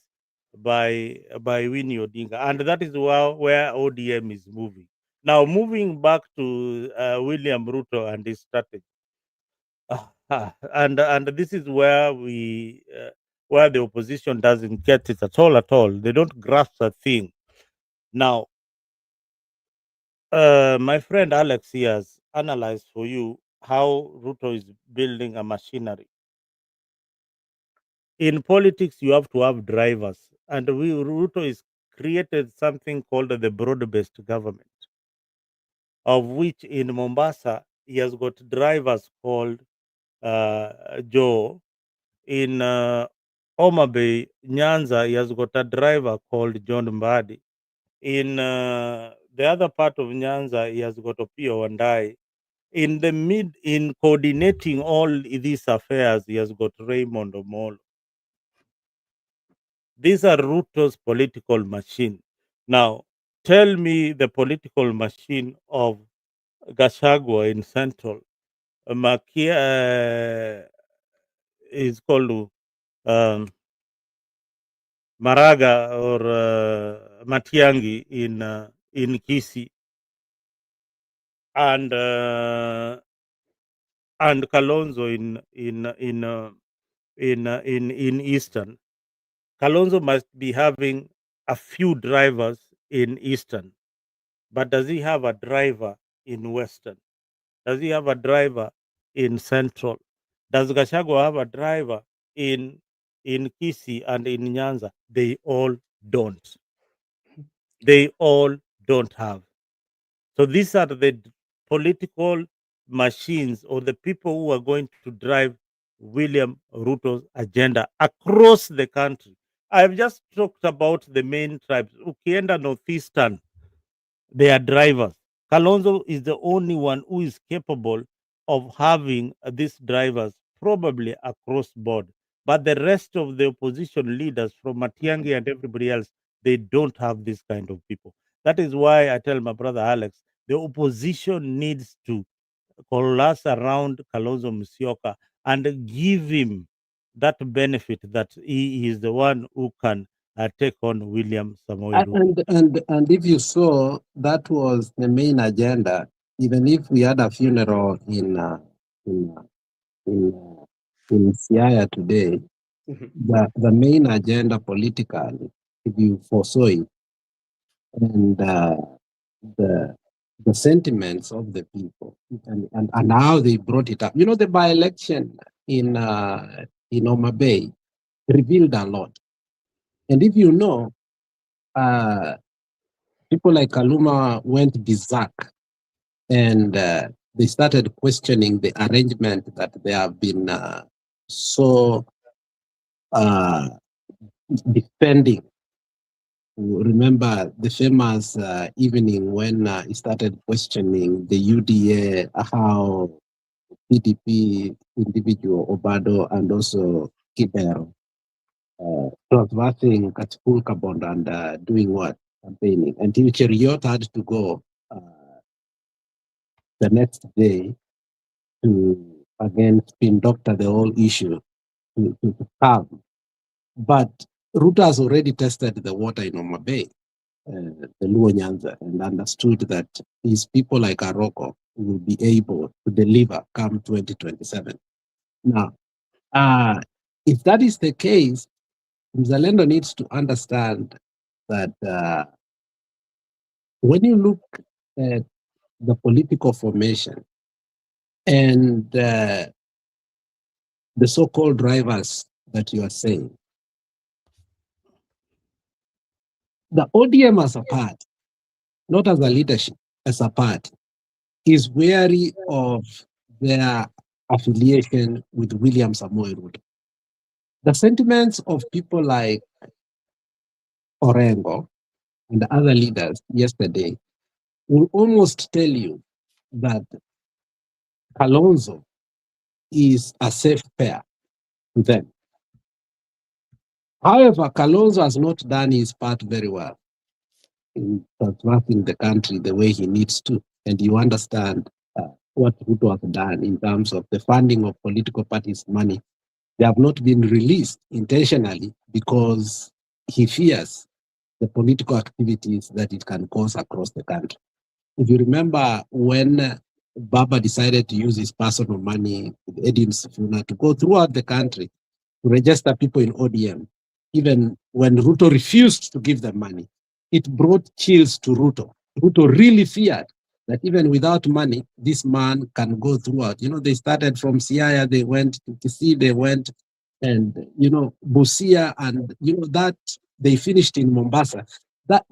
by Winnie Odinga, and that is where ODM is moving. Now, moving back to William Ruto and his strategy, and this is where where the opposition doesn't get it at all. At all, they don't grasp a thing. Now, my friend Alex here has analyzed for you how Ruto is building a machinery. In politics, you have to have drivers, and Ruto is created something called the broad-based government, of which in Mombasa he has got drivers called Joe. In Homa Bay, Nyanza, he has got a driver called John Mbadi. In the other part of Nyanza, he has got Opio Wandai. In coordinating all these affairs, he has got Raymond Omolo. These are Ruto's political machine. Now, tell me the political machine of Gachagua in Central. Makia is called Maraga or Matiangi in Kisi, and Kalonzo in Eastern. Kalonzo must be having a few drivers in Eastern, but does he have a driver in Western? Does he have a driver in Central? Does Gachagua have a driver in Kisi and in Nyanza? They all don't. They all don't have. So these are the political machines or the people who are going to drive William Ruto's agenda across the country. I've just talked about the main tribes. Ukienda Northeastern, they are drivers. Kalonzo is the only one who is capable of having these drivers, probably across board. But the rest of the opposition leaders, from Matiangi and everybody else, they don't have this kind of people. That is why I tell my brother Alex, the opposition needs to coalesce around Kalonzo Musyoka and give him that benefit that he is the one who can take on William Samoei Ruto. And if you saw, that was the main agenda. Even if we had a funeral in Siaya today, the main agenda politically, if you foresaw it, and the the sentiments of the people and how they brought it up. You know, the by-election in Homa Bay revealed a lot. And if you know, people like Kaluma went berserk and they started questioning the arrangement that they have been so defending. Remember the famous evening when he started questioning the UDA, how PDP individual Obado and also Kibero transversing Katipul Kabond and doing what? Campaigning. Until Cheriot had to go the next day to again spin doctor the whole issue to calm. But Ruto has already tested the water in Homa Bay, the Luo Nyanza, and understood that his people like Aroko will be able to deliver come 2027. Now, if that is the case, Mzalendo needs to understand that when you look at the political formation and the so-called drivers that you are saying, the ODM as a party, not as a leadership, as a party, is wary of their affiliation with William Samoei Ruto. The sentiments of people like Orengo and the other leaders yesterday will almost tell you that Kalonzo is a safe pair to them. However, Kalonzo has not done his part very well in transforming the country the way he needs to. And you understand what Ruto has done in terms of the funding of political parties' money. They have not been released intentionally because he fears the political activities that it can cause across the country. If you remember when Baba decided to use his personal money with Edim Sifuna to go throughout the country to register people in ODM, even when Ruto refused to give them money, it brought chills to Ruto. Ruto really feared that even without money, this man can go throughout. You know, they started from Siaya, they went to Kisii, they went and, you know, Busia, and, you know, that they finished in Mombasa. That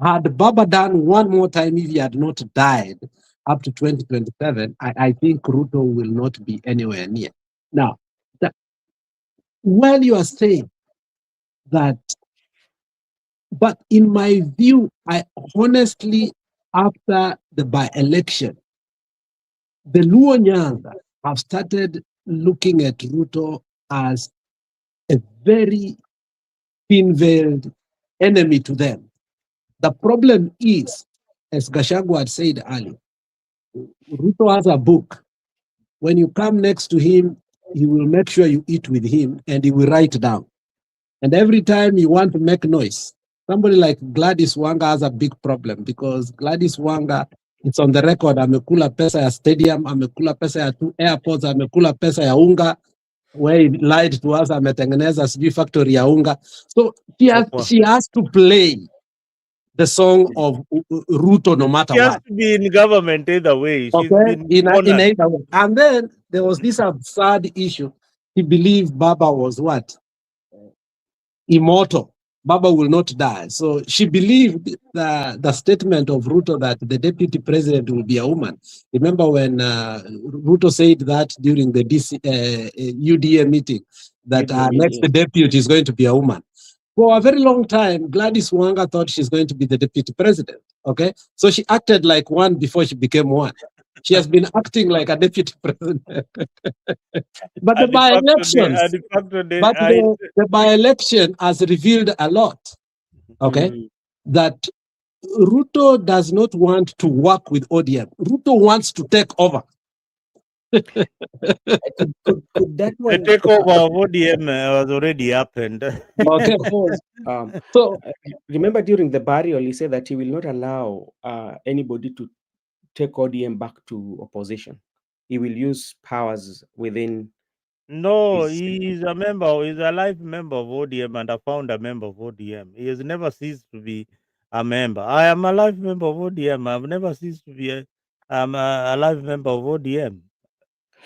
had Baba done one more time, if he had not died up to 2027, I think Ruto will not be anywhere near. Now, when you are saying that, but in my view, I honestly, after the by-election, the Luo Nyanza have started looking at Ruto as a very thin-veiled enemy to them. The problem is, as Gachagua had said earlier, Ruto has a book. When you come next to him, he will make sure you eat with him and he will write down. And every time you want to make noise, somebody like Gladys Wanga has a big problem because Gladys Wanga, it's on the record, amekula pesa ya stadium, amekula pesa ya 2 airports, amekula pesa ya unga, where he lied to us, ametengeneza sijui factory ya unga. So she has to play the song of Ruto no matter She has what. to be in government either way. She's Okay, been in honored. either way. And then there was this absurd issue. He believed Baba was what? Immortal. Baba will not die. So she believed the statement of Ruto that the deputy president will be a woman. Remember when Ruto said that during the UDA meeting, that next deputy is going to be a woman. For a very long time, Gladys Wanga thought she's going to be the deputy president. Okay, so she acted like one before she became one. She has been acting like a deputy president. But the by-election has revealed a lot. Okay, that Ruto does not want to work with ODM. Ruto wants to take over. Could that one The takeover of ODM has already happened. Okay. So remember during the burial, he said that he will not allow anybody to take ODM back to opposition. He will use powers within. No, he's a member, he's a life member of ODM and a founder member of ODM. He has never ceased to be a member. I am a life member of ODM. I've never ceased to be a life member of ODM.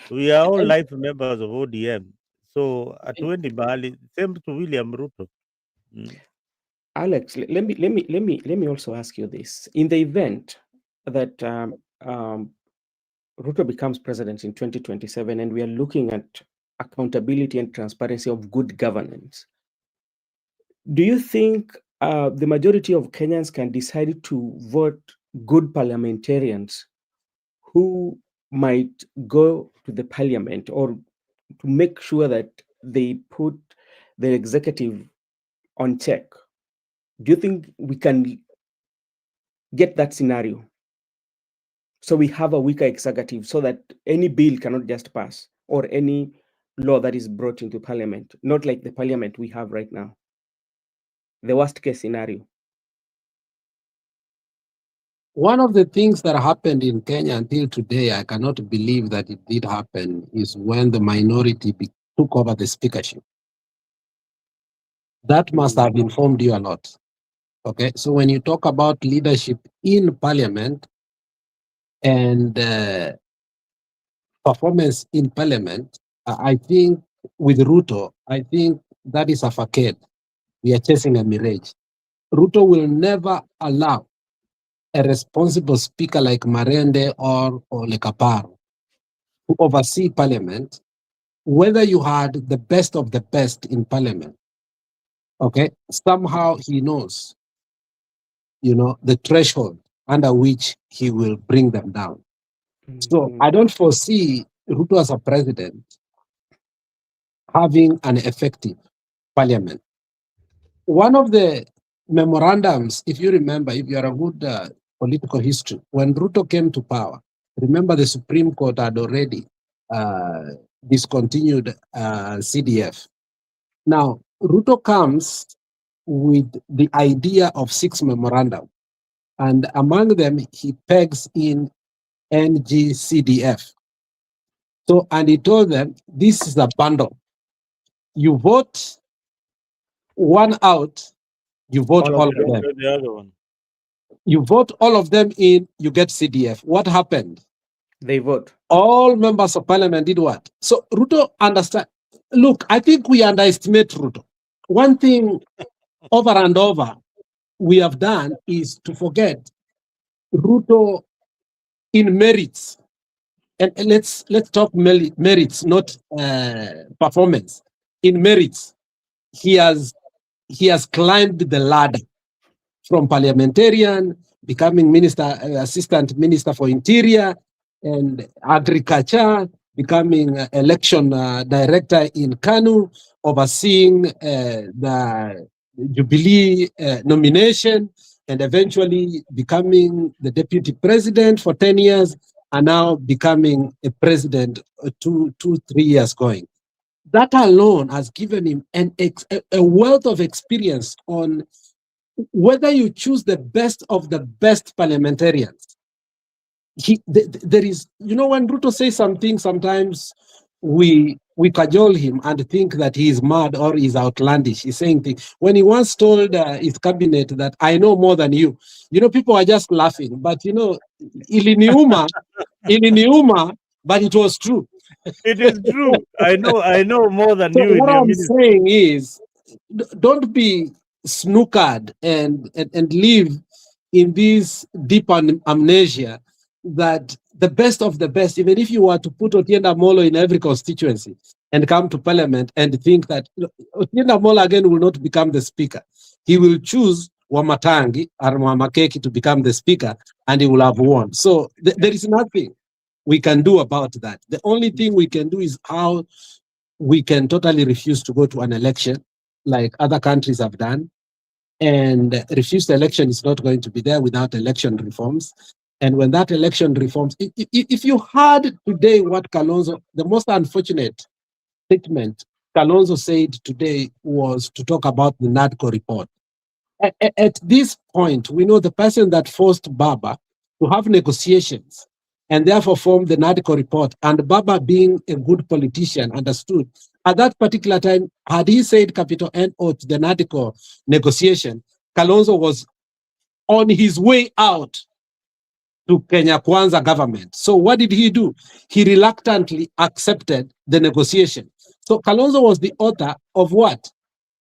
We are all life members of ODM. So hatuendi mahali. Same to William Ruto. Alex, let me also ask you this. In the event that Ruto becomes president in 2027 and we are looking at accountability and transparency of good governance, do you think the majority of Kenyans can decide to vote good parliamentarians who might go to the parliament, or to make sure that they put the executive on check? Do you think we can get that scenario? So we have a weaker executive so that any bill cannot just pass, or any law that is brought into parliament, not like the parliament we have right now. The worst case scenario. One of the things that happened in Kenya until today, I cannot believe that it did happen, is when the minority took over the speakership. That must have informed you a lot. Okay, so when you talk about leadership in parliament and performance in parliament, I think with Ruto, I think that is a facade. We are chasing a mirage. Ruto will never allow a responsible speaker like Marende or Lekaparo to oversee parliament, whether you had the best of the best in parliament. Okay, somehow he knows, the threshold under which he will bring them down. So I don't foresee Ruto as a president having an effective parliament. One of the memorandums, if you remember, if you are a good political history, when Ruto came to power, remember the Supreme Court had already discontinued CDF. Now, Ruto comes with the idea of 6 memorandum, and among them, he pegs in NGCDF. So, and he told them, this is a bundle. You vote one out, you vote all of them. The other one. You vote all of them in, you get CDF. What happened? They vote. All members of parliament did what? So Ruto understand. Look, I think we underestimate Ruto. One thing over and over we have done is to forget Ruto in merits. And let's talk merits, not performance. In merits, he has climbed the ladder from parliamentarian, becoming minister, assistant minister for interior and agriculture, becoming election director in Kanu, overseeing the Jubilee nomination, and eventually becoming the deputy president for 10 years, and now becoming a president 3 years going. That alone has given him a wealth of experience on whether you choose the best of the best parliamentarians. There is, when Ruto says something, sometimes we cajole him and think that he is mad or he's outlandish. He's saying things. When he once told his cabinet that I know more than you, people are just laughing. But iliniuma, but it was true. It is true. I know more than So you. what I'm saying is, don't be snookered and live in this deep amnesia that the best of the best, even if you were to put Otienda Molo in every constituency and come to parliament and think that Otienda Molo again will not become the speaker. He will choose Wamatangi or Wamakeki to become the speaker, and he will have won. So there is nothing we can do about that. The only thing we can do is how we can totally refuse to go to an election like other countries have done, and refuse the election is not going to be there without election reforms. And when that election reforms, if you heard today what Kalonzo, the most unfortunate statement Kalonzo said today was to talk about the NADCO report. At this point, we know the person that forced Baba to have negotiations and therefore formed the NADCO report, and Baba, being a good politician, understood at that particular time, had he said capital N-O to the NADCO negotiation, Kalonzo was on his way out to Kenya Kwanza government. So what did he do? He reluctantly accepted the negotiation. So Kalonzo was the author of what?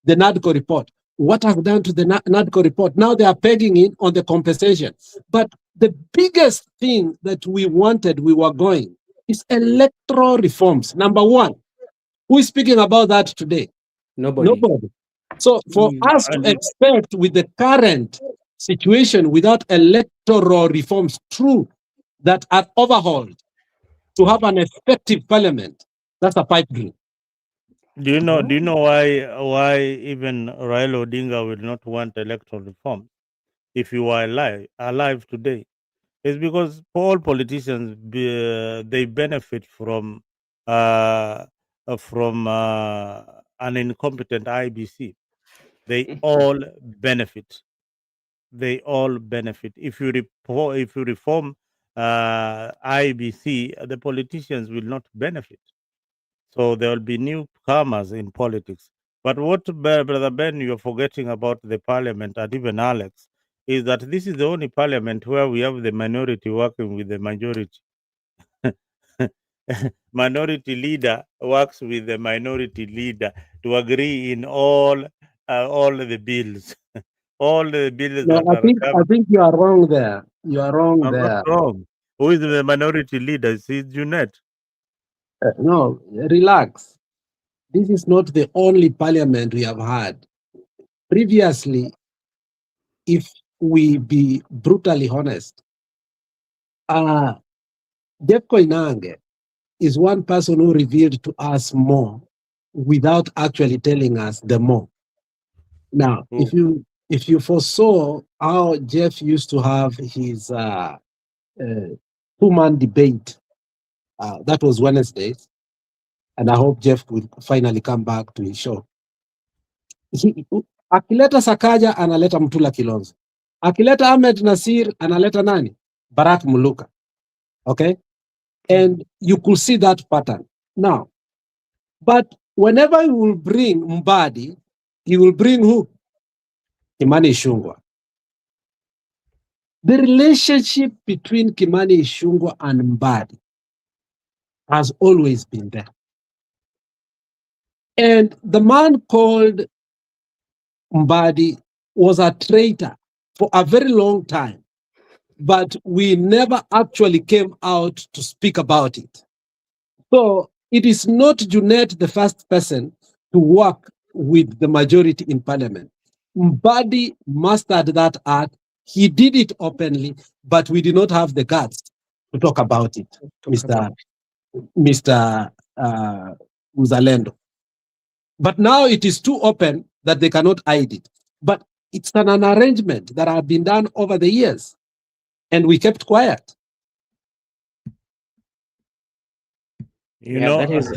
The NADCO report. What have done to the NADCO report? Now they are pegging in on the compensation. But the biggest thing that we wanted, we were going, is electoral reforms. Number one, who is speaking about that today? Nobody. So for us to expect with the current situation without electoral reforms, true, that are overhauled, to have an effective parliament, that's a pipe dream. Do you know why even Raila Odinga will not want electoral reform if you are alive today? It's because all politicians they benefit from an incompetent IBC. They all benefit. They all benefit. If you reform IBC, the politicians will not benefit. So there will be newcomers in politics. But what, Brother Ben, you're forgetting about the parliament and even Alex, is that this is the only parliament where we have the minority working with the majority. Minority leader works with the minority leader to agree in all the bills. All the bills No, that are I think you are wrong there. You are wrong I'm not there. wrong. Who is the minority leader? It's Junet. No, relax. This is not the only parliament we have had. Previously, if we be brutally honest, Jeff Koinange is one person who revealed to us more without actually telling us the more. Now, if you foresaw how Jeff used to have his two-man debate, that was Wednesdays, and I hope Jeff will finally come back to his show. Akileta Sakaja analeta Mtula Kilonzo. Akileta Ahmed Nasir analeta nani? Barak Muluka. Okay? And you could see that pattern. Now, but whenever he will bring Mbadi, he will bring who? Kimani Ichung'wah. The relationship between Kimani Ichung'wah and Mbadi has always been there. And the man called Mbadi was a traitor for a very long time, but we never actually came out to speak about it. So it is not Junet the first person to work with the majority in parliament. Mbadi mastered that art. He did it openly, but we did not have the guts to talk about it, Mr. Mzalendo. But now it is too open that they cannot hide it. But it's an arrangement that had been done over the years, and we kept quiet. That is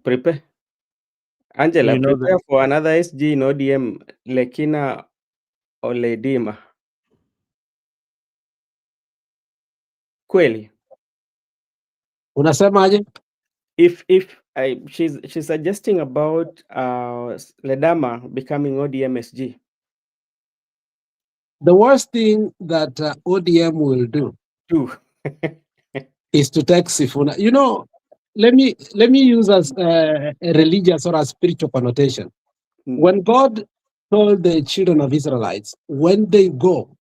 prepare. Angela, prepare for another SG in ODM, Lekina Oledima. Kweli. Unasemaje? If she's suggesting about Ledama becoming ODM SG. The worst thing that ODM will do is to take Sifuna. You know, let me use as a religious or a spiritual connotation. When God told the children of Israelites, when they go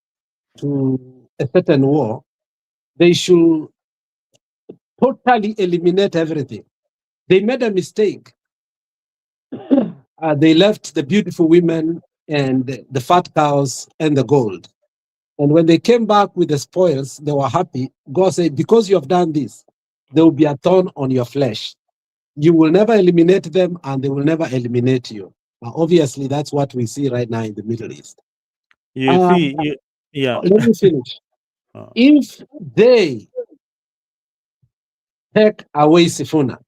to a certain war, they should totally eliminate everything. They made a mistake. They left the beautiful women and the fat cows and the gold. And when they came back with the spoils, they were happy. God said, because you have done this, there will be a thorn on your flesh. You will never eliminate them and they will never eliminate you. Obviously, that's what we see right now in the Middle East. Yeah. Let me finish. If they take away Sifuna,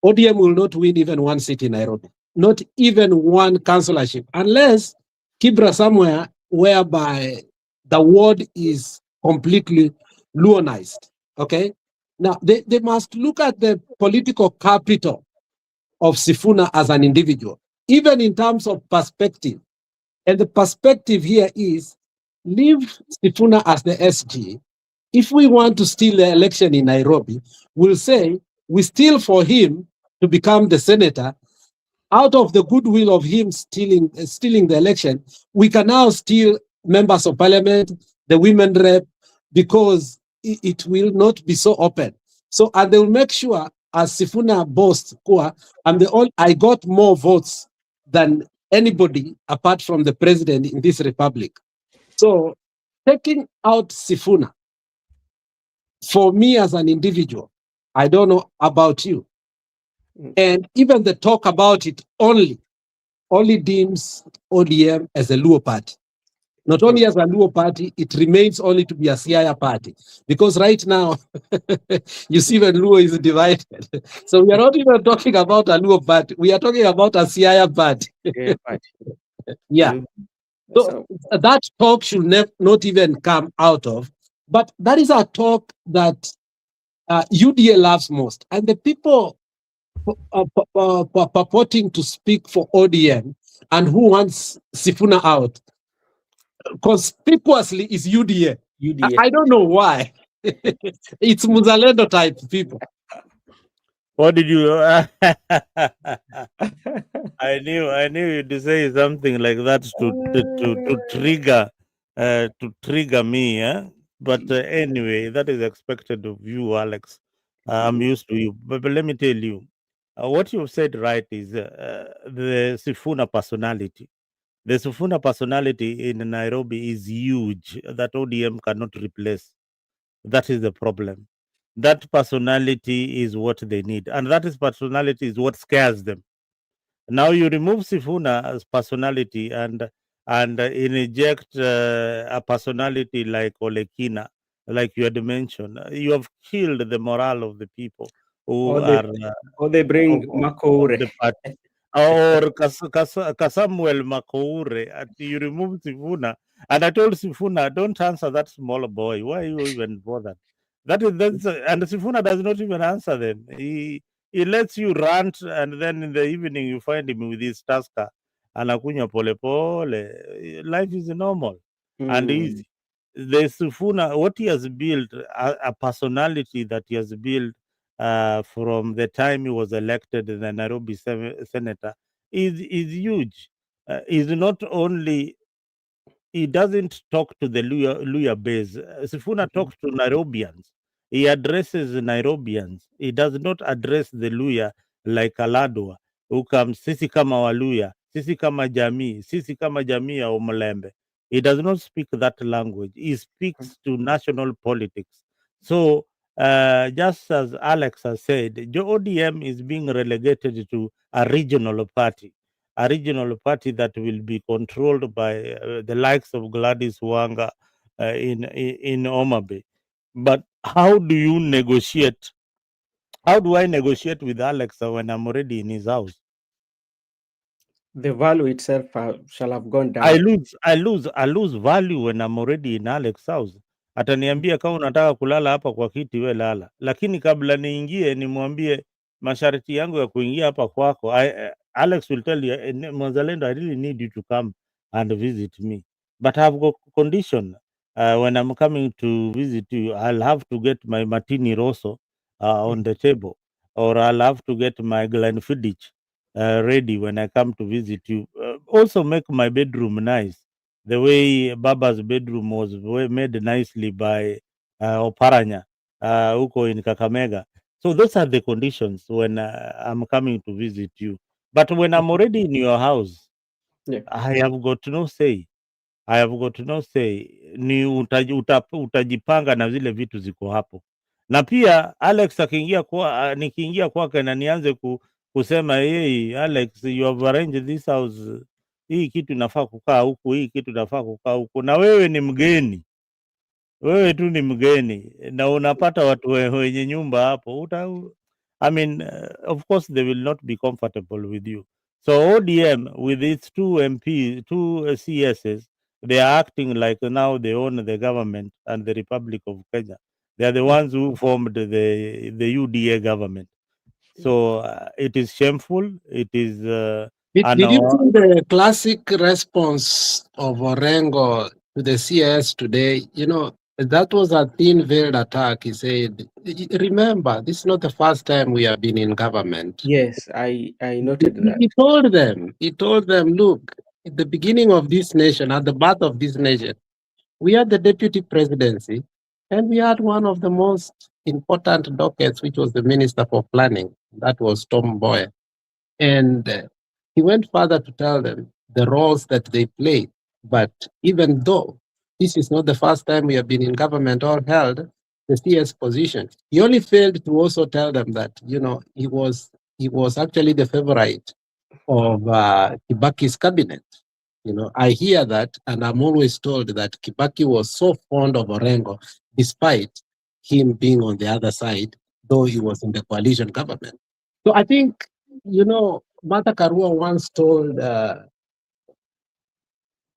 ODM will not win even one seat in Nairobi, not even one councillorship, unless Kibra somewhere whereby the ward is completely Luonized. Okay? Now, they must look at the political capital of Sifuna as an individual, even in terms of perspective. And the perspective here is leave Sifuna as the SG. If we want to steal the election in Nairobi, we'll say we steal for him to become the senator. Out of the goodwill of him stealing the election, we can now steal members of parliament, the women rep, because it will not be so open. So, and they will make sure, as Sifuna boasts, I got more votes than anybody apart from the president in this republic. So, taking out Sifuna, for me as an individual, I don't know about you, and even the talk about it only deems ODM as a Luo party. Not only as a Luo party, it remains only to be a Siaya party. Because right now, you see when Luo is divided. So we are not even talking about a Luo party. We are talking about a Siaya party. Yeah. So that talk should not even come out of. But that is a talk that UDA loves most. And the people purporting to speak for ODM and who wants Sifuna out conspicuously is UDA. I don't know why. It's Muzalendo type people. What did you? I knew you'd say something like that to trigger me. But anyway, that is expected of you, Alex. I'm used to you. But let me tell you, what you've said right is the Sifuna personality. The Sifuna personality in Nairobi is huge that ODM cannot replace. That is the problem. That personality is what they need, and that is personality is what scares them. Now you remove Sifuna as personality and inject a personality like Olekina, like you had mentioned. You have killed the morale of the people who Or they bring of the party. Or Kasamuel Makoure, you remove Sifuna. And I told Sifuna, don't answer that small boy. Why are you even bothered? And Sifuna does not even answer them. He lets you rant, and then in the evening you find him with his tasker. Anakunywa pole pole. Life is normal and easy. The Sifuna, what he has built, a personality that he has built from the time he was elected the Nairobi senator is huge. Is not only he doesn't talk to the Luya base. Sifuna talks to Nairobians. He addresses Nairobians. He does not address the Luya like Aladwa, who comes sisi kama Waluya, sisi kama jamii ya Omlembe. He does not speak that language. He speaks to national politics. So, just as Alex has said, the ODM is being relegated to a regional party that will be controlled by the likes of Gladys Wanga in Omabe. But how do you negotiate? How do I negotiate with Alex when I'm already in his house? The value itself shall have gone down. I lose value when I'm already in Alex house. Ataniambia kama unataka kulala hapa kwa kiti we lala, lakini kabla niingie nimwambie masharti yangu ya kuingia hapa kwako. Alex will tell you, Mzalendo, I really need you to come and visit me, but I've got condition. When I'm coming to visit you, I'll have to get my martini rosso on the table, or I'll have to get my Glenfiddich ready when I come to visit you. Also, make my bedroom nice, the way Baba's bedroom was made nicely by Oparanya, huko in Kakamega. So those are the conditions when I'm coming to visit you. But when I'm already in your house, I have got no say. Ni utajipanga na zile vitu ziko hapo. Na pia Alex nikiingia kwake na nianze kusema hey, Alex, you have arranged this house, hii kitu inafaa kukaa huku, hii kitu inafaa kukaa huku, na wewe ni mgeni, wewe tu ni mgeni na unapata watu wenye nyumba hapo, of course they will not be comfortable with you. So ODM with its two CSs, they are acting like now they own the government and the Republic of Kenya. They are the ones who formed the UDA government. So it is shameful. It is. Did you see the classic response of Orengo to the CS today, that was a thin-veiled attack. He said, remember, this is not the first time we have been in government. Yes, I noted that. He told them, look, at the beginning of this nation, at the birth of this nation, we had the deputy presidency, and we had one of the most important dockets, which was the Minister for Planning. That was Tom Boyer. And he went further to tell them the roles that they played. But even though this is not the first time we have been in government or held the CS position, he only failed to also tell them that, he was actually the favorite of Kibaki's cabinet. I hear that, and I'm always told that Kibaki was so fond of Orengo, despite him being on the other side, though he was in the coalition government. So I think, Martha Karua once told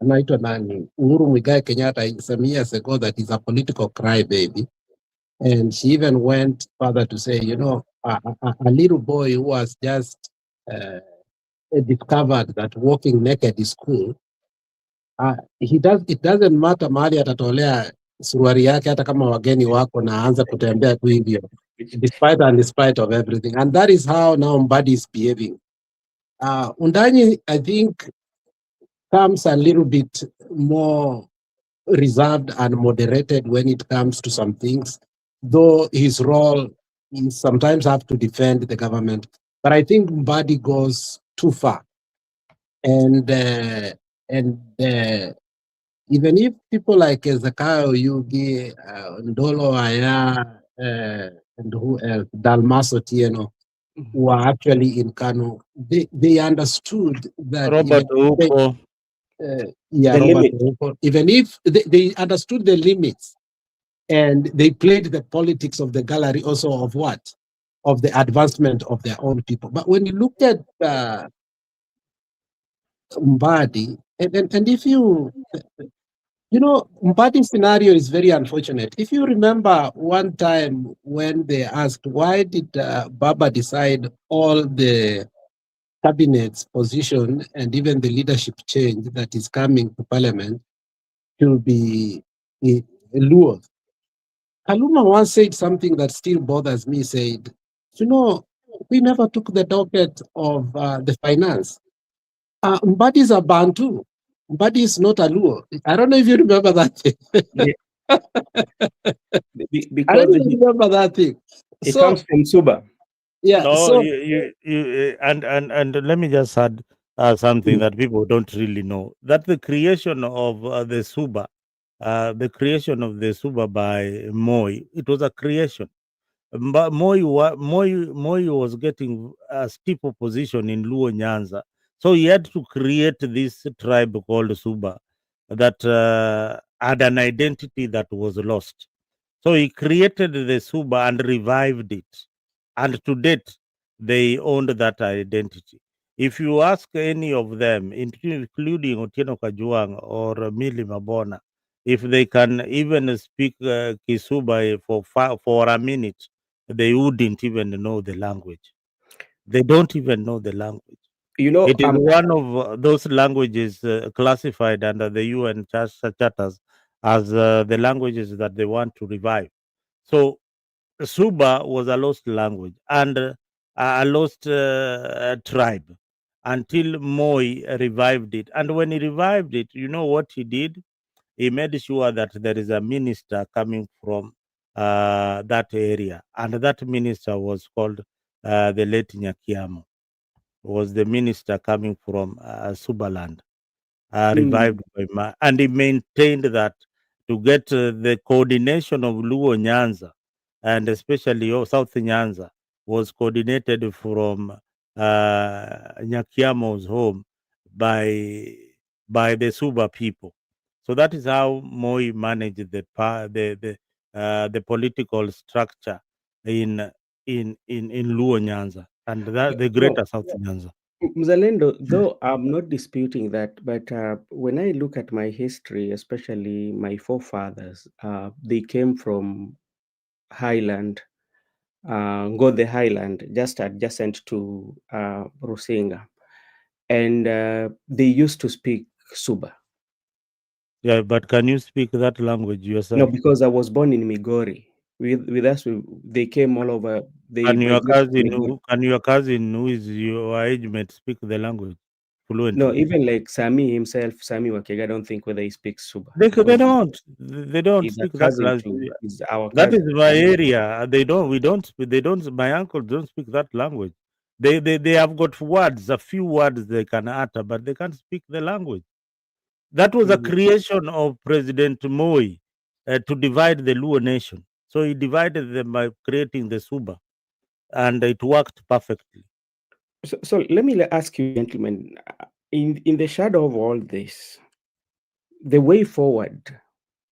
anaitwa nani, Uhuru Muigai Kenyatta some years ago that he's a political crybaby. And she even went further to say, a little boy who was just discovered that walking naked is cool. It doesn't matter mahali atatolea suruari yake hata kama wageni wako na aanza kutembea tu hivyo, despite of everything. And that is how now Mbadi is behaving. Undanyi, I think, comes a little bit more reserved and moderated when it comes to some things, though his role is sometimes have to defend the government. But I think Mbadi goes too far. And even if people like Zakayo Yugi, Ndolo Aya, and who else, Dalmaso Tieno, who are actually in Kano, they understood that Robert Uko. Even if they understood the limits, and they played the politics of the gallery also of what? Of the advancement of their own people. But when you look at Mbadi, and if Mbadi's scenario is very unfortunate. If you remember one time when they asked, why did Baba decide all the cabinet's position and even the leadership change that is coming to parliament to be Luo? Kaluma once said something that still bothers me, said, we never took the docket of the finance. Mbadi is a Bantu. Mbadi is not a Luo. I don't know if you remember that thing. Because I don't remember that thing. It comes from Suba. Yeah. No, So and let me just add something that people don't really know. That the creation of the Suba, by Moi, it was a creation. But Moi was getting a steep opposition in Luo Nyanza, so he had to create this tribe called Suba that had an identity that was lost. So he created the Suba and revived it, and to date they owned that identity. If you ask any of them, including Otieno Kajuang or Mili Mabona, if they can even speak Kisuba for a minute, they wouldn't even know the language. They don't even know the language. It is one of those languages classified under the UN charters as the languages that they want to revive. So Suba was a lost language and a lost tribe until Moi revived it. And when he revived it, you know what he did? He made sure that there is a minister coming from that area. And that minister was called the late Nyakiamo, was the minister coming from Subaland, revived by and he maintained that to get the coordination of Luo Nyanza and especially South Nyanza was coordinated from Nyakiamo's home by the Suba people. So that is how Moi managed the political structure in Luo Nyanza and the greater South Nyanza. Mzalendo, though I'm not disputing that, but when I look at my history, especially my forefathers, they came from Highland, Ngode Highland, just adjacent to Rusinga. And they used to speak Suba. Yeah, but can you speak that language yourself? No, because I was born in Migori. With us, they came all over. They migrated to Migori. Can your cousin who is your age mate speak the language No, fluently? even like Sami himself, Sami Wakega, I don't think whether he speaks Suba They because don't. They don't he's a speak that cousin language. to he's our That is cousin. my area. They don't. We don't. They don't. My uncles don't speak that language. They have got words, a few words they can utter, but they can't speak the language. That was a Mhm. creation of President Moi to divide the Luo nation. So he divided them by creating the Suba, and it worked perfectly. So let me ask you, gentlemen, in the shadow of all this, the way forward,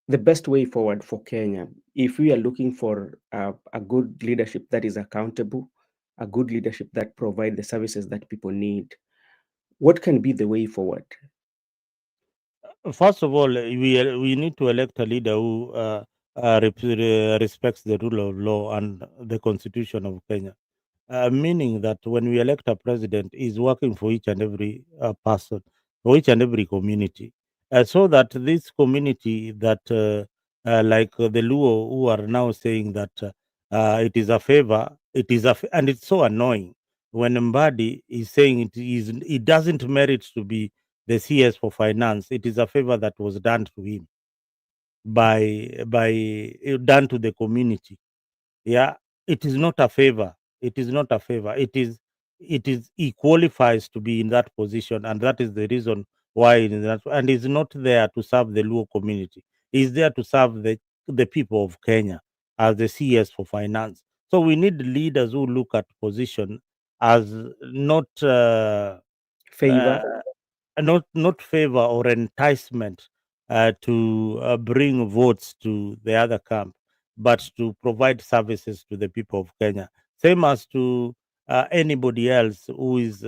the best way forward for Kenya, if we are looking for a good leadership that is accountable, a good leadership that provide the services that people need, what can be the way forward? First of all, we need to elect a leader who respects the rule of law and the constitution of Kenya. Meaning that when we elect a president, is working for each and every person, for each and every community, so that this community that, the Luo who are now saying that it is a favor, and it's so annoying when Mbadi is saying it doesn't merit to be the CS for finance. It is a favor that was done to him by done to the community. Yeah, it is not a favor. It is not a favor. It is he qualifies to be in that position, and that is the reason why it is that, and he's not there to serve the Luo community. He's there to serve the people of Kenya as the CS for finance. So we need leaders who look at position as not Favor. uh, not favor or enticement to bring votes to the other camp, but to provide services to the people of Kenya, same as to anybody else who is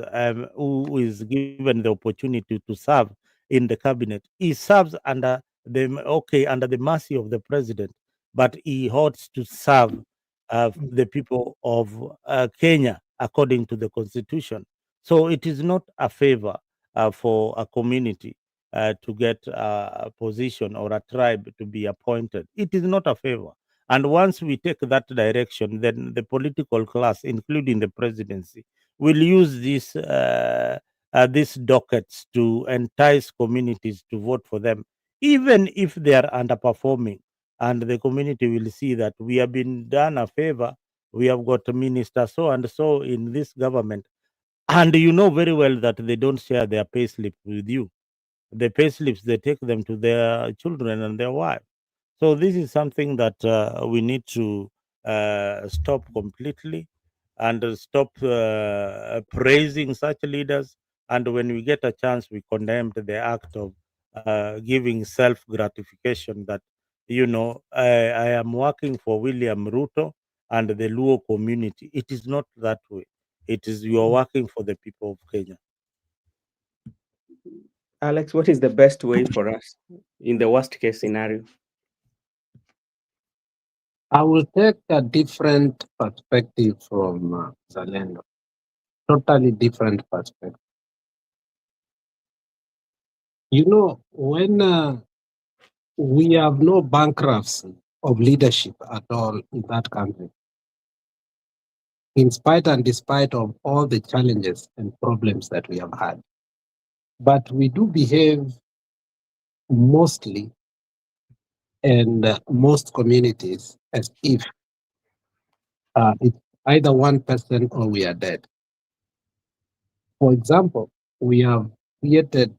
given the opportunity to serve in the cabinet. He serves under the mercy of the president, but he ought to serve the people of Kenya according to the constitution. So it is not a favor for a community to get a position or a tribe to be appointed. It is not a favor. And once we take that direction, then the political class, including the presidency, will use these dockets to entice communities to vote for them, even if they are underperforming. And the community will see that we have been done a favor. We have got a minister so and so in this government, and you know very well that they don't share their pay slip with you. The pay slips, they take them to their children and their wives. So this is something that we need to stop completely, and stop praising such leaders. And when we get a chance, we condemn the act of giving self gratification that, I am working for William Ruto and the Luo community. It is not that way. It is you are working for the people of Kenya. Alex, what is the best way for us in the worst case scenario? I will take a different perspective from Zalendo. Totally different perspective. When we have no bankruptcy of leadership at all in that country, in spite and despite of all the challenges and problems that we have had, but we do behave mostly and most communities as if it's either one person or we are dead. For example, we have created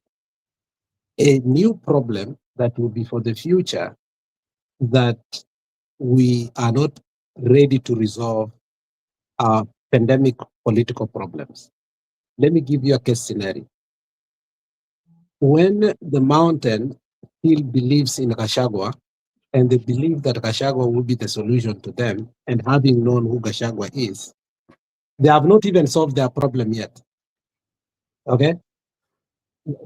a new problem that will be for the future that we are not ready to resolve our pandemic political problems. Let me give you a case scenario. When the mountain still believes in Gachagua, and they believe that Gachagua will be the solution to them, and having known who Gachagua is, they have not even solved their problem yet. Okay?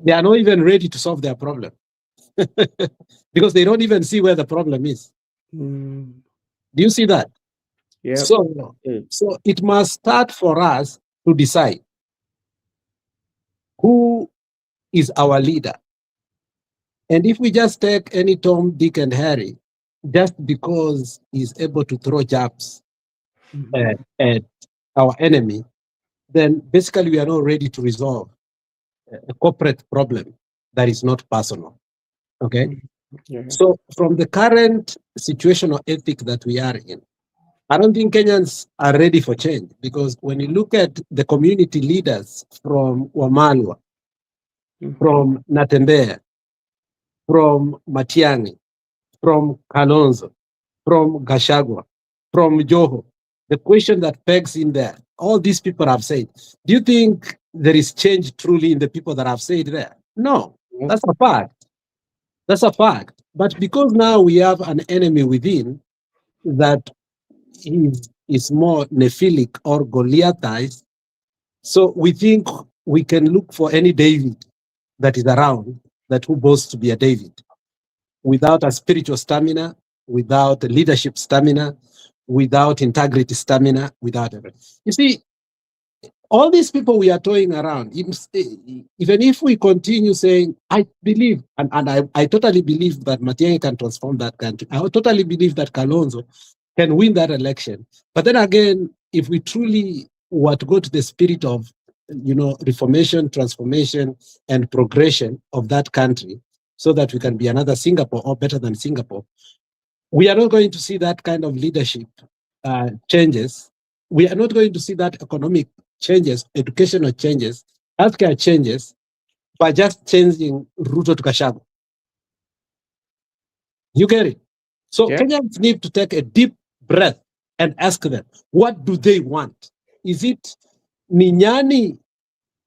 They are not even ready to solve their problem because they don't even see where the problem is. Mm, Do you see that? yeah. So it must start for us to decide who is our leader And if we just take any Tom, Dick, and Harry, just because he's able to throw jabs at our enemy, then basically we are not ready to resolve a corporate problem that is not personal. Okay? Yeah. So from the current situational ethic that we are in, I don't think Kenyans are ready for change, because when you look at the community leaders from Wamalwa, from Natembea, from Matiang'i, from Kalonzo, from Gashagwa, from Joho, the question that pegs in there, all these people have said, do you think there is change truly in the people that have said there? No, that's a fact. That's a fact. But because now we have an enemy within that is more Nephilic or Goliathized, so we think we can look for any David that is around that who boasts to be a David, without a spiritual stamina, without a leadership stamina, without integrity stamina, without everything. You see, all these people we are toying around, even if we continue saying, I believe, and I totally believe that Matiang'i can transform that country. I totally believe that Kalonzo can win that election. But then again, if we truly were to go to the spirit of, reformation, transformation, and progression of that country, so that we can be another Singapore or better than Singapore, we are not going to see that kind of leadership changes. We are not going to see that economic changes, educational changes, healthcare changes by just changing Ruto to Gachagua. You get it? So Kenyans need to take a deep breath and ask them, what do they want? Is it ni nyani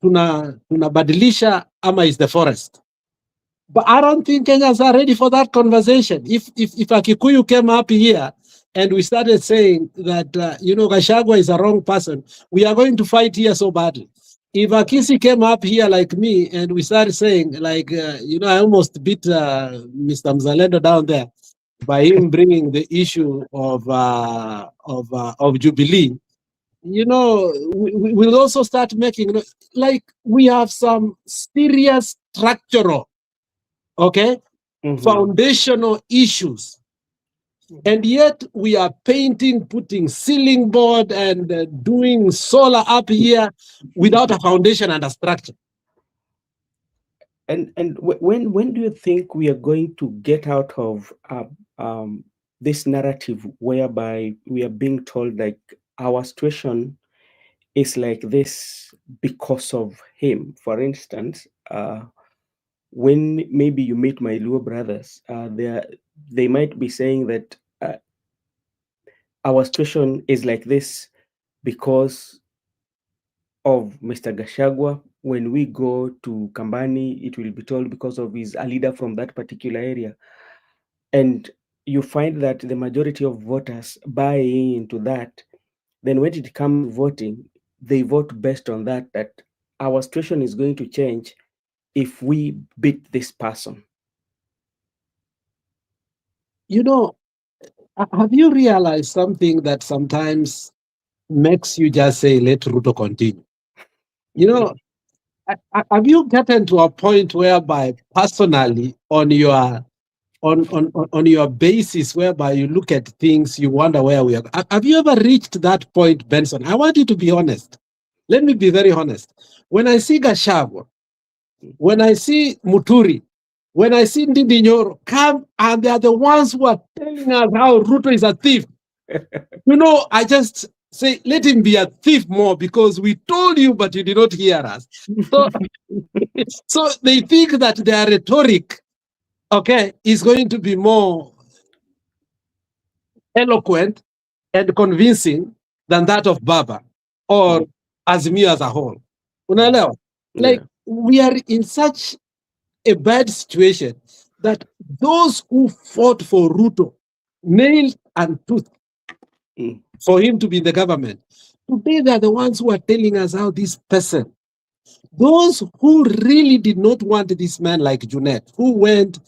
tunabadilisha ama is the forest? But I don't think Kenyans are ready for that conversation. If a Kikuyu came up here and we started saying that, Gachagua is a wrong person, we are going to fight here so badly. If a Kisi came up here like me and we started saying, like, I almost beat Mr. Mzalendo down there by him bringing the issue of Jubilee, we'll also start making, like, we have some serious structural, foundational issues. And yet we are painting, putting ceiling board and doing solar up here without a foundation and a structure. And when do you think we are going to get out of this narrative whereby we are being told like our situation is like this because of him? For instance, when maybe you meet my Luo brothers, they might be saying that our situation is like this because of Mr. Gachagua. When we go to Kambani, it will be told because of he's a leader from that particular area. And you find that the majority of voters buy into that. Then when it comes to voting, they vote based on that our situation is going to change if we beat this person. Have you realized something that sometimes makes you just say, let Ruto continue? Have you gotten to a point whereby personally on your basis, whereby you look at things, you wonder where we are? Have you ever reached that point, Benson? I want you to be honest. Let me be very honest. When I see Gachagua, when I see Muturi, when I see Ndindi Nyoro come and they are the ones who are telling us how Ruto is a thief, I just say, let him be a thief more, because we told you, but you did not hear us. So they think that their rhetoric, is going to be more eloquent and convincing than that of Baba or Azimio as a whole. Unaelewa? Like, we are in such a bad situation that those who fought for Ruto, nail and tooth, for him to be in the government, today they are the ones who are telling us how this person, those who really did not want this man like Junet, who went,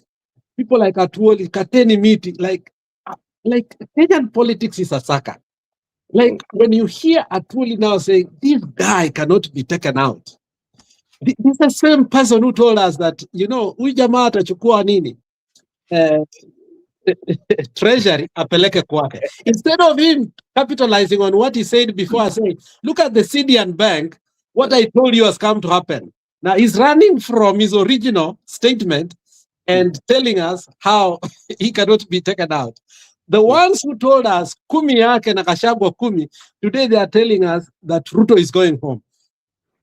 people like Atuoli, Kateni Miti, like Kenyan politics is a sucker. Like, when you hear Atuoli now saying, this guy cannot be taken out, This is the same person who told us that, huyu jamaa atachukua nini? Treasury apeleke kwake. Instead of him capitalizing on what he said before, saying, look at the CDN Bank, what I told you has come to happen. Now he's running from his original statement and telling us how he cannot be taken out. The ones who told us kumi yake na Gachagua kumi, today they are telling us that Ruto is going home.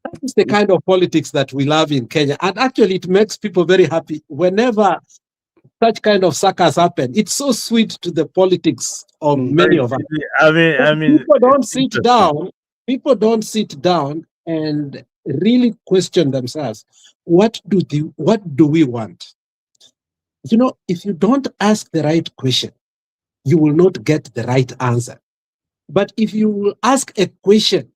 That is the kind of politics that we love in Kenya. And actually it makes people very happy whenever such kind of suckers happen. It's so sweet to the politics of many of us. I mean, people don't sit down. People don't sit down and really question themselves. What do we want? If you don't ask the right question, you will not get the right answer. But if you will ask a question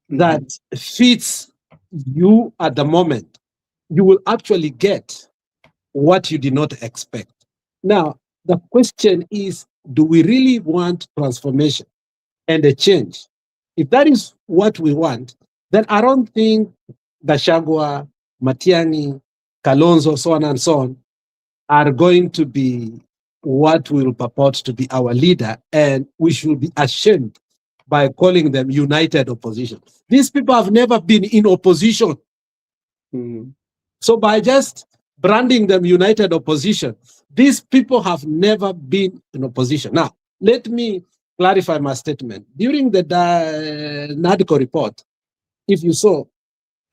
that fits you at the moment, you will actually get what you did not expect. Now, the question is, do we really want transformation and a change? If that is what we want, then I don't think Gachagua, Matiang'i, Kalonzo, so on and so on, are going to be what will purport to be our leader, and we should be ashamed by calling them united opposition. These people have never been in opposition. So by just branding them united opposition, these people have never been in opposition. Now, let me clarify my statement. During the NADCO report, if you saw,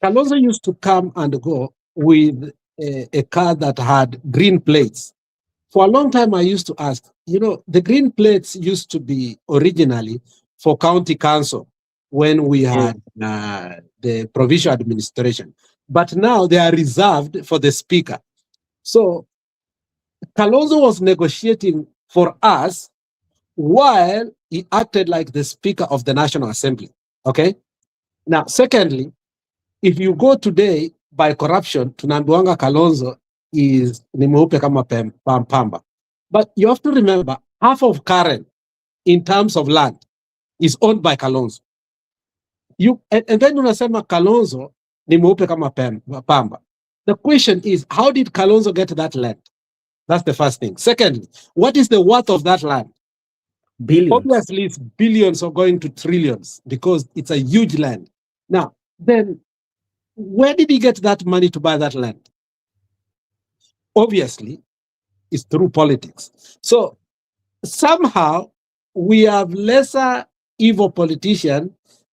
Kalonzo used to come and go with a car that had green plates. For a long time, I used to ask, the green plates used to be originally for county council when we had the provincial administration. But now they are reserved for the speaker. So Kalonzo was negotiating for us while he acted like the Speaker of the National Assembly. Okay? Now, secondly, if you go today by corruption, tunaambiwanga Kalonzo is ni mweupe kama pamba. But you have to remember, half of Karen, in terms of land, is owned by Kalonzo. And then unasema Kalonzo ni mweupe kama pamba. The question is, how did Kalonzo get that land? That's the first thing. Secondly, what is the worth of that land? Billions. Obviously, it's billions or going to trillions because it's a huge land. Now, then, where did he get that money to buy that land? Obviously, it's through politics. So somehow we have lesser evil politicians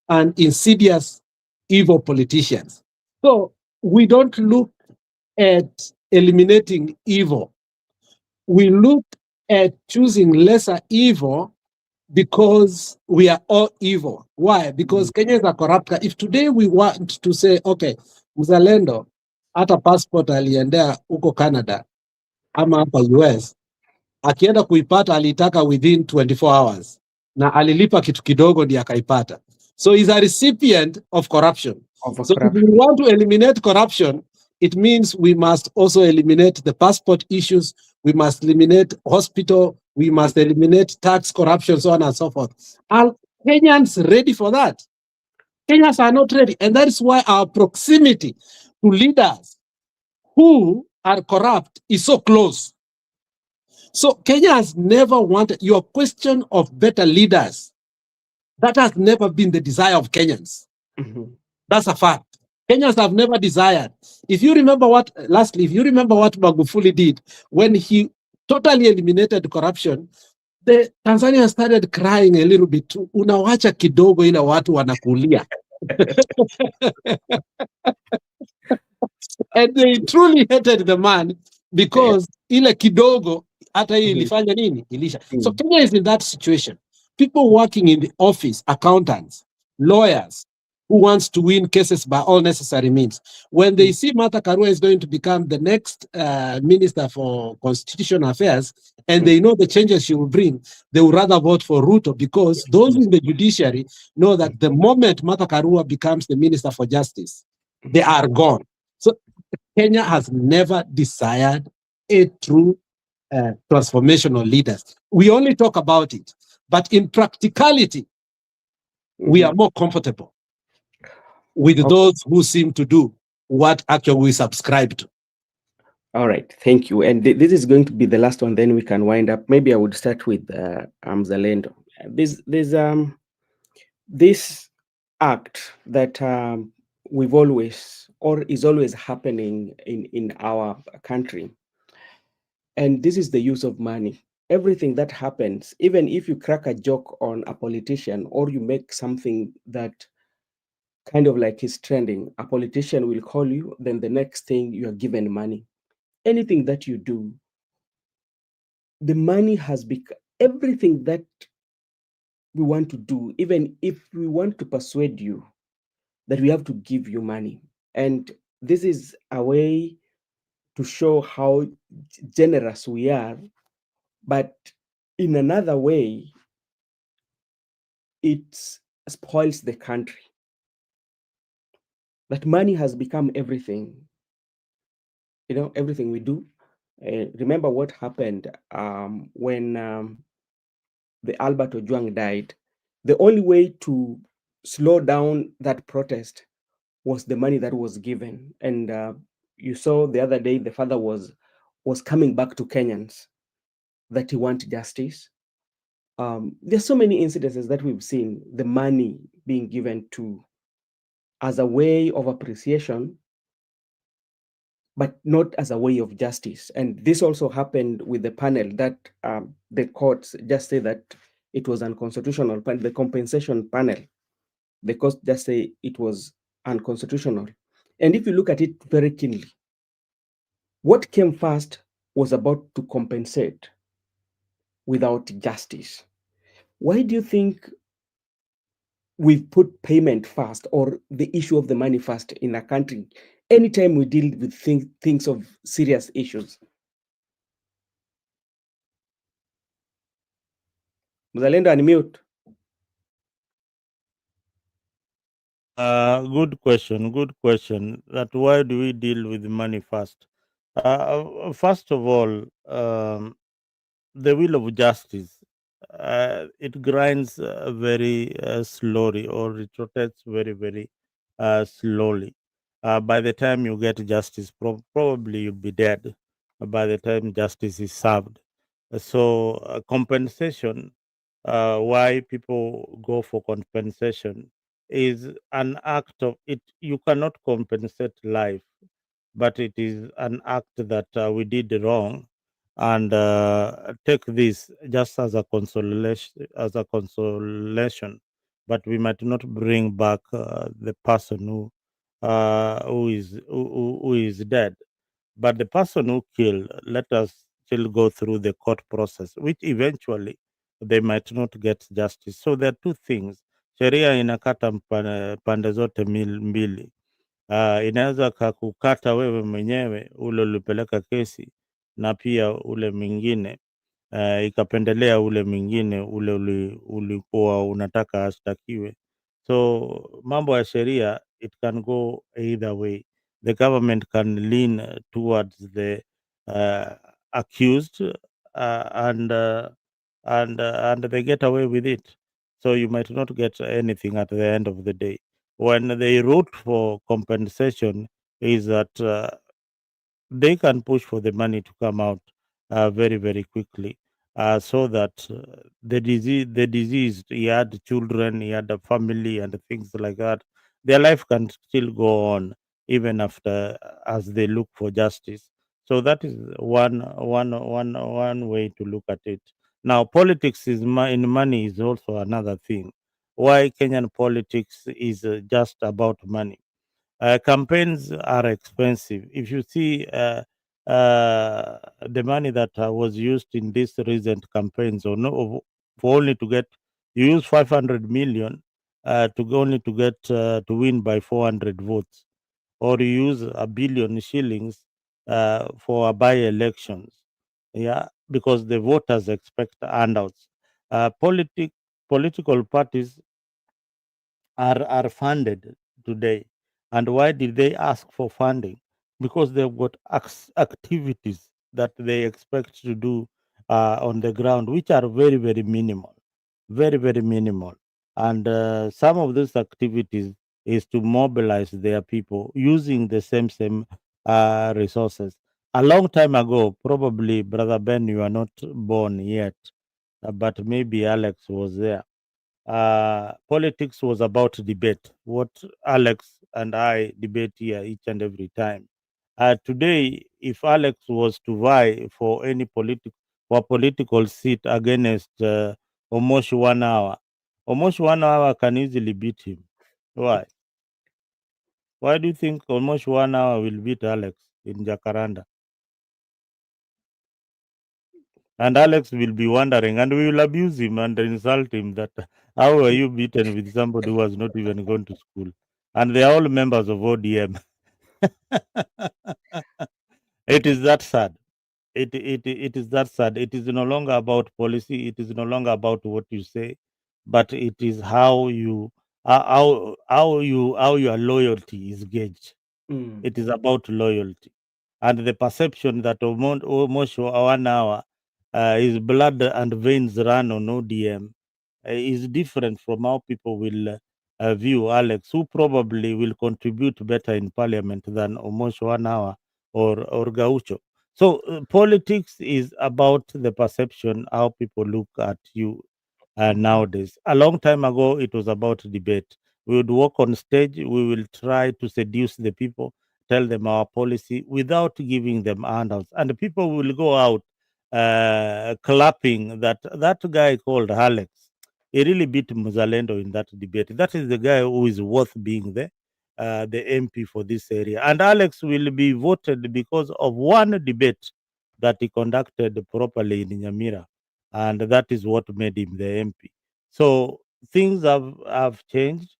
and insidious evil politicians. So we don't look at eliminating evil. We look at choosing lesser evil because we are all evil. Why? Because Kenya is a corrupt country. If today we want to say, okay, mzalendo, hata passport aliendea huko Canada ama hapa US, akienda kuipata alitaka within 24 hours na alilipa kitu kidogo ndiye akaipata. So he's a recipient of corruption. So if we want to eliminate corruption, it means we must also eliminate the passport issues, we must eliminate hospital, we must eliminate tax corruption, so on and so forth. Are Kenyans ready for that? Kenyans are not ready. And that is why our proximity to leaders who are corrupt is so close. So Kenya has never wanted your question of better leaders. That has never been the desire of Kenyans. That's a fact. Kenyans have never desired. If you remember what Magufuli did when he totally eliminated corruption, the Tanzania started crying a little bit too. Unawacha kidogo ila watu wanakulia. And they truly hated the man because ile kidogo hata hii ilifanya nini? Ilisha. So Kenya is in that situation. People working in the office, accountants, lawyers, who wants to win cases by all necessary means. When they see Martha Karua is going to become the next Minister for Constitutional Affairs, and they know the changes she will bring, they would rather vote for Ruto because those in the judiciary know that the moment Martha Karua becomes the Minister for Justice, they are gone. So Kenya has never desired a true transformational leaders. We only talk about it, but in practicality, we are more comfortable with those who seem to do what actually we subscribe to. All right, thank you. And this is going to be the last one. Then we can wind up. Maybe I would start with Zalendo. This act that we've always or is always happening in our country, and this is the use of money. Everything that happens, even if you crack a joke on a politician or you make something that kind of like is trending, a politician will call you, then the next thing you are given money. Anything that you do, the money has become everything that we want to do. Even if we want to persuade you that we have to give you money, and this is a way to show how generous we are, but in another way it spoils the country. That money has become everything, everything we do. Remember what happened when the Albert Ojwang died. The only way to slow down that protest was the money that was given. And you saw the other day the father was coming back to Kenyans that he wants justice. There's so many incidences that we've seen the money being given to as a way of appreciation, but not as a way of justice. And this also happened with the panel that the courts just say that it was unconstitutional. The compensation panel, the courts just say it was unconstitutional. And if you look at it very keenly, what came first was about to compensate without justice. Why do you think we've put payment first or the issue of the money first in a country anytime we deal with things of serious issues? Mzalendo, unmute. Good question. Good question. That why do we deal with money first? First of all, the wheel of justice, it grinds very slowly, or it rotates very, very slowly. By the time you get justice, probably you'll be dead by the time justice is served. So, compensation, why people go for compensation, is an act of it. You cannot compensate life, but it is an act that we did wrong, and take this just as a consolation, but we might not bring back the person who is dead, but the person who killed, let us still go through the court process, which eventually they might not get justice. So there are two things. Sheria inakata pande zote mbili. Inaweza kakukata wewe mwenyewe ule ulipeleka kesi, na pia ule mwingine ikapendelea ule mwingine ule ulikuwa unataka ashtakiwe. So mambo ya sheria, it can go either way. The government can lean towards the accused, and they get away with it. So you might not get anything at the end of the day. When they root for compensation, is that they can push for the money to come out very, very quickly, so that the diseased, he had children, he had a family, and things like that. Their life can still go on even after, as they look for justice. So that is one way to look at it. Now, politics in money is also another thing. Why Kenyan politics is just about money. Campaigns are expensive. If you see the money that was used in these recent campaigns, or no, for only to get, you use 500 million only to get to win by 400 votes, or you use a billion shillings for by elections. Yeah, because the voters expect handouts. Political parties are funded today. And why did they ask for funding? Because they've got activities that they expect to do on the ground, which are very, very minimal, very, very minimal. And some of those activities, is to mobilize their people using the same resources. A long time ago, probably Brother Ben, you are not born yet, but maybe Alex was there. Politics was about debate, what Alex and I debate here each and every time. Today, if Alex was to vie for any political seat against almost 1 hour, almost 1 hour can easily beat him. Why? Why do you think almost 1 hour will beat Alex in Jacaranda? And Alex will be wondering, and we will abuse him and insult him that how are you beaten with somebody who has not even gone to school? And they are all members of ODM. It is that sad. It is that sad. It is no longer about policy. It is no longer about what you say, but it is how you how your loyalty is gauged. Mm. It is about loyalty and the perception that almost 1 hour his blood and veins run on ODM is different from how people will view Alex, who probably will contribute better in parliament than almost 1 hour or Gaucho. So politics is about the perception, how people look at you nowadays. A long time ago, it was about debate. We would walk on stage, we will try to seduce the people, tell them our policy without giving them handouts. And the people will go out clapping that guy called Alex. He really beat Muzalendo in that debate. That is the guy who is worth being the MP for this area. And Alex will be voted because of one debate that he conducted properly in Nyamira. And that is what made him the MP. So things have changed.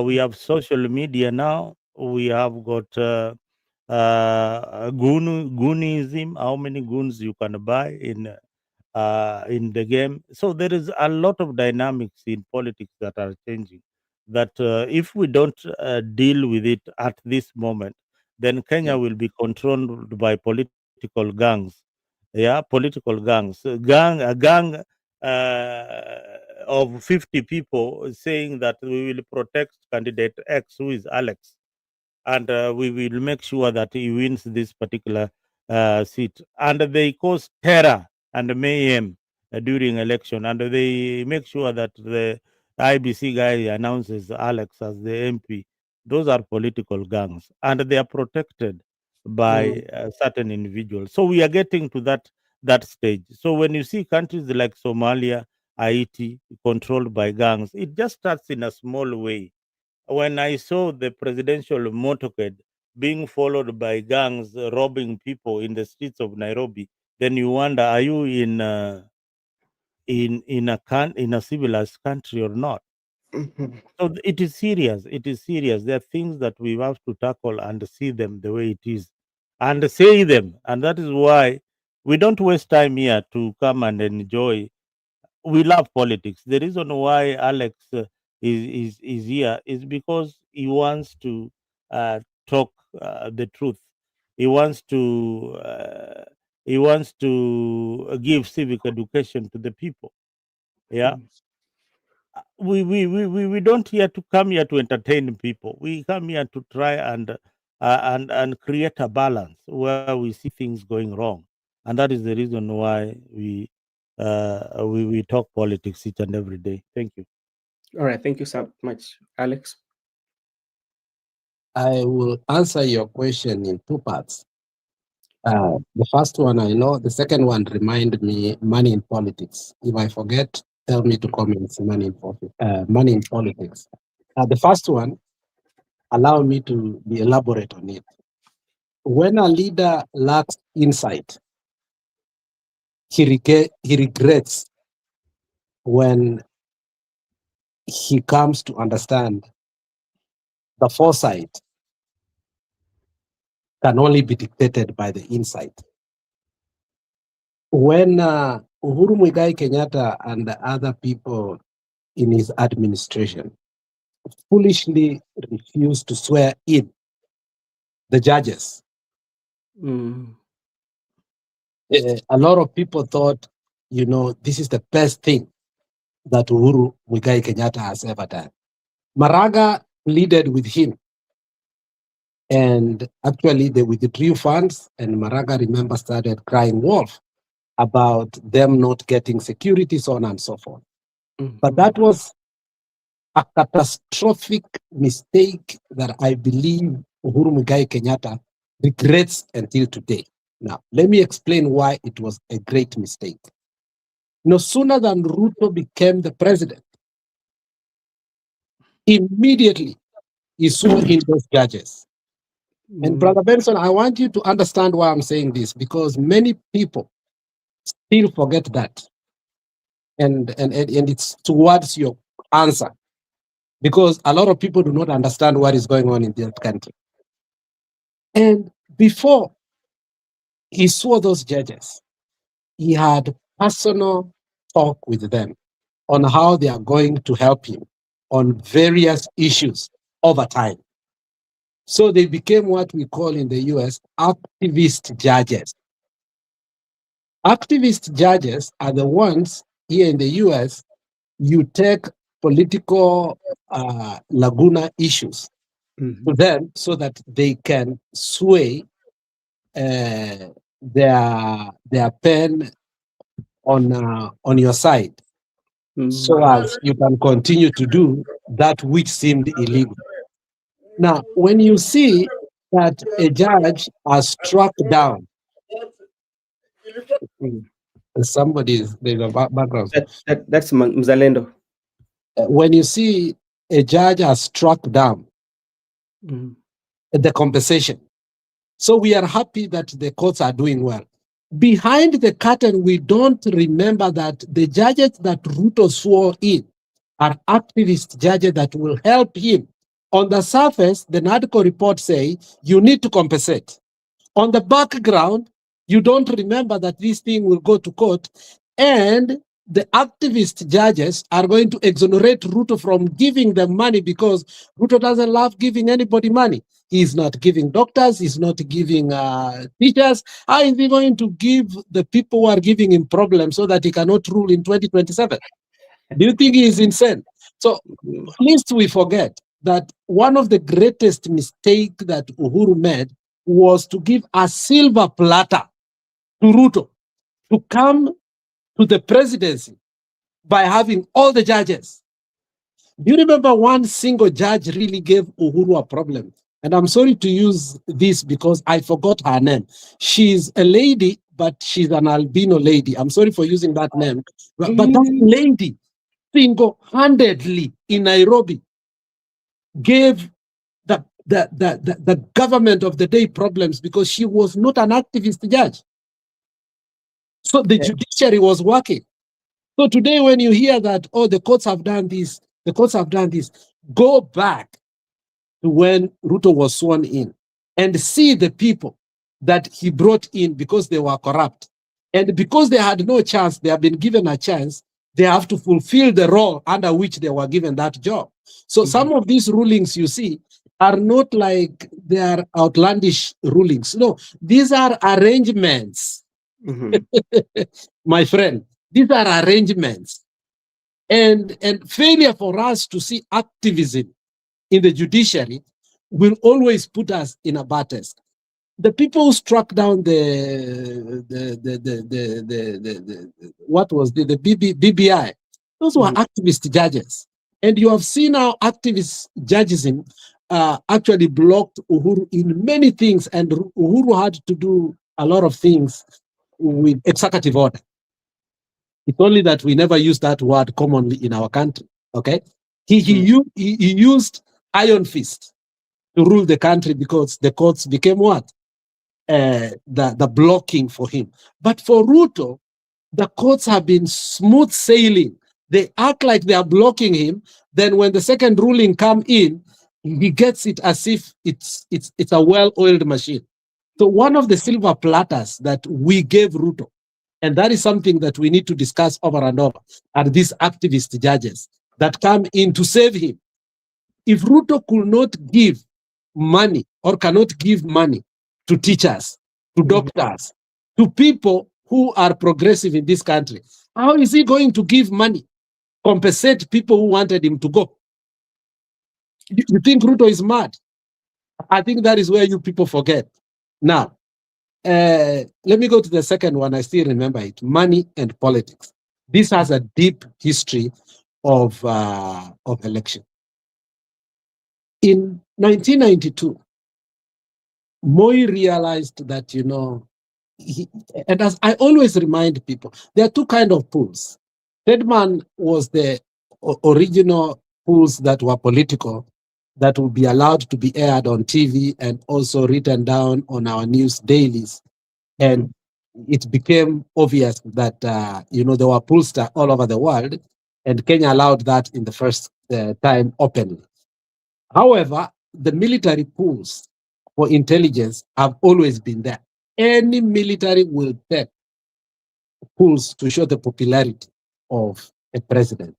We have social media now. We have got goonism, how many goons you can buy in the game. So there is a lot of dynamics in politics that are changing. That if we don't deal with it at this moment, then Kenya will be controlled by political gangs. Yeah, political gangs. A gang of 50 people saying that we will protect candidate X, who is Alex, and we will make sure that he wins this particular seat. And they cause terror and mayhem during election, and they make sure that the IBC guy announces Alex as the MP. Those are political gangs, and they are protected by certain individuals. So we are getting to that stage. So when you see countries like Somalia, Haiti controlled by gangs, it just starts in a small way. When I saw the presidential motorcade being followed by gangs robbing people in the streets of Nairobi, then you wonder: Are you in a civilized country or not? Mhm. So it is serious. It is serious. There are things that we have to tackle and see them the way it is, and say them. And that is why we don't waste time here to come and enjoy. We love politics. The reason why Alex is here is because he wants to talk the truth. He wants to give civic education to the people. Yeah, Mm. we don't here to come here to entertain people. We come here to try and create a balance where we see things going wrong, and that is the reason why we talk politics each and every day. Thank you. All right, thank you so much, Alex. I will answer your question in two parts. The first one I know, the second one remind me money in politics. If I forget, tell me to comment money in politics. The first one, allow me to be elaborate on it. When a leader lacks insight, he regrets when he comes to understand the foresight can only be dictated by the insight. When Uhuru Muigai Kenyatta and the other people in his administration foolishly refused to swear in the judges, Mm. a lot of people thought, this is the best thing that Uhuru Muigai Kenyatta has ever done. Maraga pleaded with him. And actually, they withdrew funds, and Maraga, remember, started crying wolf about them not getting security, so on and so forth. But that was a catastrophic mistake that I believe Uhuru Muigai Kenyatta regrets until today. Now, let me explain why it was a great mistake. No sooner than Ruto became the president, immediately he swore in those judges. And Brother Benson, I want you to understand why I'm saying this, because many people still forget that. And it's towards your answer, because a lot of people do not understand what is going on in that country. And before he swore those judges, he had personal talk with them on how they are going to help him on various issues over time. So they became what we call in the US activist judges. Activist judges are the ones here in the US, you take political laguna issues to them so that they can sway their pen on your side, so as you can continue to do that which seemed illegal. Now, when you see that a judge has struck down, there's a background. That's Mzalendo. When you see a judge has struck down the compensation, so we are happy that the courts are doing well. Behind the curtain, we don't remember that the judges that Ruto swore in are activist judges that will help him. On the surface, the NADCO report say you need to compensate. On the background, you don't remember that this thing will go to court, and the activist judges are going to exonerate Ruto from giving them money, because Ruto doesn't love giving anybody money. He's not giving doctors, he's not giving teachers. How is he going to give the people who are giving him problems so that he cannot rule in 2027? Do you think he is insane? So, least we forget that one of the greatest mistakes that Uhuru made was to give a silver platter to Ruto to come to the presidency by having all the judges. Do you remember one single judge really gave Uhuru a problem? And I'm sorry to use this because I forgot her name. She's a lady, but she's an albino lady. I'm sorry for using that name. But that lady single-handedly in Nairobi gave the government of the day problems because she was not an activist judge. So the judiciary was working. So today when you hear that, oh, the courts have done this, the courts have done this, go back to when Ruto was sworn in and see the people that he brought in because they were corrupt. And because they had no chance, they have been given a chance, they have to fulfill the role under which they were given that job. So some of these rulings you see are not like they are outlandish rulings. No, these are arrangements. My friend, these are arrangements. And failure for us to see activism in the judiciary will always put us in a bad test. The people who struck down the BBI, those were activist judges. And you have seen how activist judgism actually blocked Uhuru in many things, and Uhuru had to do a lot of things with executive order. It's only that we never use that word commonly in our country. Okay, he used iron fist to rule the country because the courts became what? The blocking for him. But for Ruto, the courts have been smooth sailing. They act like they are blocking him. Then when the second ruling come in, he gets it as if it's a well-oiled machine. So one of the silver platters that we gave Ruto, and that is something that we need to discuss over and over, are these activist judges that come in to save him. If Ruto could not give money or cannot give money to teachers, to doctors, to people who are progressive in this country, how is he going to give money, compensate people who wanted him to go? You think Ruto is mad? I think that is where you people forget. Now, let me go to the second one. I still remember it: money and politics. This has a deep history of election. In 1992, Moi realized that, and as I always remind people, there are two kinds of pools. Tedman was the original pools that were political, that would be allowed to be aired on TV and also written down on our news dailies. And it became obvious that, there were pollsters all over the world, and Kenya allowed that in the first time openly. However, the military pools for intelligence have always been there. Any military will take polls to show the popularity of a president.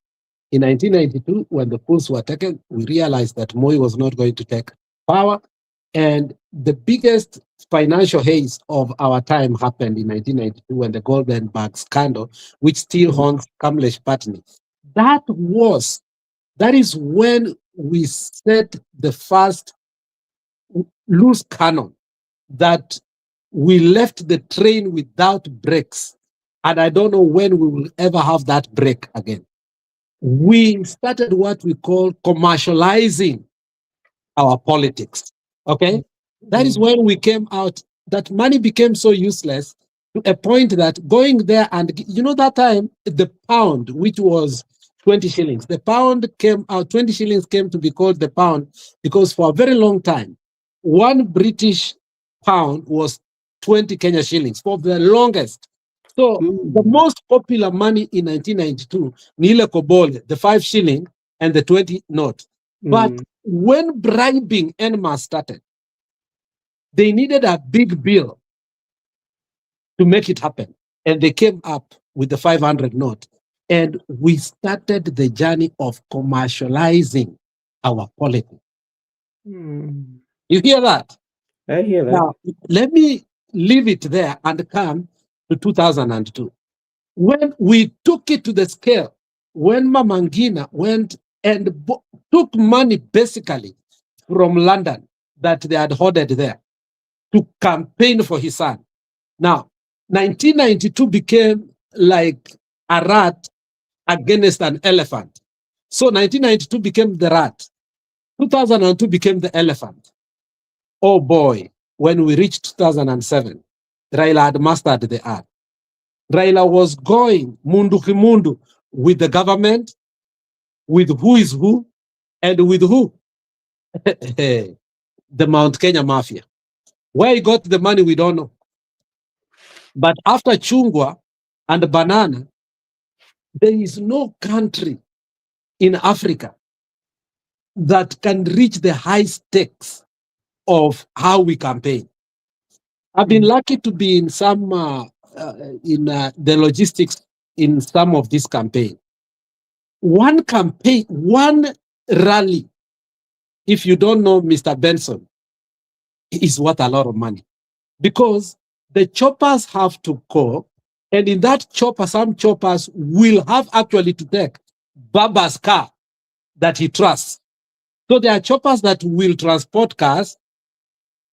In 1992, when the polls were taken, we realized that Moi was not going to take power. And the biggest financial haze of our time happened in 1992 when the Goldenberg scandal, which still haunts Kamlesh Patni. That is when we set the first loose cannon, that we left the train without brakes. And I don't know when we will ever have that brake again. We started what we call commercializing our politics. Okay? That is when we came out, that money became so useless to a point that going there and, that time, the pound, which was 20 shillings, the pound came out, 20 shillings came to be called the pound because for a very long time, one British pound was 20 Kenya shillings for the longest. So the most popular money in 1992, Nile Kobole, the 5 shilling and the 20 note. But when bribing NMA started, they needed a big bill to make it happen. And they came up with the 500 note. And we started the journey of commercializing our politics. You hear that? I hear that. Now, let me leave it there and come to 2002. When we took it to the scale, when Mamangina went and took money basically from London that they had hoarded there to campaign for his son. Now, 1992 became like a rat against an elephant. So 1992 became the rat. 2002 became the elephant. Oh boy, when we reached 2007, Raila had mastered the art. Raila was going mundu kimundu with the government, with who is who, and with who? The Mount Kenya Mafia. Where he got the money, we don't know. But after Chungwa and Banana, there is no country in Africa that can reach the high stakes of how we campaign. I've been lucky to be in some, the logistics in some of this campaign. One campaign, one rally, if you don't know Mr. Benson, is worth a lot of money because the choppers have to go, and in that chopper, some choppers will have actually to take Baba's car that he trusts. So there are choppers that will transport cars.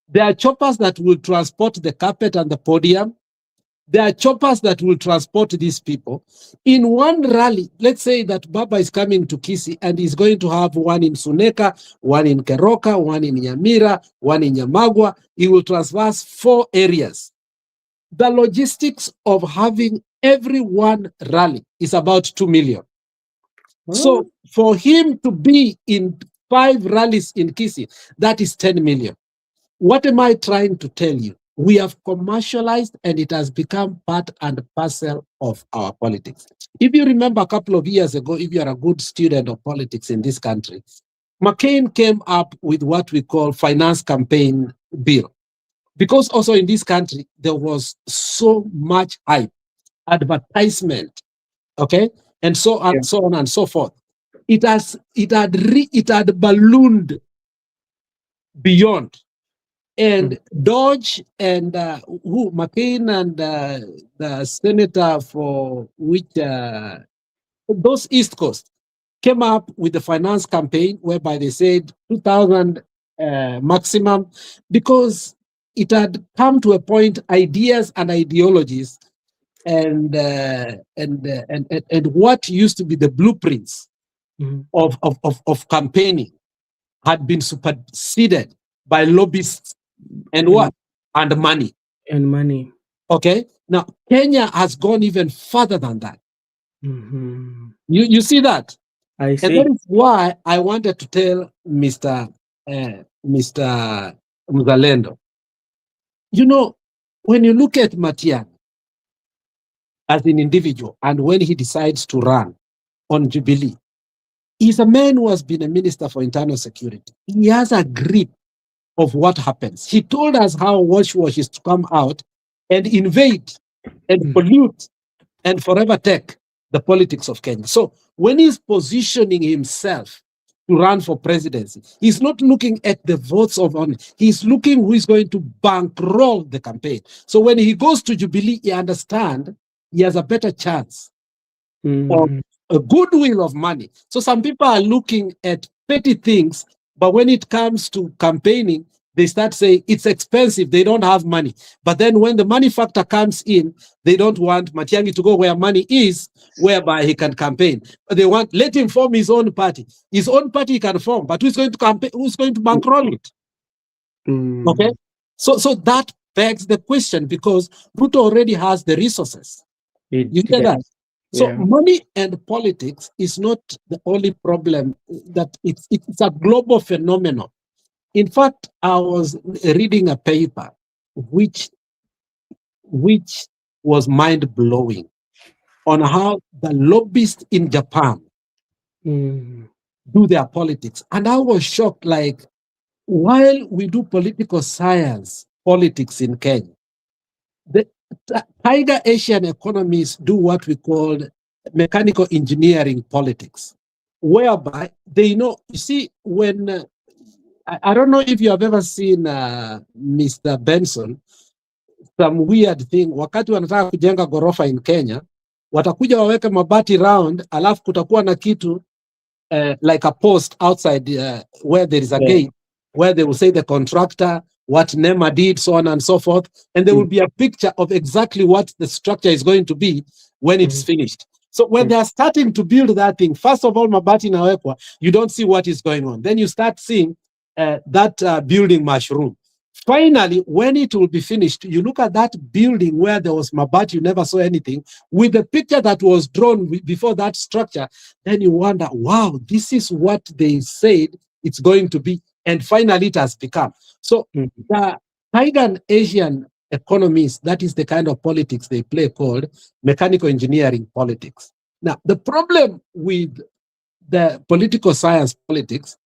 There are choppers that will transport the carpet and the podium. There are choppers that will transport these people. In one rally, let's say that Baba is coming to Kisii and he's going to have one in Suneka, one in Keroka, one in Nyamira, one in Nyamagwa. He will traverse 4 areas. The logistics of having every one rally is about 2 million. So for him to be in 5 rallies in Kisii, that is 10 million. What am I trying to tell you? We have commercialized and it has become part and parcel of our politics. If you remember a couple of years ago, if you are a good student of politics in this country, McCain came up with what we call finance campaign bill. Because also in this country, there was so much hype, advertisement, okay? And so on, so on and so forth. It had ballooned beyond. And Dodge and McCain and the senator for which those East Coast came up with the finance campaign whereby they said 2,000 maximum, because it had come to a point, ideas and ideologies and what used to be the blueprints of campaigning had been superseded by lobbyists and what? And money. And money. Okay. Now, Kenya has gone even further than that. You see that? I see. And that is why I wanted to tell Mr. Mzalendo, you know, when you look at Matiang'i as an individual and when he decides to run on Jubilee, he's a man who has been a minister for internal security. He has a grip of what happens. He told us how Wash is to come out and invade and pollute and forever take the politics of Kenya. So when he's positioning himself to run for presidency, he's not looking at the votes of only. He's looking who is going to bankroll the campaign. So when he goes to Jubilee, he understands he has a better chance of a goodwill of money. So some people are looking at petty things, but when it comes to campaigning, they start saying it's expensive, they don't have money. But then when the money factor comes in, they don't want Matiang'i to go where money is, whereby he can campaign. But they want, let him form his own party. His own party he can form, but who's going to campaign, who's going to bankroll it? Okay? So that begs the question, because Ruto already has the resources. You get that? So money and politics is not the only problem, that it's a global phenomenon. In fact, I was reading a paper which was mind-blowing on how the lobbyists in Japan do their politics. And I was shocked, like, while we do political science, politics in Kenya, the Tiger Asian economies do what we call mechanical engineering politics, whereby they know, you see, when I don't know if you have ever seen Mr. Benson, some weird thing, wakati wanataka kujenga gorofa in Kenya, watakuja waweke mabati round, alafu kutakuwa na kitu like a post outside where there is a gate, where they will say the contractor, what NEMA did, so on and so forth, and there will be a picture of exactly what the structure is going to be when it's finished. So when they are starting to build that thing, first of all, mabati inawekwa, you don't see what is going on. Then you start seeing that building mushroom. Finally, when it will be finished, you look at that building where there was mabati, you never saw anything, with the picture that was drawn before that structure, then you wonder, wow, this is what they said it's going to be. And finally, it has become. So the Tiger Asian economies, that is the kind of politics they play, called mechanical engineering politics. Now, the problem with the political science politics,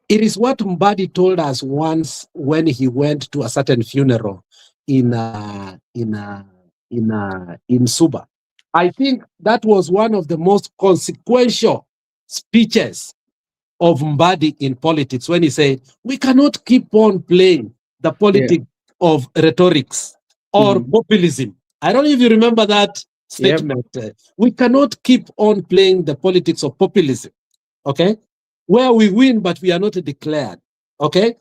it is what Mbadi told us once when he went to a certain funeral in Suba. I think that was one of the most consequential speeches of Mbadi in politics, when he said, we cannot keep on playing the politics of rhetorics or populism. I don't know if you remember that statement. We cannot keep on playing the politics of populism, okay? Where we win, but we are not declared, okay?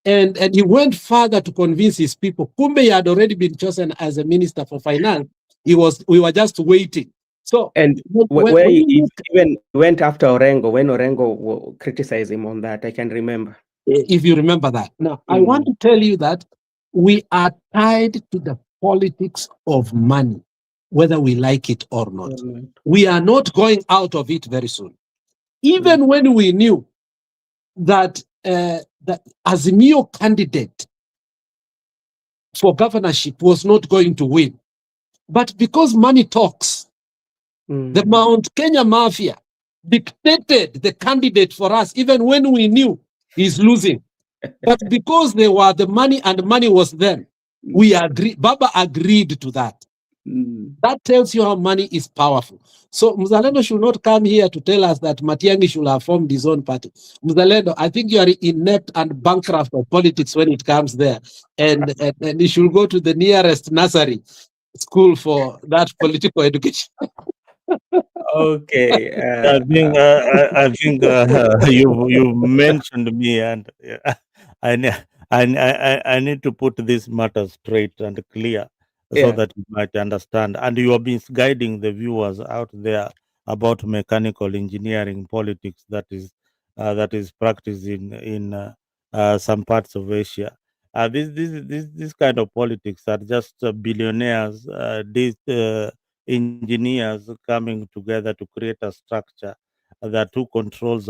And he went further to convince his people. Kumbe he had already been chosen as a minister for finance. We were just waiting. So, and where he even went after Orengo, when Orengo criticized him on that, I can remember. If you remember that. Now, I want to tell you that we are tied to the politics of money, whether we like it or not. We are not going out of it very soon. Even when we knew that the Azimio candidate for governorship was not going to win, but because money talks, the Mount Kenya Mafia dictated the candidate for us, even when we knew he's losing. But because they were the money and money was them, we agreed. Baba agreed to that. That tells you how money is powerful. So Mzalendo should not come here to tell us that Matiang'i should have formed his own party. Mzalendo, I think you are inept and bankrupt of politics when it comes there. And you should go to the nearest nursery school for that political education. Okay. You mentioned me, and I, ne- I need to put this matter straight and clear so Yeah. that you might understand. And you have been guiding the viewers out there about mechanical engineering politics that is practiced in some parts of Asia. This kind of politics are just billionaires, these engineers coming together to create a structure that who controls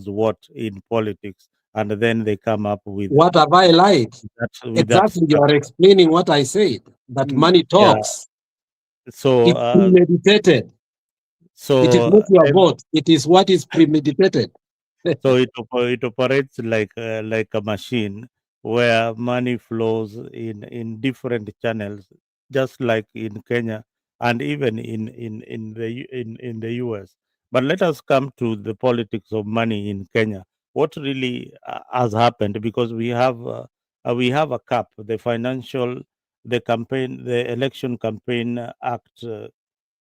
what in politics, and then they come up What have I lied? with that Exactly, you are structure. explaining what I said, that money Yeah. talks. So It's premeditated. It is so not your vote. It is what is premeditated. So it operates like a machine where money flows in different channels, just like in Kenya and even in the US. But let us come to the politics of money in Kenya. What really has happened, because we have a cap, the election campaign act,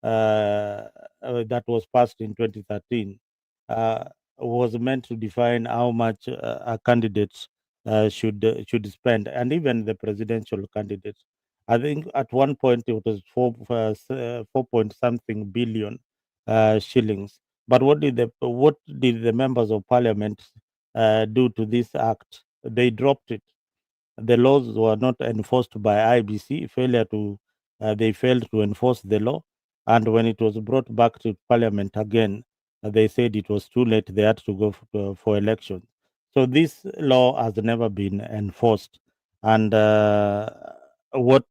that was passed in 2013, uh, was meant to define how much a candidate should spend, and even the presidential candidates. I think at one point it was 4 point something billion shillings. But what did the members of parliament do to this act? They dropped it. The laws were not enforced by IBC. They failed to enforce the law, and when it was brought back to Parliament again, they said it was too late. They had to go for elections. So this law has never been enforced, and what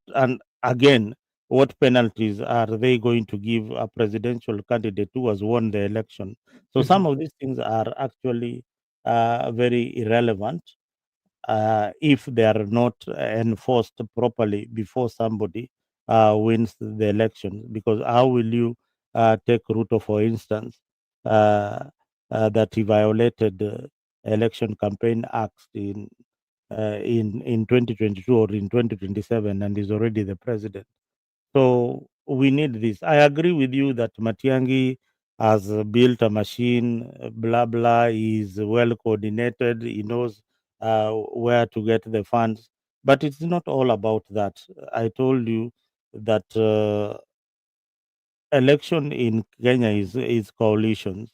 penalties are they going to give a presidential candidate who has won the election? So some Mhm. of these things are actually very irrelevant if they are not enforced properly before somebody wins the election. Because how will you take Ruto, for instance, uh, that he violated election campaign acts in 2022 or in 2027, and is already the president? So we need this. I agree with you that Matiangi has built a machine, blah, blah. He's well coordinated. He knows where to get the funds. But it's not all about that. I told you that election in Kenya is coalitions.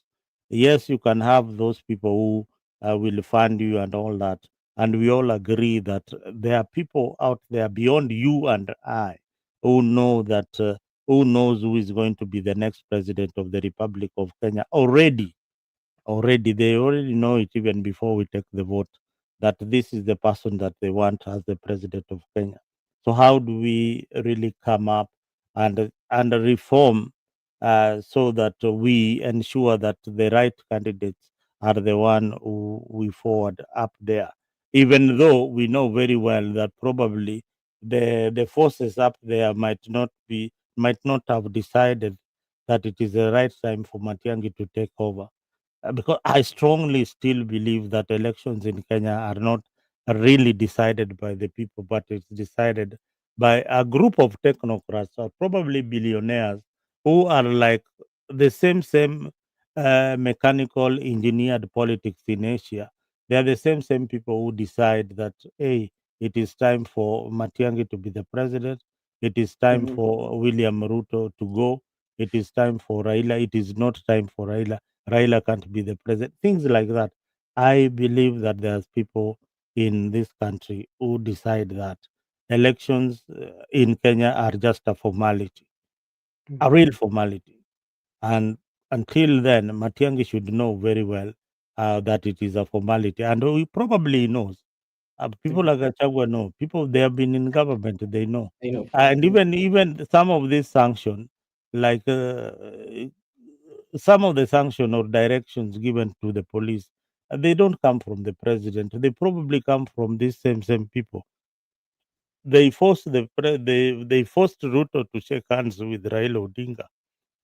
Yes, you can have those people who will fund you and all that. And we all agree that there are people out there beyond you and I who know who knows who is going to be the next president of the Republic of Kenya already. They already know it even before we take the vote, that this is the person that they want as the president of Kenya. So how do we really come up and reform so that we ensure that the right candidates are the one who we forward up there, even though we know very well that probably the forces up there might not have decided that it is the right time for Matiangi to take over, because I strongly still believe that elections in Kenya are not really decided by the people, but it's decided by a group of technocrats or probably billionaires who are like the same mechanical engineered politics in Asia. They are the same people who decide that, hey, it is time for Matiangi to be the president. It is time Mhm. for William Ruto to go. It is time for Raila. It is not time for Raila. Raila can't be the president, things like that. I believe that there's people in this country who decide that elections in Kenya are just a formality, a Mhm. real formality. And until then, Matiangi should know very well that it is a formality. And he probably knows. People Mhm. like Achagua know. People, they have been in government, they know. I know. And Mhm. even some of these sanctions, like some of the sanction or directions given to the police, they don't come from the president. They probably come from these same people. They forced Ruto to shake hands with Raila Odinga.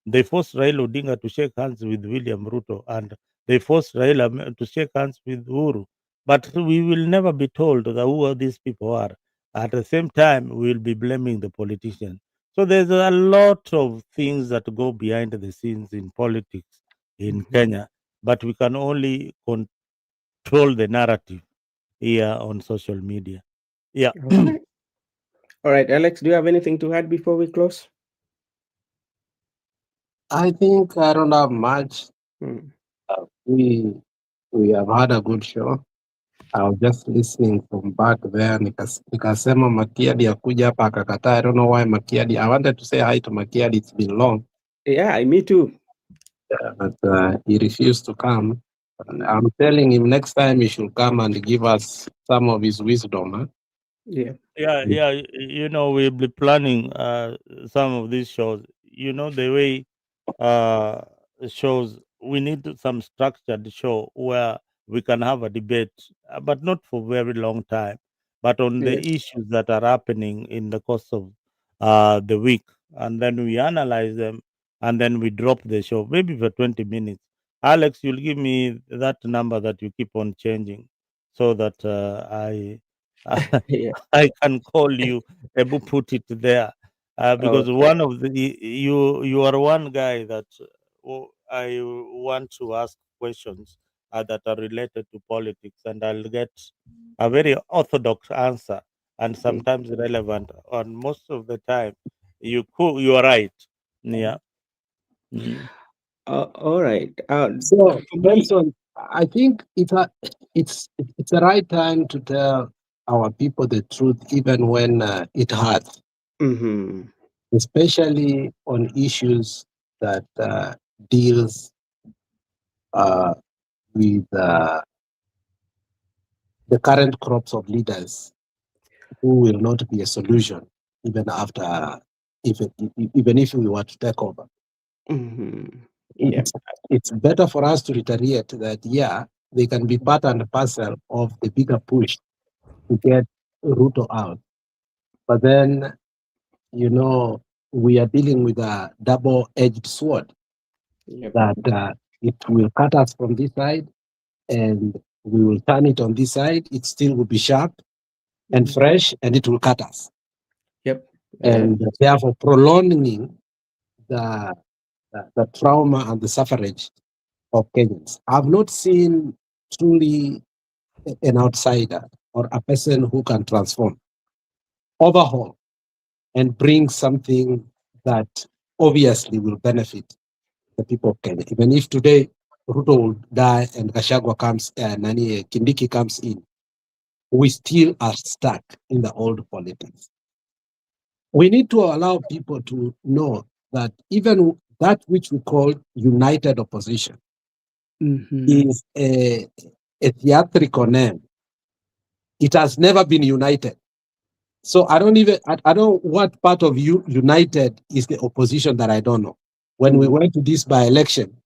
They forced Raila Odinga to shake hands with William Ruto, and they forced Raila to shake hands with Uhuru. But we will never be told that who these people are. At the same time, we will be blaming the politician. So there's a lot of things that go behind the scenes in politics in Kenya, but we can only control the narrative here on social media. Yeah. Okay. All right, Alex, do you have anything to add before we close? I think I don't have much. Hmm. We have had a good show. I was just listening from back there. Nikasema Makiadi akuja hapa akakataa. I don't know why Makiadi. I wanted to say hi to Makiadi. It's been long, Yeah, me too. but he refused to come. I'm telling him next time he should come and give us some of his wisdom. Huh? Yeah. Yeah. We'll be planning some of these shows. The way shows, we need some structured show where we can have a debate, but not for very long time, but on the Yes. issues that are happening in the course of the week, and then we analyze them, and then we drop the show maybe for 20 minutes. Alex, you'll give me that number that you keep on changing, so that I Yeah. I can call you. Ebu put it there, because Okay. one of the you are one guy that I want to ask questions that are related to politics, and I'll get a very orthodox answer and sometimes relevant. And most of the time, you are right. Yeah. Mm. All right. So For me, Benson, I think it's the right time to tell our people the truth, even when it hurts, mhm, especially on issues that deals with the current crops of leaders who will not be a solution even after, even if we were to take over. mhm, yeah, It's better for us to reiterate that, yeah, they can be part and parcel of the bigger push to get Ruto out. But then, we are dealing with a double-edged sword yep, that it will cut us from this side and we will turn it on this side. It still will be sharp and fresh and it will cut us. yep, yeah, And therefore prolonging the trauma and the suffrage of Kenyans. I've not seen truly an outsider or a person who can transform, overhaul, and bring something that obviously will benefit the people of Kenya. Even if today Ruto will die and Gachagua comes, Kindiki comes in, we still are stuck in the old politics. We need to allow people to know that even that which we call united opposition is a theatrical name. It has never been united. So I don't what part of you united is the opposition that I don't know. When we went to this by-election,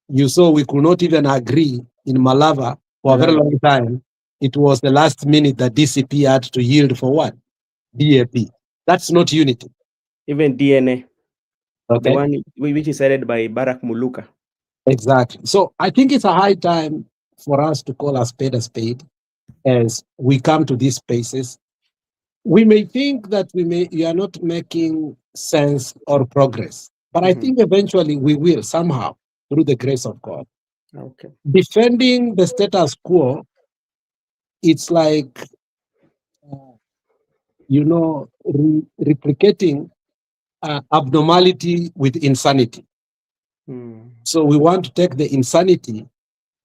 you saw we could not even agree in Malava for a very long time. It was the last minute that DCP had to yield for what? DAP. That's not unity. even DNA, the Okay. one which is headed by Barack Muluka. Exactly. So I think it's a high time for us to call a spade as we come to these spaces. We may think that we are not making sense or progress, but I think eventually we will somehow through the grace of God. Okay. Defending the status quo, it's like, replicating abnormality with insanity. So we want to take the insanity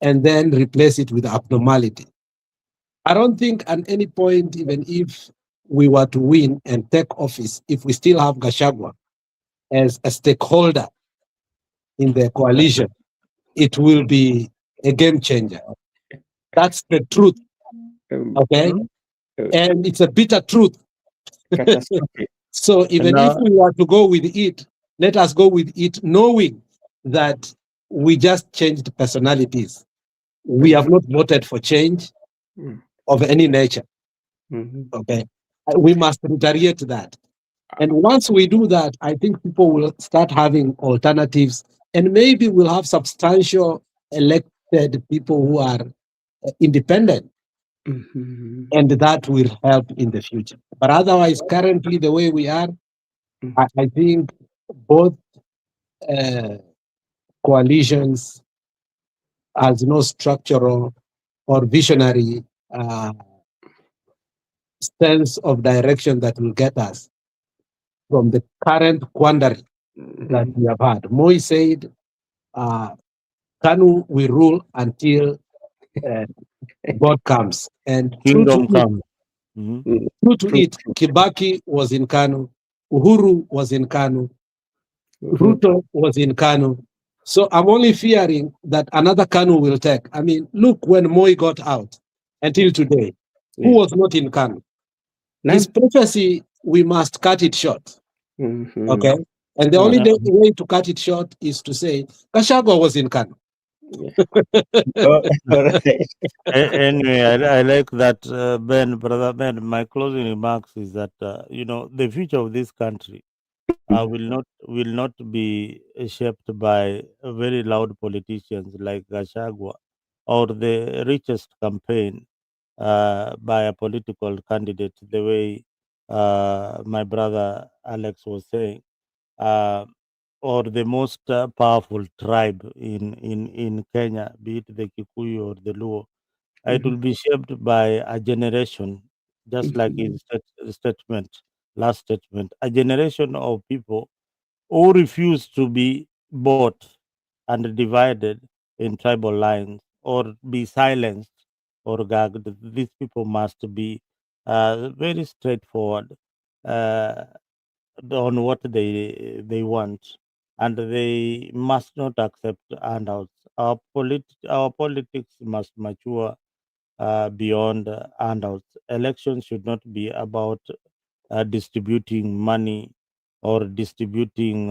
and then replace it with abnormality. I don't think at any point, even if we were to win and take office, if we still have Gachagua as a stakeholder in the coalition, it will be a game changer. That's the truth. Okay? And it's a bitter truth. Catastrophic. So even if we were to go with it, let us go with it knowing that we just changed personalities. We have not voted for change of any nature. Okay? We must reiterate that. And once we do that, I think people will start having alternatives, and maybe we'll have substantial elected people who are independent, and that will help in the future. But otherwise, currently, the way we are, I think both uh, coalitions has no structural or visionary sense of direction that will get us from the current quandary that we have had. Moi said, Kanu will rule until uh, God comes. And Kingdom come. Mhm. true to it, Kibaki was in Kanu, Uhuru was in Kanu, Ruto was in Kanu. So I'm only fearing that another Kanu will take. I mean, look when Moi got out until today, who was not in Kanu? His prophecy, we must cut it short. Okay? And the only way to cut it short is to say, Kashagwa was in Kanu. All right. Anyway, I like that, Ben, brother Ben. My closing remarks is that the future of this country will not be shaped by very loud politicians like Gashagwa or the richest campaign by a political candidate. The way my brother Alex was saying. Uh, or the most powerful tribe in Kenya, be it the Kikuyu or the Luo, it will be shaped by a generation, just like his last statement, a generation of people who refuse to be bought and divided in tribal lines or be silenced or gagged. These people must be very straightforward. Uh, on what they want, and they must not accept handouts. Our politics must mature beyond handouts. Elections should not be about distributing money or distributing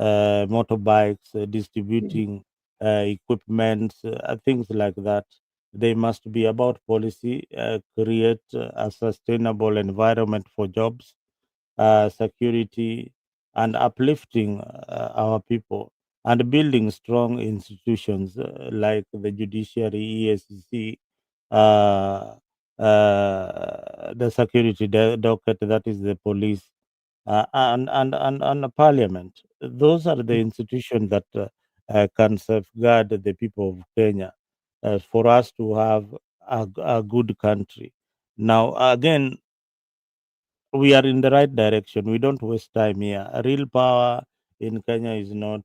motorbikes, distributing equipment, things like that. They must be about policy, create a sustainable environment for jobs, security, and uplifting our people, and building strong institutions like the judiciary, ESC, uh, the security docket, that is the police, and the parliament. Those are the institutions that can safeguard the people of Kenya for us to have a good country. Now, again, we are in the right direction. We don't waste time here. Real power in Kenya is not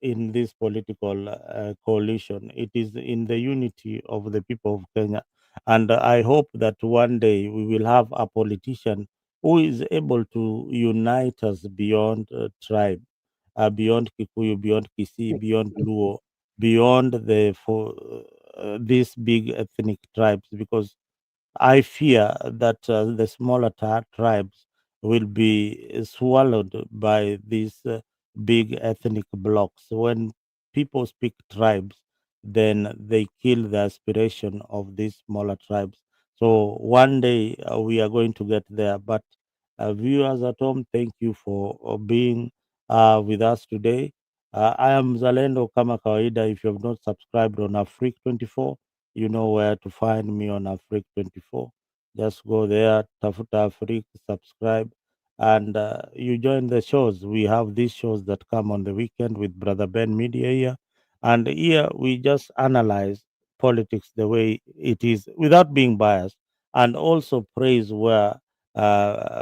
in this political coalition. It is in the unity of the people of Kenya. And I hope that one day we will have a politician who is able to unite us beyond tribe, beyond Kikuyu, beyond Kisii, beyond Luo, beyond these big ethnic tribes, because I fear that the smaller tribes will be swallowed by these big ethnic blocks. When people speak tribes, then they kill the aspiration of these smaller tribes. So one day we are going to get there. But viewers at home, thank you for being with us today. I am Zalendo kama kawaida. If you have not subscribed on Afrique 24, you know where to find me on Afrique 24. Just go there, Tafuta Afrique, subscribe, and you join the shows. We have these shows that come on the weekend with Brother Ben Media here. And here we just analyze politics the way it is without being biased, and also praise where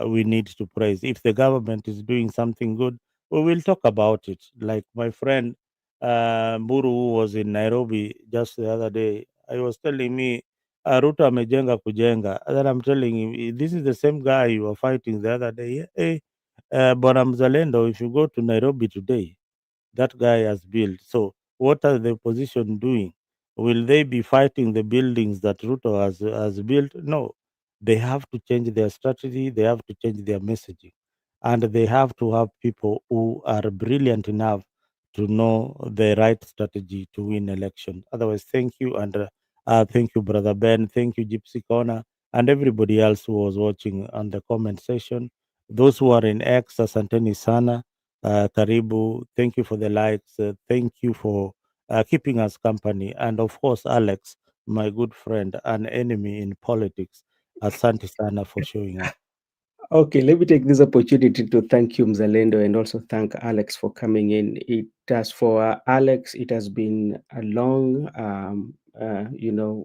we need to praise. If the government is doing something good, we will talk about it. Like my friend Mburu, who was in Nairobi just the other day, I was telling me Ruto amejenga kujenga. Then I'm telling him, this is the same guy you were fighting the other day. Yeah, hey, Bwana Mzalendo, if you go to Nairobi today, that guy has built. So what are the opposition doing? Will they be fighting the buildings that Ruto has built? No. They have to change their strategy, they have to change their messaging. And they have to have people who are brilliant enough to know the right strategy to win election. Otherwise, thank you. And thank you, Brother Ben. Thank you, Gypsy Corner, and everybody else who was watching on the comment section. Those who are in X, Asanteni Sana. Karibu. Thank you for the likes. Thank you for keeping us company. And of course, Alex, my good friend, an enemy in politics. Asante sana for showing up. Okay, let me take this opportunity to thank you, Mzalendo, and also thank Alex for coming in. It has for Alex, it has been a long,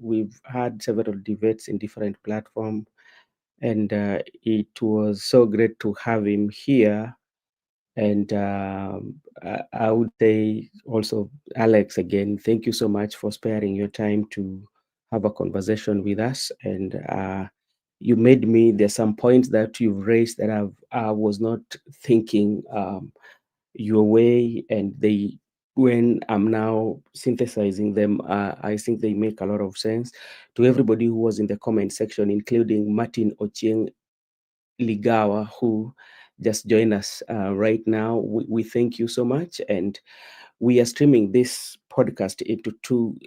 we've had several debates in different platforms, and it was so great to have him here. And I would say also, Alex, again, thank you so much for sparing your time to have a conversation with us. And you made me, there's some points that you've raised that I was not thinking your way, and when I'm now synthesizing them, I think they make a lot of sense. To everybody who was in the comment section, including Martin Ochieng Ligawa, who just joined us right now, we thank you so much. And we are streaming this podcast into two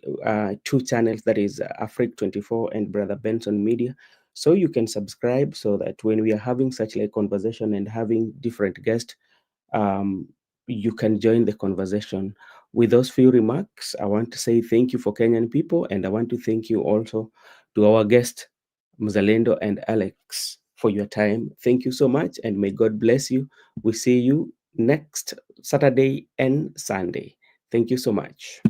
channels, that is Afric 24 and Brother Benson Media. So you can subscribe so that when we are having such like conversation and having different guests, um, you can join the conversation. With those few remarks, I want to say thank you for Kenyan people, and I want to thank you also to our guest, Mzalendo and Alex, for your time. Thank you so much, and may God bless you. We see you next Saturday and Sunday. Thank you so much.